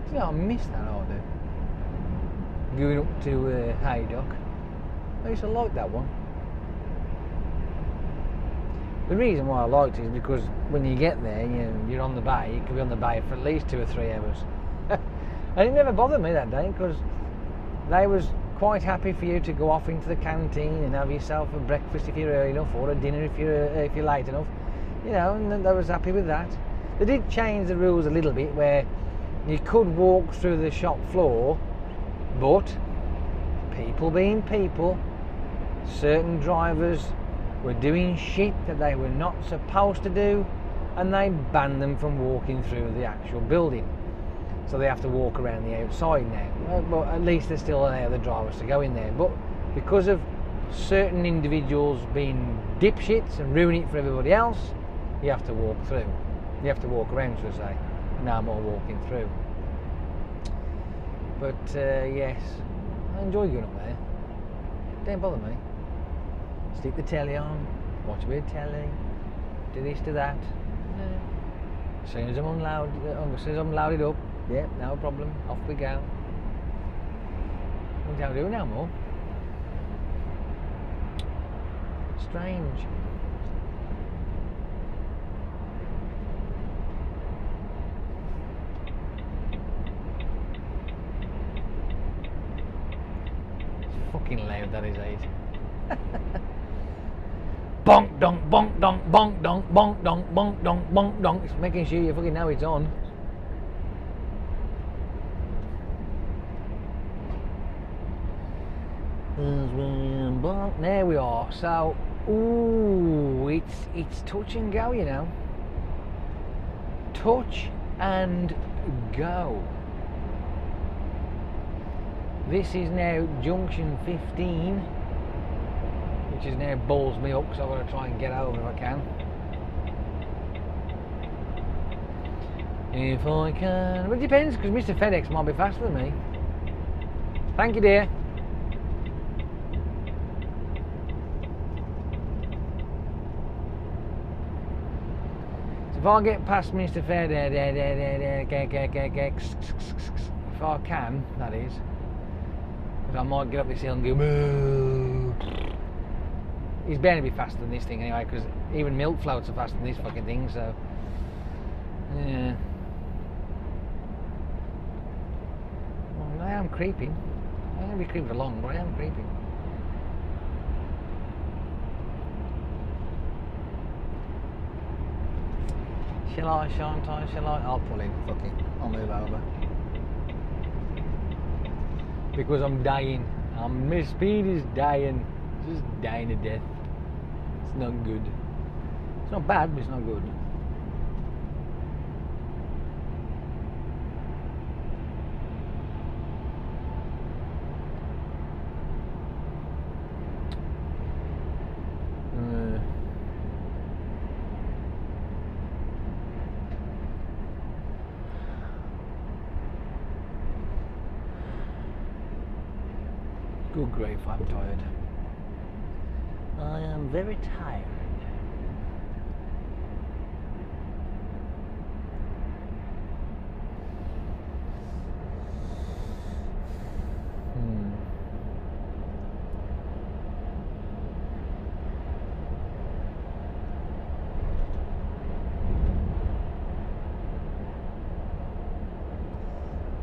See, I miss that, I do. going up to Haydock. I used to like that one. The reason why I liked it is because when you get there, you're on the bay. You could be on the bay for at least 2 or 3 hours. And it never bothered me that day because they was quite happy for you to go off into the canteen and have yourself a breakfast if you're early enough, or a dinner if you're late enough. And they was happy with that. They did change the rules a little bit where you could walk through the shop floor, but people being people, certain drivers were doing shit that they were not supposed to do, and they banned them from walking through the actual building. So they have to walk around the outside now. But at least they still allow the drivers to go in there. But because of certain individuals being dipshits and ruining it for everybody else, you have to walk through. You have to walk around, should I say. No more walking through. But yes, I enjoy going up there. Don't bother me. Stick the telly on, watch a bit of telly, do this, do that. As soon as I'm loaded up, yeah, no problem, off we go. We don't do it no more. Strange. It's fucking loud, that is it. Bonk donk bonk donk bonk donk bonk donk bonk donk bonk donk. It's making sure you fucking know it's on. There we are. So, ooh, it's touch and go, Touch and go. This is now junction 15. Which is now balls me up, so I've got to try and get over if I can. If I can. But it depends, because Mr. FedEx might be faster than me. Thank you, dear. So if I get past Mr. FedEx, if I can, that is, because I might get up this hill and go, moo. He's bound to be faster than this thing anyway, because even milk floats are faster than this fucking thing, so yeah. Well, I am creeping. I'm going to be creeping for long, but I am creeping. Shall I, shan't I, shall I? I'll pull in, fuck it, I'll move over. Because I'm dying. My speed is dying. Just dying to death. It's not good. It's not bad, but it's not good. Good grief, I'm tired. I am very tired.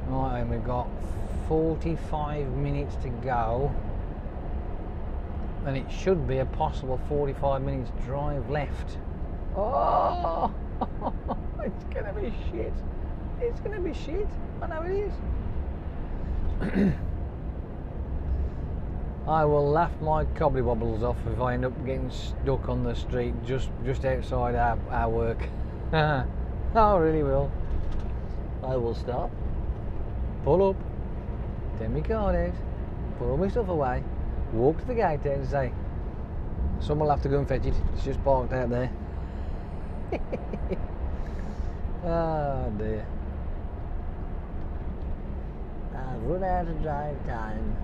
Right, and we've got 45 minutes to go. And it should be a possible 45 minutes drive left. Oh, it's gonna be shit. It's gonna be shit. I know it is. I will laugh my cobbly-wobbles off if I end up getting stuck on the street just outside our work. I really will. I will stop, pull up, take my card out, put all my stuff away, walk to the gate there and say, someone will have to go and fetch it, it's just parked out there. Oh dear. I've run out of drive time.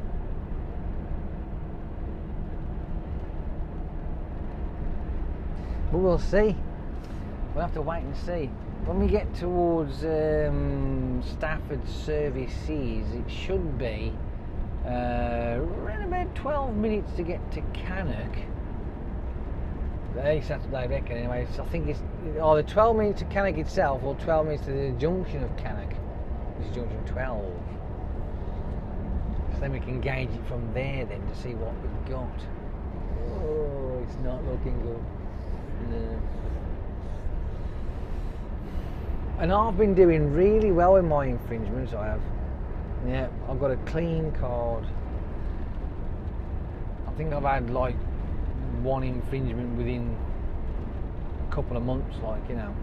But we'll see. We'll have to wait and see. When we get towards Stafford Services, it should be Around about 12 minutes to get to Cannock. At least that's what they reckon anyway. So I think it's either 12 minutes to Cannock itself or 12 minutes to the junction of Cannock, which is junction 12. So then we can gauge it from there then to see what we've got. Oh, it's not looking good. No. And I've been doing really well in my infringements, I have. Yeah, I've got a clean card. I think I've had like one infringement within a couple of months, like, you know.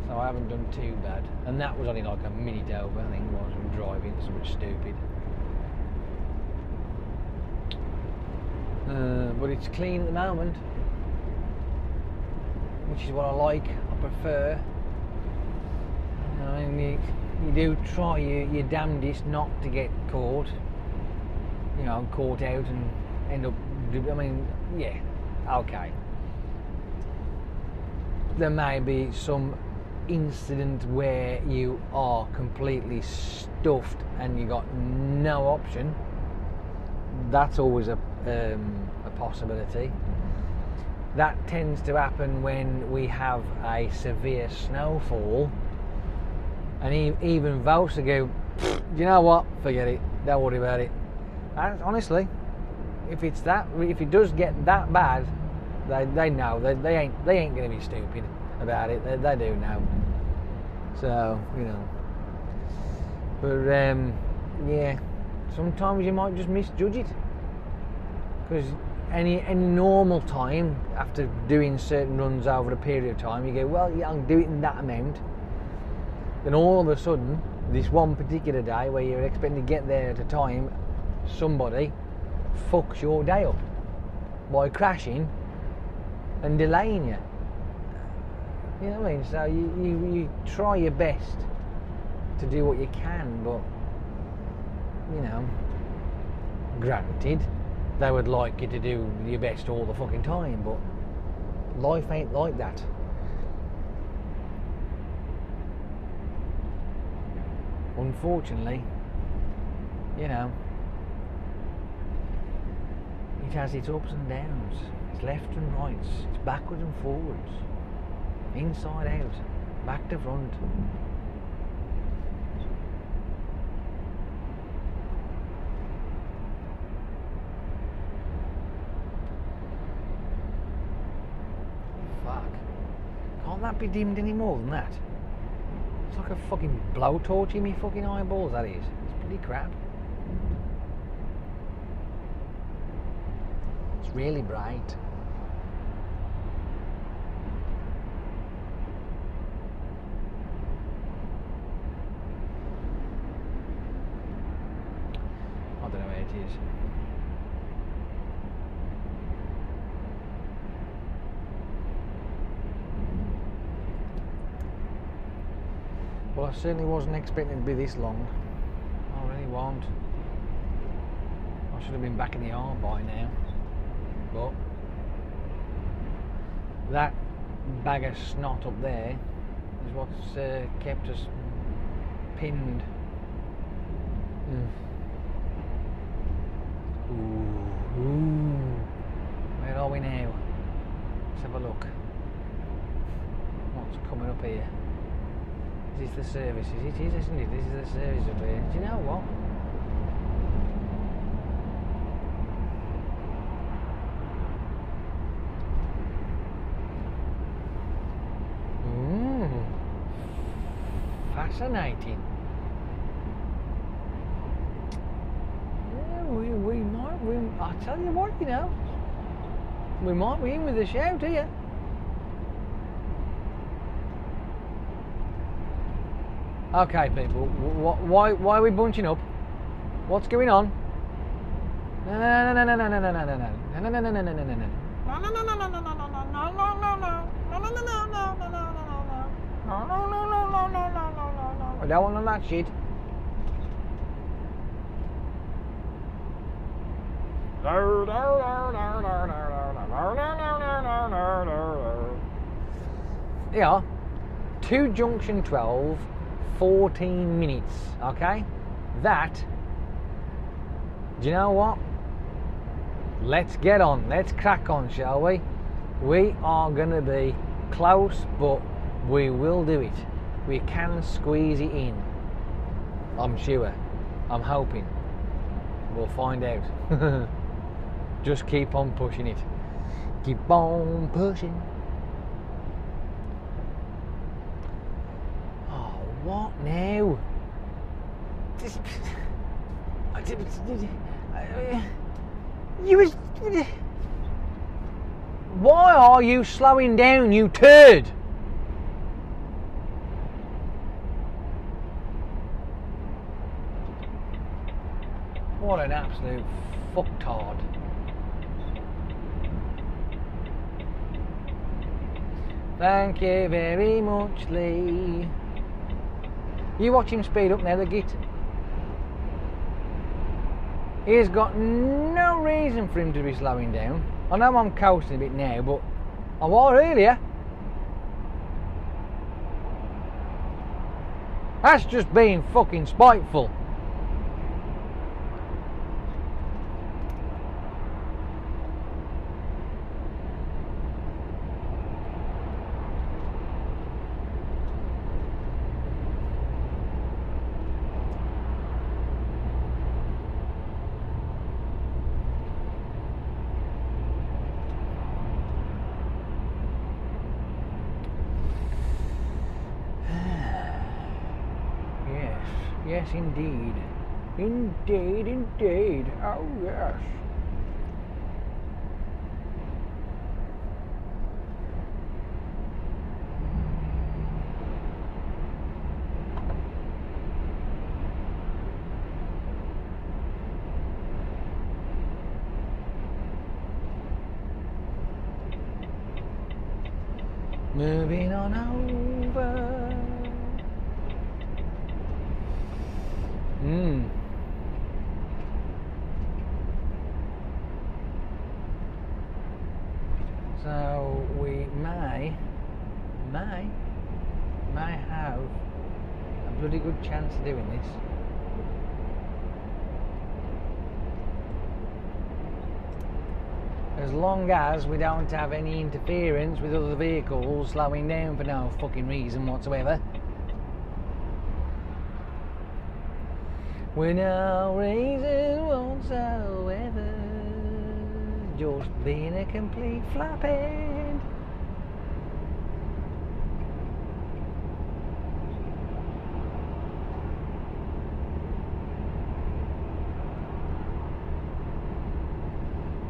So I haven't done too bad. And that was only like a minute over, I think, while I was driving, something stupid. But it's clean at the moment, which is what I like, I prefer. I mean, you do try your damnedest not to get caught, you know, caught out and end up, I mean, yeah, okay. There may be some incident where you are completely stuffed and you got no option. That's always a possibility. That tends to happen when we have a severe snowfall, and even Voucher go, do you know what? Forget it. Don't worry about it. And honestly, if it does get that bad, they know they ain't going to be stupid about it. They do know. So, you know. But yeah, sometimes you might just misjudge it, because any normal time, after doing certain runs over a period of time, you go, well, yeah, I'll do it in that amount. Then all of a sudden, this one particular day where you're expecting to get there at a time, somebody fucks your day up by crashing and delaying you. You know what I mean? So you try your best to do what you can, but, you know, granted, they would like you to do your best all the fucking time, but life ain't like that. Unfortunately, you know, it has its ups and downs. It's left and right, it's backwards and forwards, inside out, back to front. Fuck. Can't that be dimmed any more than that? It's like a fucking blowtorch in me fucking eyeballs, that is. It's pretty crap. It's really bright. I don't know where it is. Well, I certainly wasn't expecting it to be this long. I really wasn't. I should have been back in the arm by now. But that bag of snot up there is what's kept us pinned. Ooh. Where are we now? Let's have a look. What's coming up here? Is this the services? It is, isn't it? This is the service up here. Do you know what? Fascinating. Yeah, we might. I tell you what, you know, we might be in with a shout here. Okay, people, why are we bunching up? What's going on? I don't want none of that shit. Yeah, to junction 12, 14 minutes, okay? That Do you know what? Let's get on. Let's crack on, shall we? We are going to be close, but we will do it. We can squeeze it in. I'm sure. I'm hoping. We'll find out. Just keep on pushing it. Keep on pushing. Oh, what now? Why are you slowing down, you turd? What an absolute fucktard. Thank you very much, Lee. You watch him speed up now, the git. He's got no reason for him to be slowing down. I know I'm coasting a bit now, but I was earlier. That's just being fucking spiteful. Yes, indeed. Indeed, indeed. Oh, yes. Moving on over. So we may have a bloody good chance of doing this. As long as we don't have any interference with other vehicles slowing down for no fucking reason whatsoever. With no reason whatsoever. Just being a complete flathead.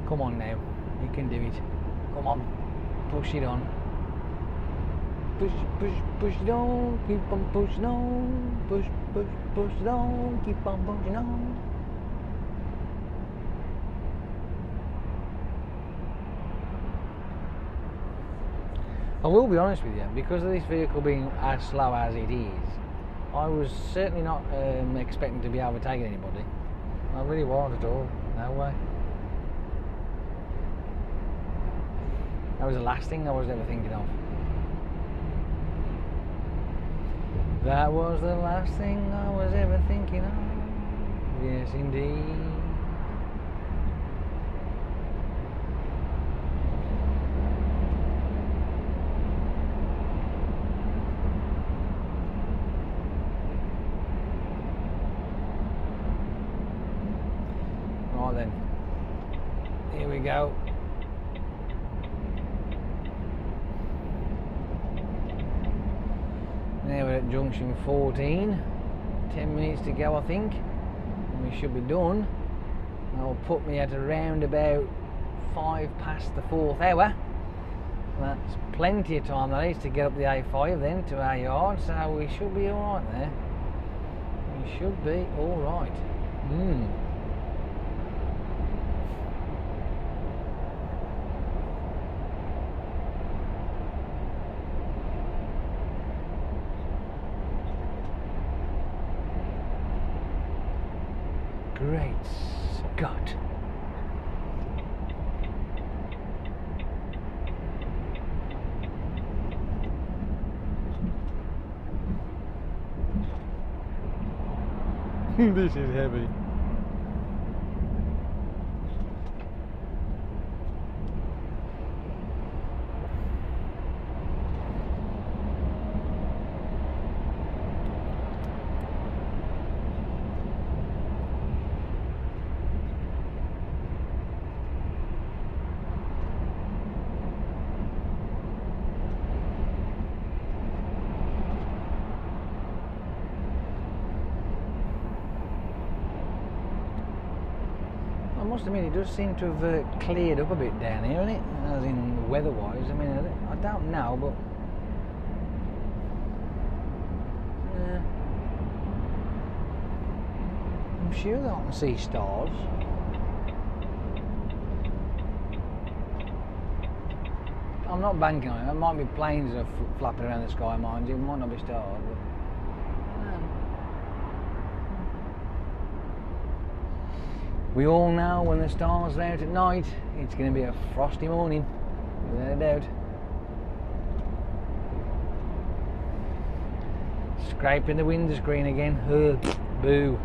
Come on now, you can do it. Come on, push it on. Push, push, push it on. Keep on pushing on. Push, push, push it on. Keep on pushing on. I will be honest with you, because of this vehicle being as slow as it is, I was certainly not expecting to be overtaking anybody. I really wasn't at all. No way. That was the last thing I was ever thinking of. That was the last thing I was ever thinking of. Yes, indeed. Right then. Here we go. Now we're at junction 14, 10 minutes to go I think, and we should be done. That'll put me at around about 5 past the 4th hour. That's plenty of time that is to get up the A5 then to our yard, so we should be alright there. We should be alright. Great Scott. This is heavy. I must admit, it does seem to have cleared up a bit down here, isn't it? As in weather-wise. I mean, I don't know, but I'm sure that I can see stars. I'm not banking on it. There might be planes that are flapping around the sky, mind you. It might not be stars, but we all know when the stars are out at night, it's going to be a frosty morning, without a doubt. Scraping the windscreen again. Ugh, boo.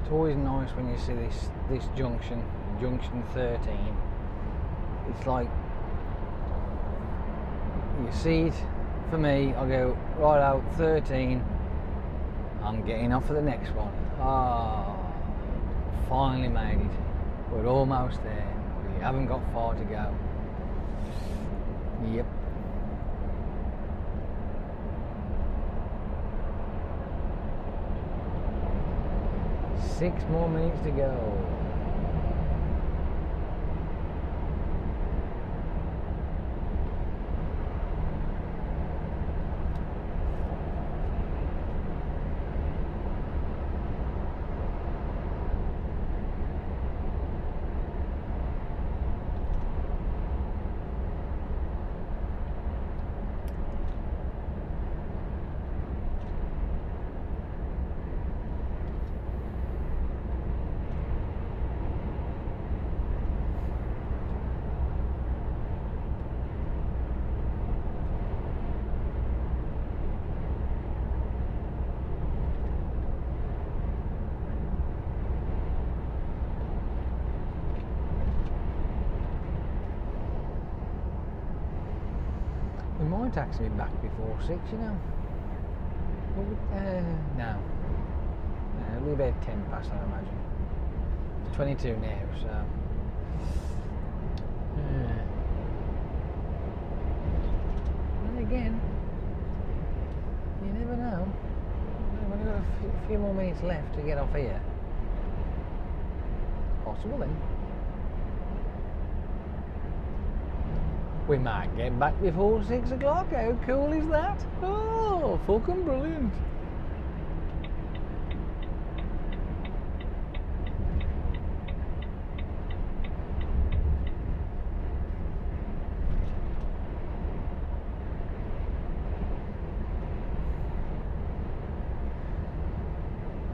It's always nice when you see this junction 13. It's like you see it. For me, I go right out 13. I'm getting off for the next one. Ah, finally made it. We're almost there. We haven't got far to go. Yep. Six more minutes to go. We might actually be back before 6, you know. No. Probably about 10 past, I imagine. It's 22 now, so. And again, you never know. We've only got a few more minutes left to get off here. Possible then. We might get back before 6 o'clock. How cool is that? Oh, fucking brilliant.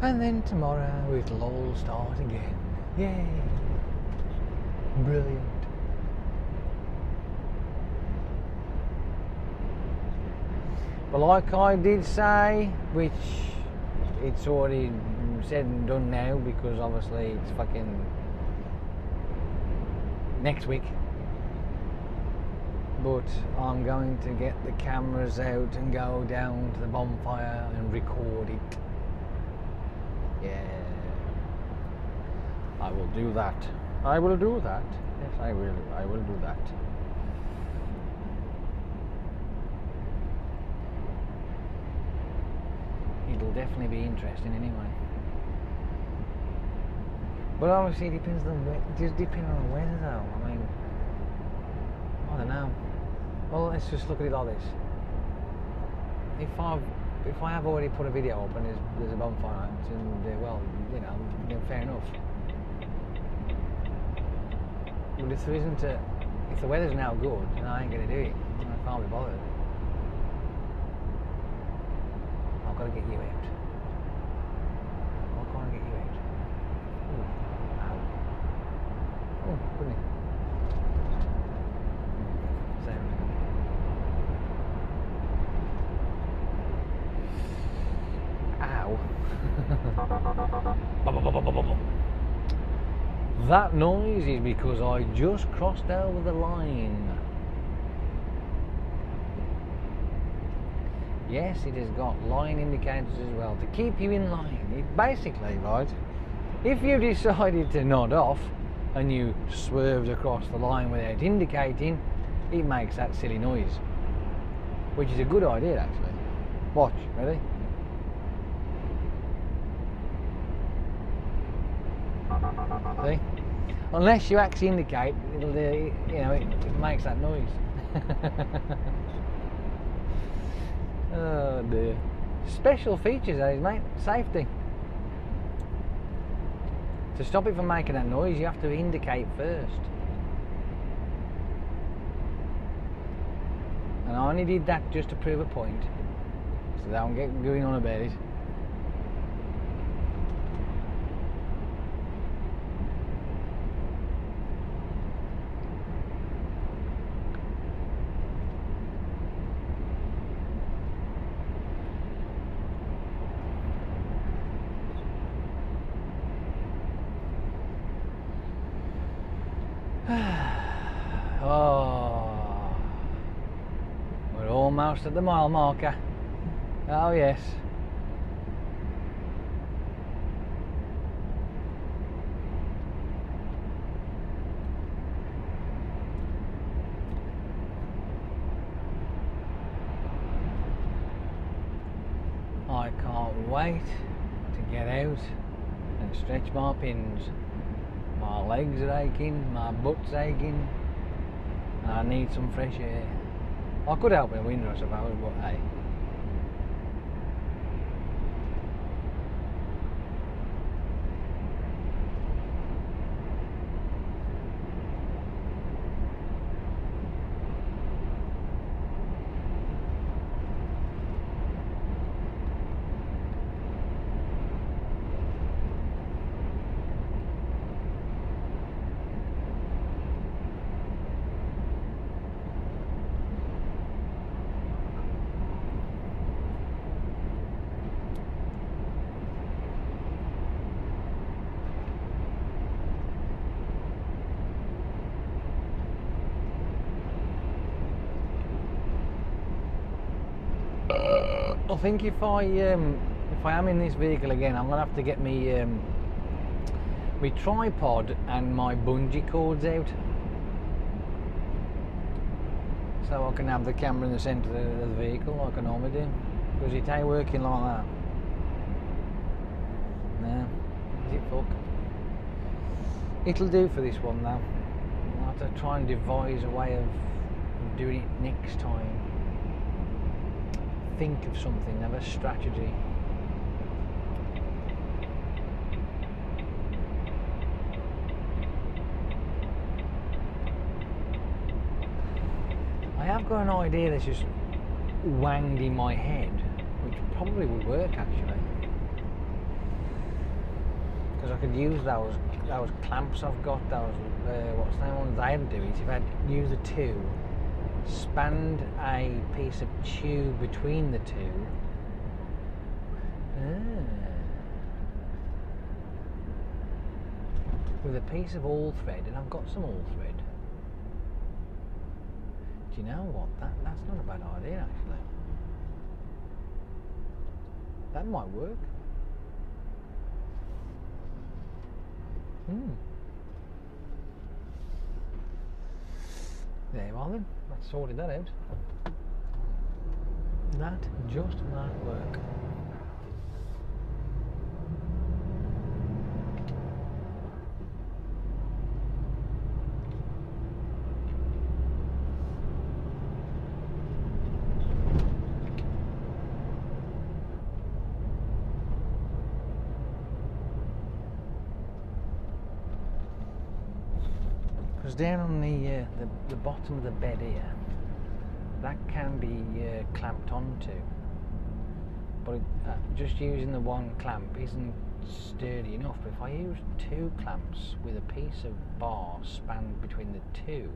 And then tomorrow it'll all start again. Yay! Brilliant. But like I did say, which it's already said and done now, because obviously it's fucking next week. But I'm going to get the cameras out and go down to the bonfire and record it. Yeah, I will do that. I will do that. Yes, I will. I will do that. It'll definitely be interesting anyway. But obviously it depends on just depending on the weather though. I mean, I don't know. Well, let's just look at it like this. If I have already put a video up and there's a bonfire out, and well, you know, then fair enough. But if there isn't if the weather's now good, then I ain't gonna do it. I can't be bothered. I've got to get you out. Why can't I get you out? Ooh. Ow. Oh, couldn't it? That noise is because I just crossed over the line. Yes, it has got line indicators as well to keep you in line. It basically, right, if you decided to nod off and you swerved across the line without indicating, it makes that silly noise, which is a good idea actually. Watch, ready? See? Unless you actually indicate, it'll you know, it makes that noise. Oh dear. Special features those, mate. Safety. To stop it from making that noise, you have to indicate first. And I only did that just to prove a point, so don't get going on about it. Oh, we're almost at the mile marker. Oh yes. I can't wait to get out and stretch my pins. My legs are aching, my butt's aching, and I need some fresh air. I could help in winter, I suppose, but hey. I think if I if I am in this vehicle again, I'm going to have to get me my tripod and my bungee cords out, so I can have the camera in the centre of the vehicle like I normally do, because it ain't working like that. No, is it fuck? It'll do for this one now. I'll have to try and devise a way of doing it next time. Think of something, have a strategy. I have got an idea that's just wanged in my head, which probably would work actually, because I could use those clamps I've got, those what's the name ones, they'd do it if I'd use the two, spanned a piece of tube between the two. With a piece of all thread, and I've got some all thread. Do you know what? That's not a bad idea actually. That might work. There you are then. That's sorted that out. That just might work. Because down on the bottom of the bed here, that can be clamped onto, but just using the one clamp isn't sturdy enough. But if I use two clamps with a piece of bar spanned between the two,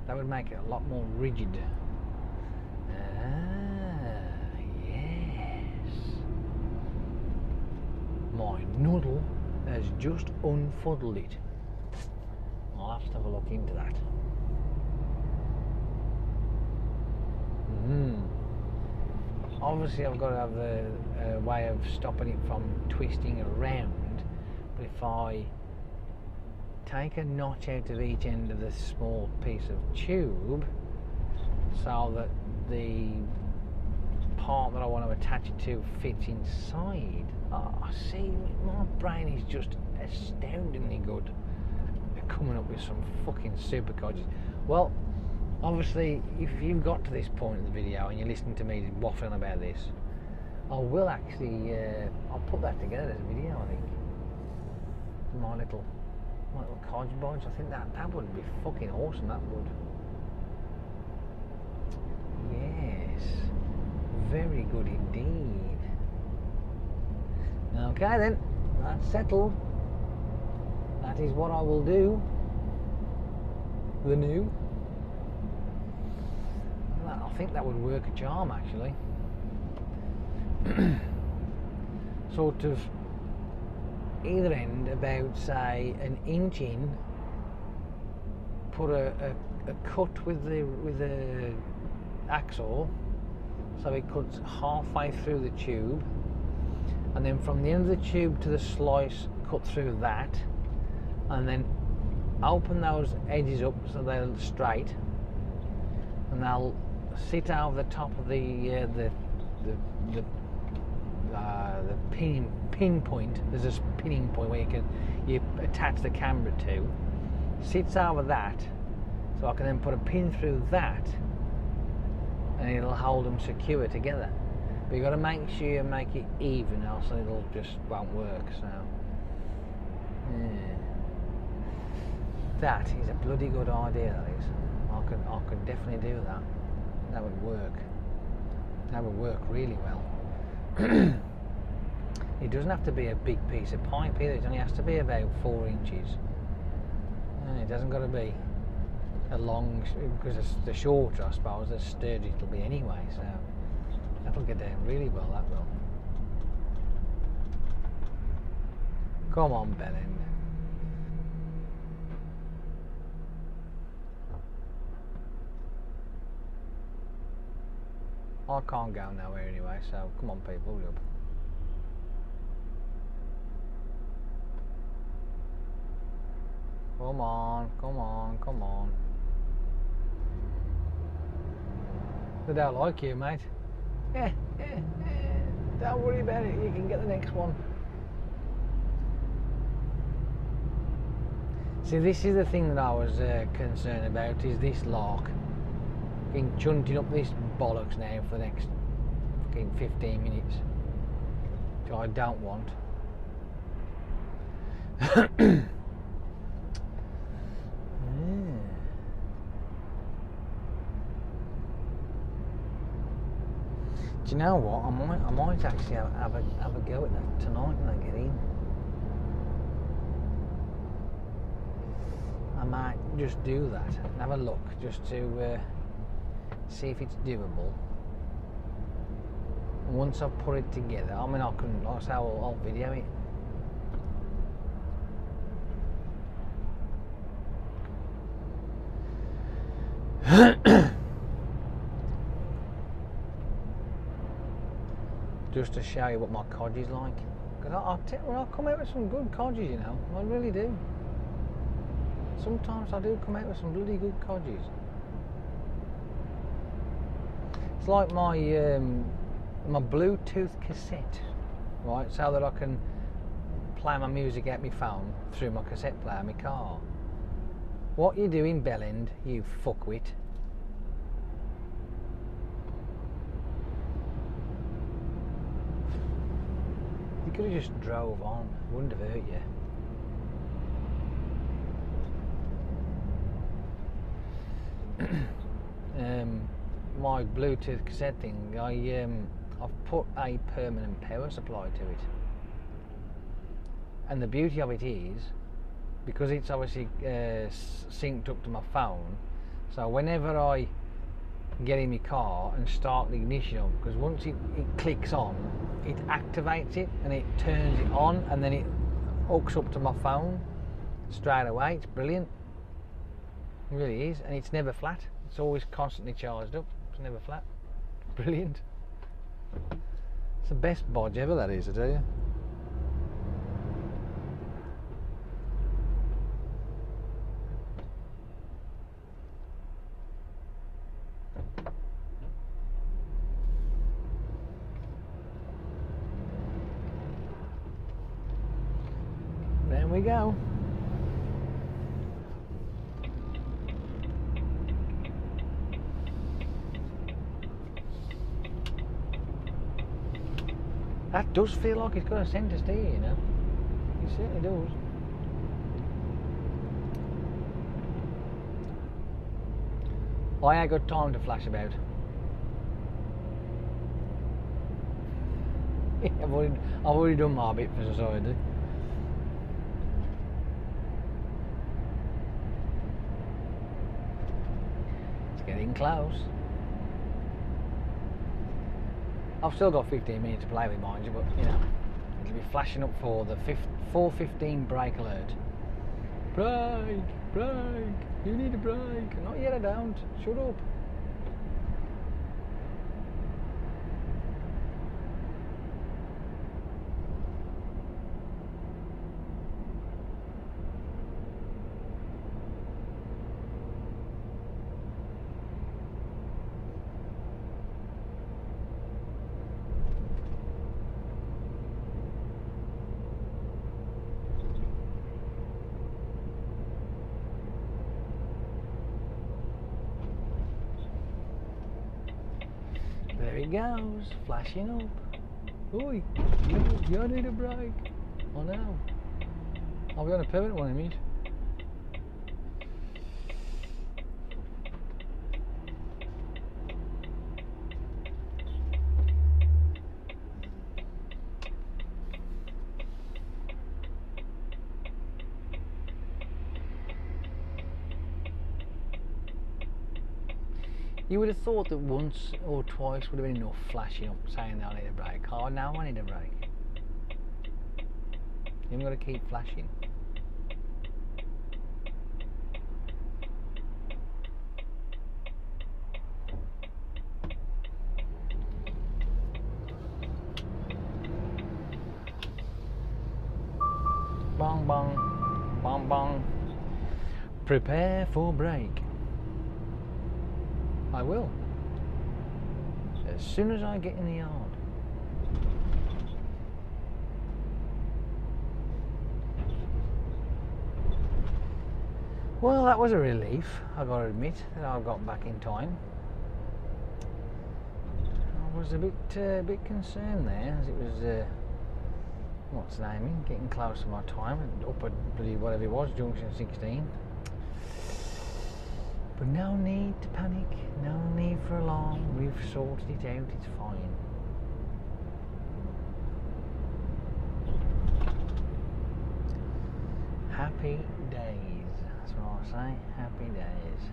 that would make it a lot more rigid. Yes. My noodle has just unfuddled it. I'll have to have a look into that. Obviously I've got to have a way of stopping it from twisting around, but if I take a notch out of each end of this small piece of tube so that the part that I want to attach it to fits inside. See, my brain is just astoundingly good at coming up with some fucking super codges. Well, obviously, if you've got to this point in the video and you're listening to me waffling about this, I will actually, I'll put that together as a video, I think. My little codge bodge, I think that would be fucking awesome, that would. Yes, very good indeed. Okay then, that's settled. That is what I will do. The new. I think that would work a charm actually. Sort of either end about say an inch in, put a cut with the axle so it cuts halfway through the tube, and then from the end of the tube to the slice cut through that, and then open those edges up so they're straight, and they'll sit over the top of the pin point. There's a pinning point where you attach the camera to. Sits over that, so I can then put a pin through that, and it'll hold them secure together. But you got to make sure you make it even, else it'll just won't work. So yeah. That is a bloody good idea. That is. I could definitely do that. That would work. That would work really well. It doesn't have to be a big piece of pipe either. It only has to be about 4 inches. It doesn't got to be a long, because the shorter, I suppose, the sturdy it'll be anyway. So that'll get down really well. That will. Come on, Bellend. I can't go nowhere anyway, so come on people, hurry up. Come on, come on, come on. They don't like you, mate. Don't worry about it, you can get the next one. See, this is the thing that I was concerned about, is this lark. Been chunting up this bollocks now for the next fucking 15 minutes. Which I don't want. Do you know what? I might actually have a go at that tonight when I get in. I might just do that and have a look just to see if it's doable. And once I've put it together, I mean, I can, like I say, I'll video it. Just to show you what my codge is like. Because I come out with some good codges, you know. I really do. Sometimes I do come out with some bloody good codges. It's like my my Bluetooth cassette, right? So that I can play my music out my phone through my cassette player in my car. What you doing, Bellend, you fuckwit? You could have just drove on, wouldn't have hurt you. My Bluetooth cassette thing, I've put a permanent power supply to it, and the beauty of it is, because it's obviously synced up to my phone, so whenever I get in my car and start the ignition on, because once it clicks on, it activates it and it turns it on, and then it hooks up to my phone straight away. It's brilliant, it really is, and it's never flat. It's always constantly charged up. It's never flat. Brilliant. It's the best bodge ever, that is, I tell you. There we go. That does feel like it's got a centre steer, you know. It certainly does. I ain't got time to flash about. I've already done my bit for society. It's getting close. I've still got 15 minutes to play with, mind you, but you know, it'll be flashing up for the 4:15 brake alert. Brake, brake, you need a brake. Not yet, I don't. Shut up. There he goes, flashing up. Oi, you need a brake. Oh no. I'll be on a permanent one, I mean. You would have thought that once or twice would have been enough flashing up saying that I need a brake. Oh, now I need a brake. You've got to keep flashing. Bong bong, bong bong. Prepare for break. I will. As soon as I get in the yard. Well, that was a relief, I got to admit, that I got back in time. I was a bit concerned there, as it was, what's the name, getting close to my time, up at bloody whatever it was, junction 16. But no need to panic, no need for alarm, we've sorted it out, it's fine. Happy days, that's what I say, happy days.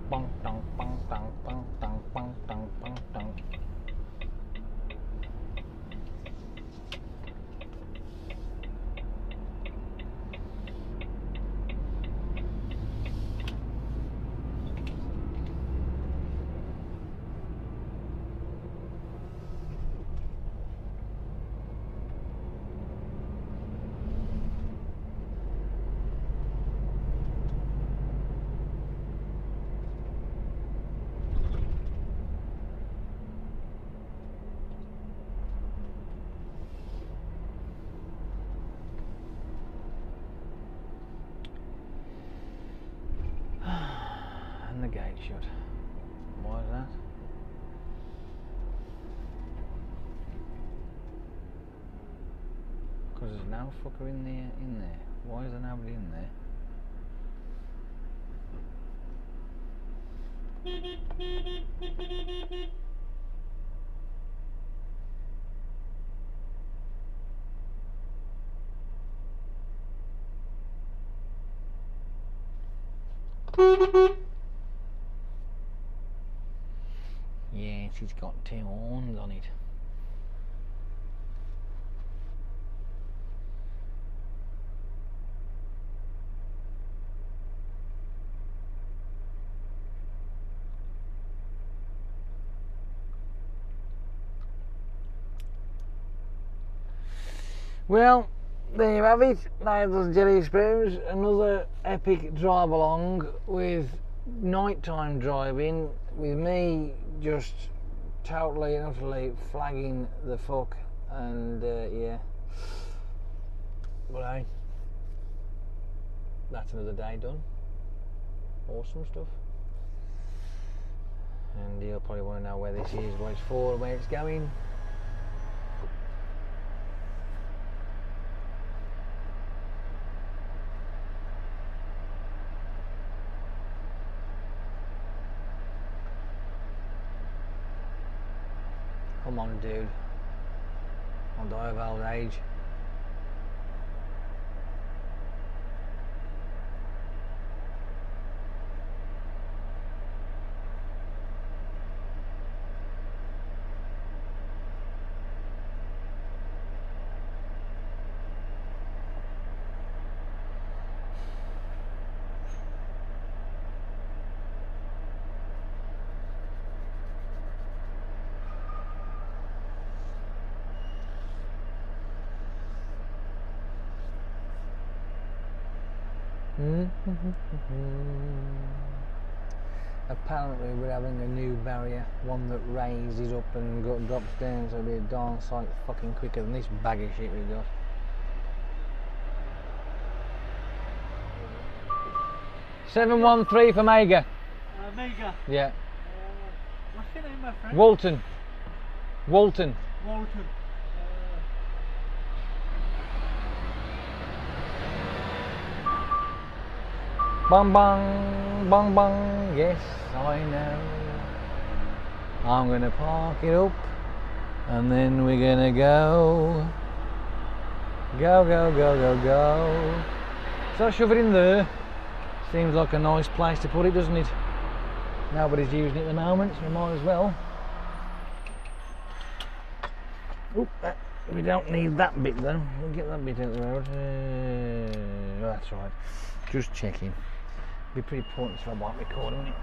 Bong, dong, bong, dong, bong, dong, bong, dong, bong, dong. And the gate shut. Why is that? Because there's no fucker in there. Why is there nobody in there? Yes, it's got two horns on it. Well, there you have it. Nails Jelly Spoons, another epic drive along with nighttime driving, with me just totally and utterly flagging the fuck, and yeah. But hey, that's another day done. Awesome stuff. And you'll probably want to know where this is, what it's for, where it's going. Come on, dude. I'll die of old age. Apparently we're having a new barrier, one that raises up and drops down, so it'll be a darn sight fucking quicker than this bag of shit we've got. $713 for Mega. Mega? Yeah. What's your name, my friend? Walton. Walton. Walton. Bong bong, bong bong, yes I know. I'm gonna park it up and then we're gonna go. Go, go, go, go, go. So I shove it in there. Seems like a nice place to put it, doesn't it? Nobody's using it at the moment, so we might as well. Oop, we don't need that bit though. We'll get that bit out of the road. That's right. Just checking. Be pretty important if I might record, wouldn't it?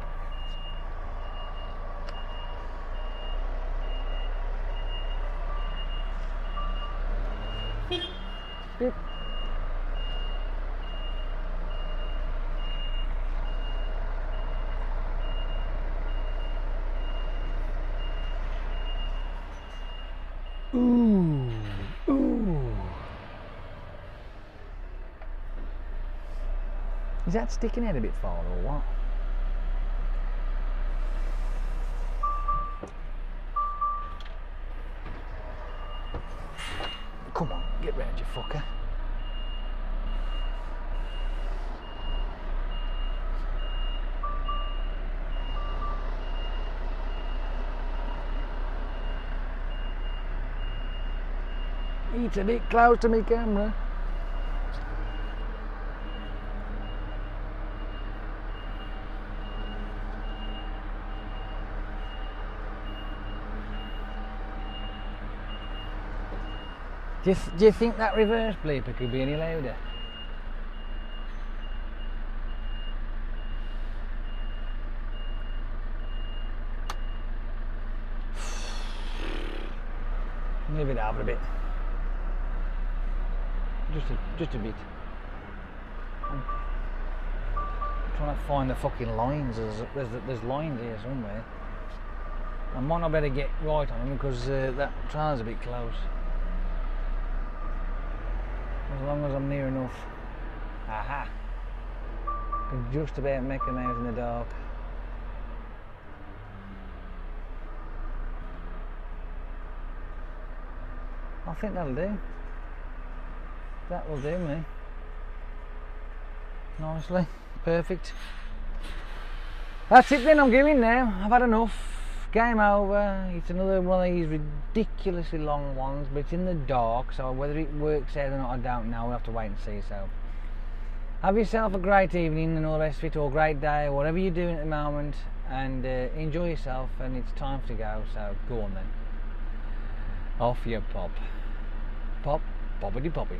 Beep. Is that sticking out a bit far or what? Come on, get round, you fucker. It's a bit close to me camera. Do you think that reverse bleeper could be any louder? Move it over a bit. Just a bit. I'm trying to find the fucking lines. There's lines here somewhere. I might not better get right on them because that trailer's a bit close. As long as I'm near enough. Aha! Can just about make them out in the dark. I think that'll do. That will do me. Nicely. Perfect. That's it then, I'm going now. I've had enough. Game over. It's another one of these ridiculously long ones, but it's in the dark, so whether it works out or not I don't know. We'll have to wait and see. So have yourself a great evening and all the rest of it, or a great day, or whatever you're doing at the moment, and enjoy yourself. And it's time to go, so go on then. Off you pop. Pop, poppity poppings.